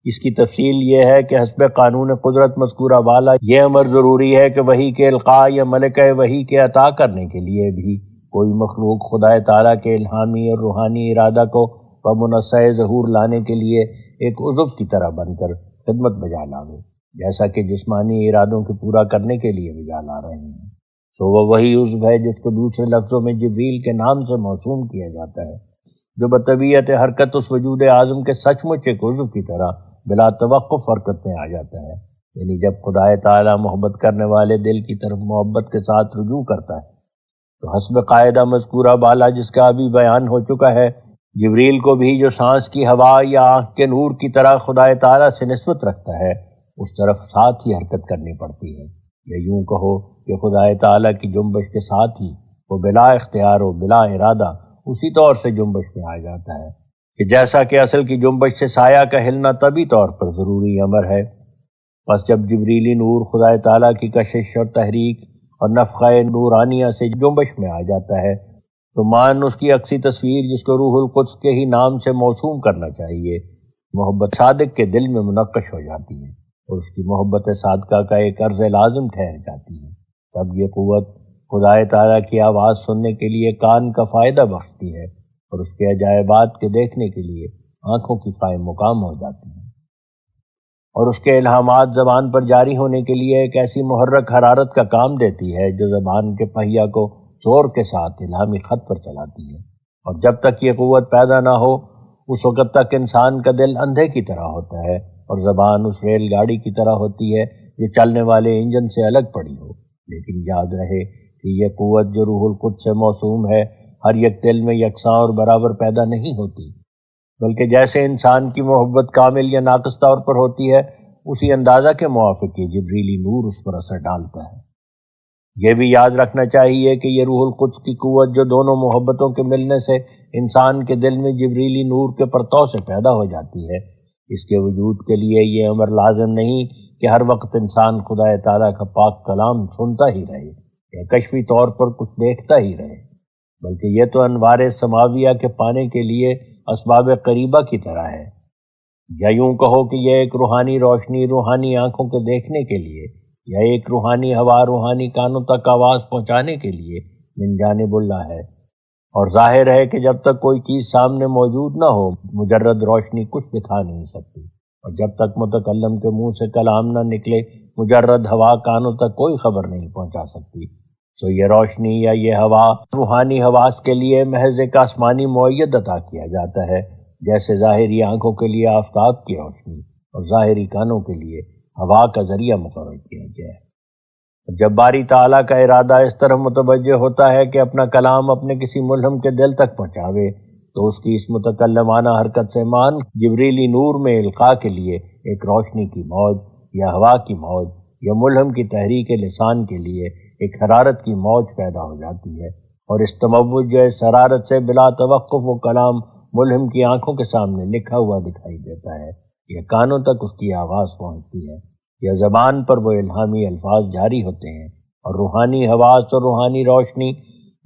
اس کی تفصیل یہ ہے کہ حسب قانون قدرت مذکورہ والا یہ امر ضروری ہے کہ وحی کے القاء یا ملکہ وحی کے عطا کرنے کے لیے بھی کوئی مخلوق خدا تعالیٰ کے الہامی اور روحانی ارادہ کو بمنصع ظہور لانے کے لیے ایک عضو کی طرح بن کر خدمت بجا لاوے، جیسا کہ جسمانی ارادوں کے پورا کرنے کے لیے بجا لا رہے ہیں۔ سو وہ وہی عضو ہے جس کو دوسرے لفظوں میں جبریل کے نام سے موسوم کیا جاتا ہے، جو بطبیعت حرکت اس وجود اعظم کے سچ مچ ایک عضو کی طرح بلا توقف حرکت میں آ جاتا ہے۔ یعنی جب خدا تعالیٰ محبت کرنے والے دل کی طرف محبت کے ساتھ رجوع کرتا ہے تو حسب قاعدہ مذکورہ بالا جس کا ابھی بیان ہو چکا ہے، جبریل کو بھی جو سانس کی ہوا یا آنکھ کے نور کی طرح خدا تعالیٰ سے نسبت رکھتا ہے اس طرف ساتھ ہی حرکت کرنی پڑتی ہے، یا یوں کہو کہ خدا تعالیٰ کی جنبش کے ساتھ ہی وہ بلا اختیار و بلا ارادہ اسی طور سے جنبش میں آ جاتا ہے کہ جیسا کہ اصل کی جنبش سے سایہ کا ہلنا طبی طور پر ضروری امر ہے۔ بس جب جبریلی نور خدا تعالیٰ کی کشش اور تحریک اور نفخہ نورانیہ سے جنبش میں آ جاتا ہے تو مان اس کی عکسی تصویر جس کو روح القدس کے ہی نام سے موسوم کرنا چاہیے محبت صادق کے دل میں منقش ہو جاتی ہے اور اس کی محبت صادقہ کا ایک عرض لازم ٹھہر جاتی ہے۔ تب یہ قوت خدا تعالیٰ کی آواز سننے کے لیے کان کا فائدہ بخشتی ہے اور اس کے عجائبات کے دیکھنے کے لیے آنکھوں کی قائم مقام ہو جاتی ہے، اور اس کے الہامات زبان پر جاری ہونے کے لیے ایک ایسی محرک حرارت کا کام دیتی ہے جو زبان کے پہیہ کو زور کے ساتھ الہامی خط پر چلاتی ہے۔ اور جب تک یہ قوت پیدا نہ ہو اس وقت تک انسان کا دل اندھے کی طرح ہوتا ہے اور زبان اس ریل گاڑی کی طرح ہوتی ہے جو چلنے والے انجن سے الگ پڑی ہو۔ لیکن یاد رہے کہ یہ قوت جو روح القدس سے موسوم ہے ہر یک دل میں یکساں اور برابر پیدا نہیں ہوتی، بلکہ جیسے انسان کی محبت کامل یا ناقص طور پر ہوتی ہے اسی اندازہ کے موافق یہ جبریلی نور اس پر اثر ڈالتا ہے۔ یہ بھی یاد رکھنا چاہیے کہ یہ روح القدس کی قوت جو دونوں محبتوں کے ملنے سے انسان کے دل میں جبریلی نور کے پرتو سے پیدا ہو جاتی ہے، اس کے وجود کے لیے یہ امر لازم نہیں کہ ہر وقت انسان خدا تعالیٰ کا پاک کلام سنتا ہی رہے یا کشفی طور پر کچھ دیکھتا ہی رہے، بلکہ یہ تو انوار سماویہ کے پانے کے لیے اسباب قریبہ کی طرح ہے، یا یوں کہو کہ یہ ایک روحانی روشنی روحانی آنکھوں کے دیکھنے کے لیے یا ایک روحانی ہوا روحانی کانوں تک آواز پہنچانے کے لیے من جانب اللہ ہے۔ اور ظاہر ہے کہ جب تک کوئی چیز سامنے موجود نہ ہو مجرد روشنی کچھ دکھا نہیں سکتی، اور جب تک متکلم کے منہ سے کلام نہ نکلے مجرد ہوا کانوں تک کوئی خبر نہیں پہنچا سکتی۔ تو یہ روشنی یا یہ ہوا روحانی حواس کے لیے محض ایک آسمانی معید عطا کیا جاتا ہے، جیسے ظاہری آنکھوں کے لیے آفتاب کی روشنی اور ظاہری کانوں کے لیے ہوا کا ذریعہ مقرر کیا گیا ہے۔ جب باری تعالیٰ کا ارادہ اس طرح متوجہ ہوتا ہے کہ اپنا کلام اپنے کسی ملہم کے دل تک پہنچاوے تو اس کی اس متکلمانہ حرکت سے مان جبریلی نور میں القاء کے لیے ایک روشنی کی موج یا ہوا کی موج یا ملہم کی تحریک لسان کے لیے ایک حرارت کی موج پیدا ہو جاتی ہے، اور اس تموج یا اس حرارت سے بلا توقف وہ کلام ملہم کی آنکھوں کے سامنے لکھا ہوا دکھائی دیتا ہے یا کانوں تک اس کی آواز پہنچتی ہے یا زبان پر وہ الہامی الفاظ جاری ہوتے ہیں، اور روحانی حواس اور روحانی روشنی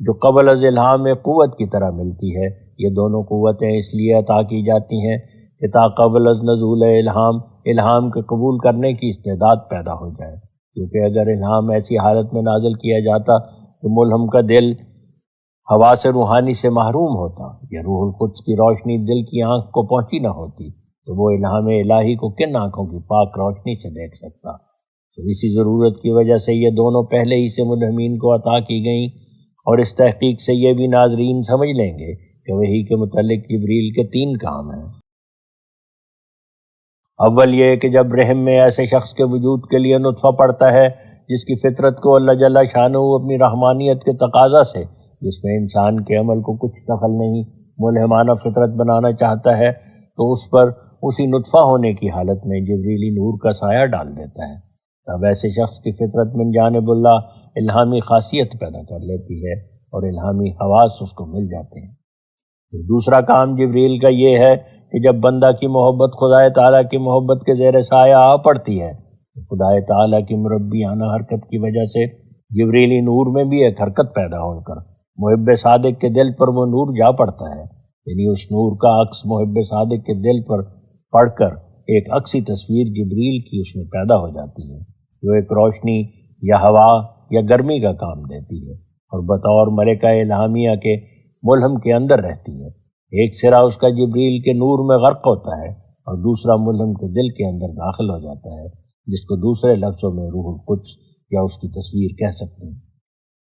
جو قبل از الہام قوت کی طرح ملتی ہے، یہ دونوں قوتیں اس لیے عطا کی جاتی ہیں کہ تا قبل از نزول الہام کے قبول کرنے کی استعداد پیدا ہو جائے، کیونکہ اگر الہام ایسی حالت میں نازل کیا جاتا کہ ملہم کا دل ہوا سے روحانی سے محروم ہوتا یا روح القدس کی روشنی دل کی آنکھ کو پہنچی نہ ہوتی تو وہ الہام الہی کو کن آنکھوں کی پاک روشنی سے دیکھ سکتا؟ تو اسی ضرورت کی وجہ سے یہ دونوں پہلے ہی سے ملہمین کو عطا کی گئیں، اور اس تحقیق سے یہ بھی ناظرین سمجھ لیں گے کہ وحی کے متعلق جبریل کے 3 کام ہیں۔ اول یہ کہ جب رحم میں ایسے شخص کے وجود کے لیے نطفہ پڑتا ہے جس کی فطرت کو اللہ جل شانہ اپنی رحمانیت کے تقاضا سے، جس میں انسان کے عمل کو کچھ دخل نہیں، ملہمانہ فطرت بنانا چاہتا ہے، تو اس پر اسی نطفہ ہونے کی حالت میں جبریلی نور کا سایہ ڈال دیتا ہے۔ تب ایسے شخص کی فطرت من جانب اللہ الہامی خاصیت پیدا کر لیتی ہے اور الہامی حواس اس کو مل جاتے ہیں۔ پھر دوسرا کام جبریل کا یہ ہے کہ جب بندہ کی محبت خدا تعالیٰ کی محبت کے زیر سایہ آ پڑتی ہے تو خدا تعالیٰ کی مربیانہ حرکت کی وجہ سے جبریلی نور میں بھی ایک حرکت پیدا ہو کر محب صادق کے دل پر وہ نور جا پڑتا ہے، یعنی اس نور کا عکس محب صادق کے دل پر پڑھ کر ایک عکسی تصویر جبریل کی اس میں پیدا ہو جاتی ہے، جو ایک روشنی یا ہوا یا گرمی کا کام دیتی ہے اور بطور ملکہ الہامیہ کے ملہم کے اندر رہتی ہے۔ ایک سرا اس کا جبریل کے نور میں غرق ہوتا ہے اور دوسرا ملہم کے دل کے اندر داخل ہو جاتا ہے، جس کو دوسرے لفظوں میں روح القدس یا اس کی تصویر کہہ سکتے ہیں۔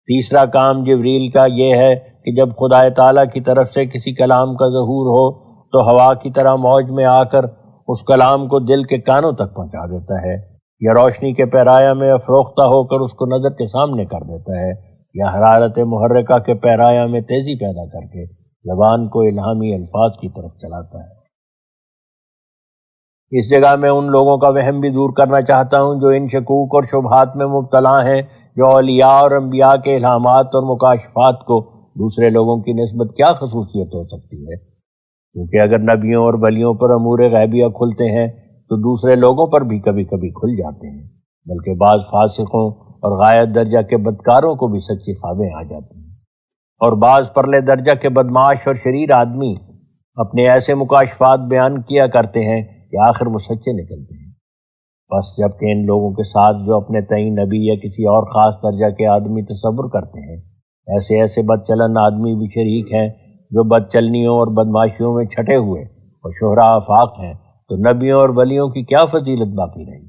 تیسرا کام جبریل کا یہ ہے کہ جب خدا تعالیٰ کی طرف سے کسی کلام کا ظہور ہو تو ہوا کی طرح موج میں آ کر اس کلام کو دل کے کانوں تک پہنچا دیتا ہے، یا روشنی کے پیرایا میں افروختہ ہو کر اس کو نظر کے سامنے کر دیتا ہے، یا حرارت محرکہ کے پیرایا میں تیزی پیدا کر کے زبان کو الہامی الفاظ کی طرف چلاتا ہے۔ اس جگہ میں ان لوگوں کا وہم بھی دور کرنا چاہتا ہوں جو ان شکوک اور شبہات میں مبتلا ہیں، جو اولیاء اور انبیاء کے الہامات اور مکاشفات کو دوسرے لوگوں کی نسبت کیا خصوصیت ہو سکتی ہے، کیونکہ اگر نبیوں اور ولیوں پر امور غیبیہ کھلتے ہیں تو دوسرے لوگوں پر بھی کبھی کبھی کھل جاتے ہیں، بلکہ بعض فاسقوں اور غایت درجہ کے بدکاروں کو بھی سچی خوابیں آ جاتی ہیں، اور بعض پرلے درجہ کے بدمعاش اور شریر آدمی اپنے ایسے مکاشفات بیان کیا کرتے ہیں کہ آخر وہ سچے نکلتے ہیں۔ بس جبکہ ان لوگوں کے ساتھ جو اپنے تئیں نبی یا کسی اور خاص درجہ کے آدمی تصور کرتے ہیں، ایسے بد چلن آدمی بھی شریک ہیں جو بد چلنیوں اور بدماشیوں میں چھٹے ہوئے اور شہرا آفاق ہیں، تو نبیوں اور ولیوں کی کیا فضیلت باقی رہی؟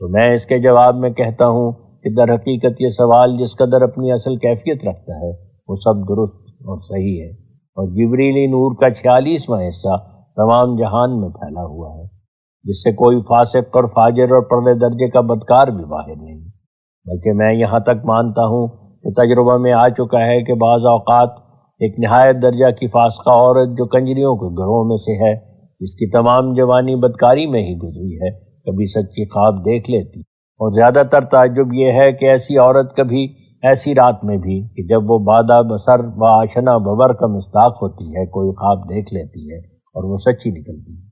تو میں اس کے جواب میں کہتا ہوں کہ در حقیقت یہ سوال جس قدر اپنی اصل کیفیت رکھتا ہے وہ سب درست اور صحیح ہے، اور جبریلی نور کا 46واں حصہ تمام جہان میں پھیلا ہوا ہے، جس سے کوئی فاسق اور فاجر اور پرلے درجے کا بدکار بھی باہر نہیں، بلکہ میں یہاں تک مانتا ہوں کہ تجربہ میں آ چکا ہے کہ بعض اوقات ایک نہایت درجہ کی فاسقہ عورت جو کنجریوں کے گروہ میں سے ہے، جس کی تمام جوانی بدکاری میں ہی گزری ہے، کبھی سچی خواب دیکھ لیتی، اور زیادہ تر تعجب یہ ہے کہ ایسی عورت کبھی ایسی رات میں بھی کہ جب وہ بادہ بسر و آشنا ببر کا مصداق ہوتی ہے کوئی خواب دیکھ لیتی ہے اور وہ سچی نکلتی ہے۔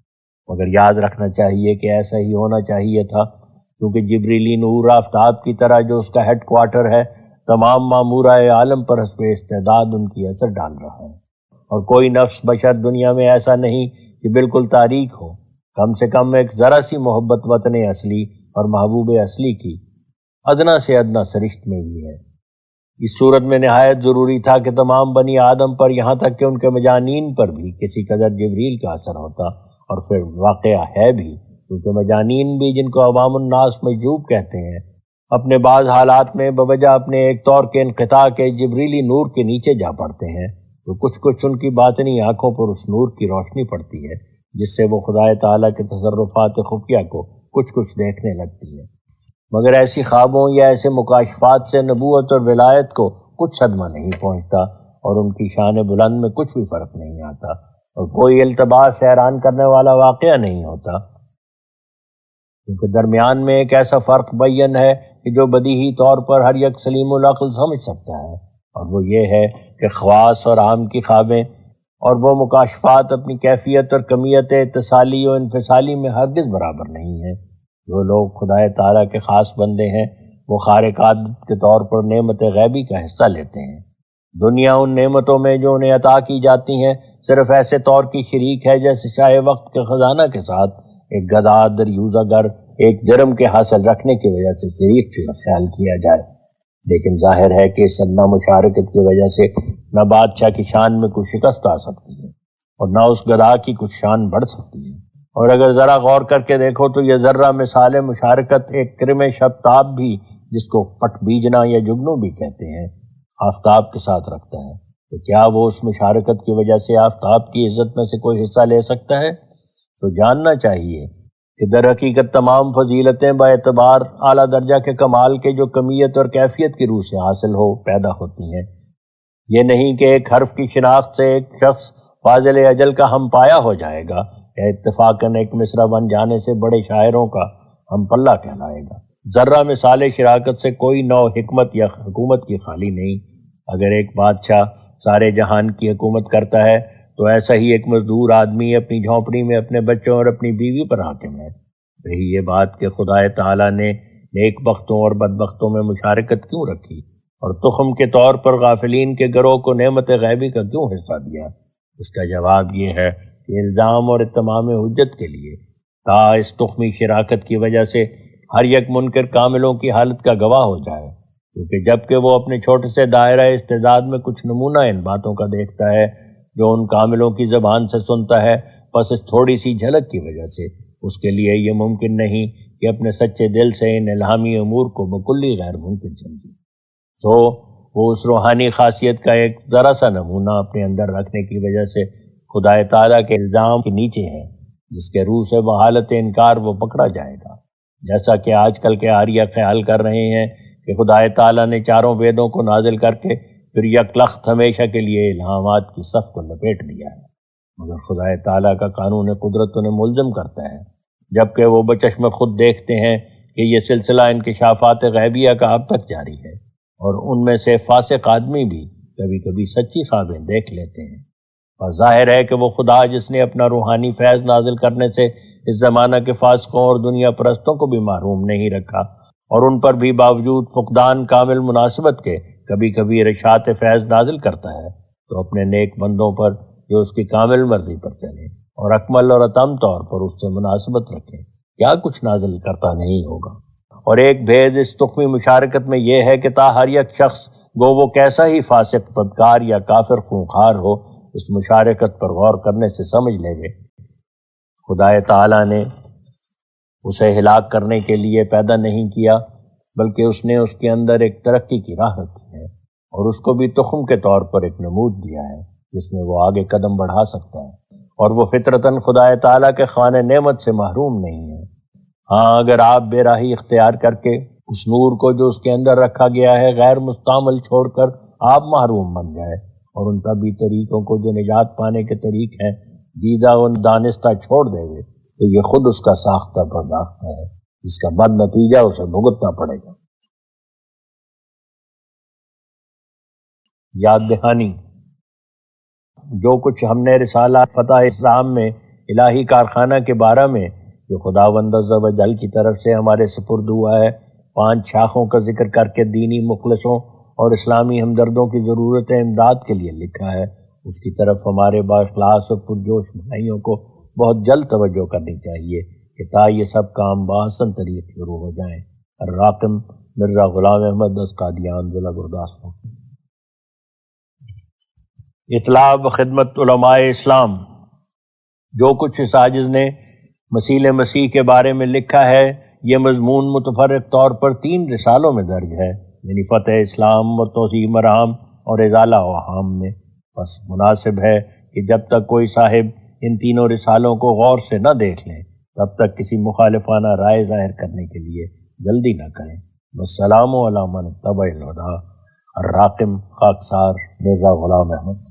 مگر یاد رکھنا چاہیے کہ ایسا ہی ہونا چاہیے تھا، کیونکہ جبریلی نور آفتاب کی طرح جو اس کا ہیڈ کوارٹر ہے تمام معمورہ عالم پر حسب استعداد ان کی اثر ڈال رہا ہے، اور کوئی نفس بشر دنیا میں ایسا نہیں کہ بالکل تاریک ہو، کم سے کم ایک ذرا سی محبت وطن اصلی اور محبوب اصلی کی ادنا سے ادنا سرشت میں بھی ہے۔ اس صورت میں نہایت ضروری تھا کہ تمام بنی آدم پر یہاں تک کہ ان کے مجانین پر بھی کسی قدر جبریل کا اثر ہوتا، اور پھر واقعہ ہے بھی، کیونکہ مجانین بھی جن کو عوام الناس مجذوب کہتے ہیں، اپنے بعض حالات میں بوجہ اپنے ایک طور کے انقطاع کے جبریلی نور کے نیچے جا پڑتے ہیں، تو کچھ ان کی باطنی آنکھوں پر اس نور کی روشنی پڑتی ہے، جس سے وہ خدا تعالیٰ کے تصرفات خفیہ کو کچھ دیکھنے لگتی ہے۔ مگر ایسی خوابوں یا ایسے مکاشفات سے نبوت اور ولایت کو کچھ صدمہ نہیں پہنچتا، اور ان کی شان بلند میں کچھ بھی فرق نہیں آتا، اور کوئی التباس حیران کرنے والا واقعہ نہیں ہوتا، کیونکہ درمیان میں ایک ایسا فرق بیان ہے کہ جو بدیہی طور پر ہر یک سلیم العقل سمجھ سکتا ہے، اور وہ یہ ہے کہ خواص اور عام کی خوابیں اور وہ مکاشفات اپنی کیفیت اور کمیت اتصالی و انفصالی میں ہرگز برابر نہیں ہیں۔ جو لوگ خدا تعالیٰ کے خاص بندے ہیں وہ خارق عادت کے طور پر نعمت غیبی کا حصہ لیتے ہیں۔ دنیا ان نعمتوں میں جو انہیں عطا کی جاتی ہیں صرف ایسے طور کی شریک ہے جیسے شاہ وقت کے خزانہ کے ساتھ ایک گدھا دریوزہ گر ایک جرم کے حاصل رکھنے کی وجہ سے شریک کا خیال کیا جائے، لیکن ظاہر ہے کہ اس ادنا مشارکت کی وجہ سے نہ بادشاہ کی شان میں کوئی شکست آ سکتی ہے اور نہ اس گدھا کی کچھ شان بڑھ سکتی ہے۔ اور اگر ذرا غور کر کے دیکھو تو یہ ذرہ مثال مشارکت ایک کرم شبتاب بھی، جس کو پٹ بیجنا یا جگنو بھی کہتے ہیں، آفتاب کے ساتھ رکھتا ہے، تو کیا وہ اس مشارکت کی وجہ سے آفتاب کی عزت میں سے کوئی حصہ لے سکتا ہے؟ تو جاننا چاہیے کہ در حقیقت تمام فضیلتیں با اعتبار اعلیٰ درجہ کے کمال کے جو کمیت اور کیفیت کی روح سے حاصل ہو پیدا ہوتی ہیں۔ یہ نہیں کہ ایک حرف کی شناخت سے ایک شخص فاضل اجل کا ہم پایا ہو جائے گا، یا اتفاقاً ایک مصرع بن جانے سے بڑے شاعروں کا ہم پلہ کہلائے گا۔ ذرہ مثال شراکت سے کوئی نو حکمت یا حکومت کی خالی نہیں۔ اگر ایک بادشاہ سارے جہان کی حکومت کرتا ہے تو ایسا ہی ایک مزدور آدمی اپنی جھونپڑی میں اپنے بچوں اور اپنی بیوی پر حاکم ہے۔ رہی یہ بات کہ خدا تعالیٰ نے نیک بختوں اور بدبختوں میں مشارکت کیوں رکھی، اور تخم کے طور پر غافلین کے گروہ کو نعمت غیبی کا کیوں حصہ دیا، اس کا جواب یہ ہے کہ الزام اور اتمام حجت کے لیے تا اس تخمی شراکت کی وجہ سے ہر یک منکر کاملوں کی حالت کا گواہ ہو جائے، کیونکہ جب کہ وہ اپنے چھوٹے سے دائرہ استعداد میں کچھ نمونہ ان باتوں کا دیکھتا ہے جو ان کاملوں کی زبان سے سنتا ہے، بس اس تھوڑی سی جھلک کی وجہ سے اس کے لیے یہ ممکن نہیں کہ اپنے سچے دل سے ان الہامی امور کو بکلی غیر ممکن سمجھے۔ سو وہ اس روحانی خاصیت کا ایک ذرا سا نمونہ اپنے اندر رکھنے کی وجہ سے خدا تعالیٰ کے الزام کے نیچے ہے، جس کے روح سے بحالت انکار وہ پکڑا جائے گا، جیسا کہ آج کل کے عاریہ خیال کر رہے ہیں کہ خدا تعالیٰ نے چاروں ویدوں کو نازل کر کے پھر یک لخت ہمیشہ کے لیے الہامات کی صف کو لپیٹ دیا ہے، مگر خدا تعالیٰ کا قانون قدرت انہیں ملزم کرتا ہے، جبکہ وہ بچشم خود دیکھتے ہیں کہ یہ سلسلہ انکشافات غیبیہ کا اب تک جاری ہے، اور ان میں سے فاسق آدمی بھی کبھی کبھی سچی خوابیں دیکھ لیتے ہیں۔ اور ظاہر ہے کہ وہ خدا جس نے اپنا روحانی فیض نازل کرنے سے اس زمانہ کے فاسقوں اور دنیا پرستوں کو بھی محروم نہیں رکھا، اور ان پر بھی باوجود فقدان کامل مناسبت کے کبھی کبھی ارشاد فیض نازل کرتا ہے، تو اپنے نیک بندوں پر جو اس کی کامل مرضی پر چلیں اور اکمل اور اتم طور پر اس سے مناسبت رکھیں، کیا کچھ نازل کرتا نہیں ہوگا۔ اور ایک بھید اس تخمی مشارکت میں یہ ہے کہ تا ہر یک شخص گو وہ کیسا ہی فاسق بدکار یا کافر خونخوار ہو، اس مشارکت پر غور کرنے سے سمجھ لے گے خدا تعالیٰ نے اسے ہلاک کرنے کے لیے پیدا نہیں کیا، بلکہ اس نے اس کے اندر ایک ترقی کی راہ رکھی ہے، اور اس کو بھی تخم کے طور پر ایک نمود دیا ہے جس میں وہ آگے قدم بڑھا سکتا ہے، اور وہ فطرتاً خدا تعالیٰ کے خوان نعمت سے محروم نہیں ہے۔ ہاں، اگر آپ بے راہی اختیار کر کے اس نور کو جو اس کے اندر رکھا گیا ہے غیر مستعمل چھوڑ کر آپ محروم بن جائے، اور ان طبی طریقوں کو جو نجات پانے کے طریق ہیں دیدہ و دانستہ چھوڑ دے گے، تو یہ خود اس کا ساختہ برداختہ ہے، جس کا بد نتیجہ اسے بھگتنا پڑے گا۔ یاد دہانی، جو کچھ ہم نے رسالہ فتح اسلام میں الہی کارخانہ کے بارے میں جو خداوند عز و جل کی طرف سے ہمارے سپرد ہوا ہے، 5 شاخوں کا ذکر کر کے دینی مخلصوں اور اسلامی ہمدردوں کی ضرورت امداد کے لیے لکھا ہے، اس کی طرف ہمارے بااخلاص اور پرجوش بھائیوں کو بہت جلد توجہ کرنی چاہیے کہ تا یہ سب کام بآسن طریق شروع ہو جائیں۔ الراقم مرزا غلام احمد قادیان، ضلع گرداسپور۔ اطلاع و خدمت علماء اسلام، جو کچھ اس عاجز نے مسیح مسیح کے بارے میں لکھا ہے یہ مضمون متفرق طور پر 3 رسالوں میں درج ہے، یعنی فتح اسلام اور توضیح مرام اور ازالہ اوہام میں۔ بس مناسب ہے کہ جب تک کوئی صاحب ان تینوں رسالوں کو غور سے نہ دیکھ لیں تب تک کسی مخالفانہ رائے ظاہر کرنے کے لیے جلدی نہ کریں۔ والسلام علی من اتبع الہدی۔ الراقم، خاکسار، مرزا غلام احمد۔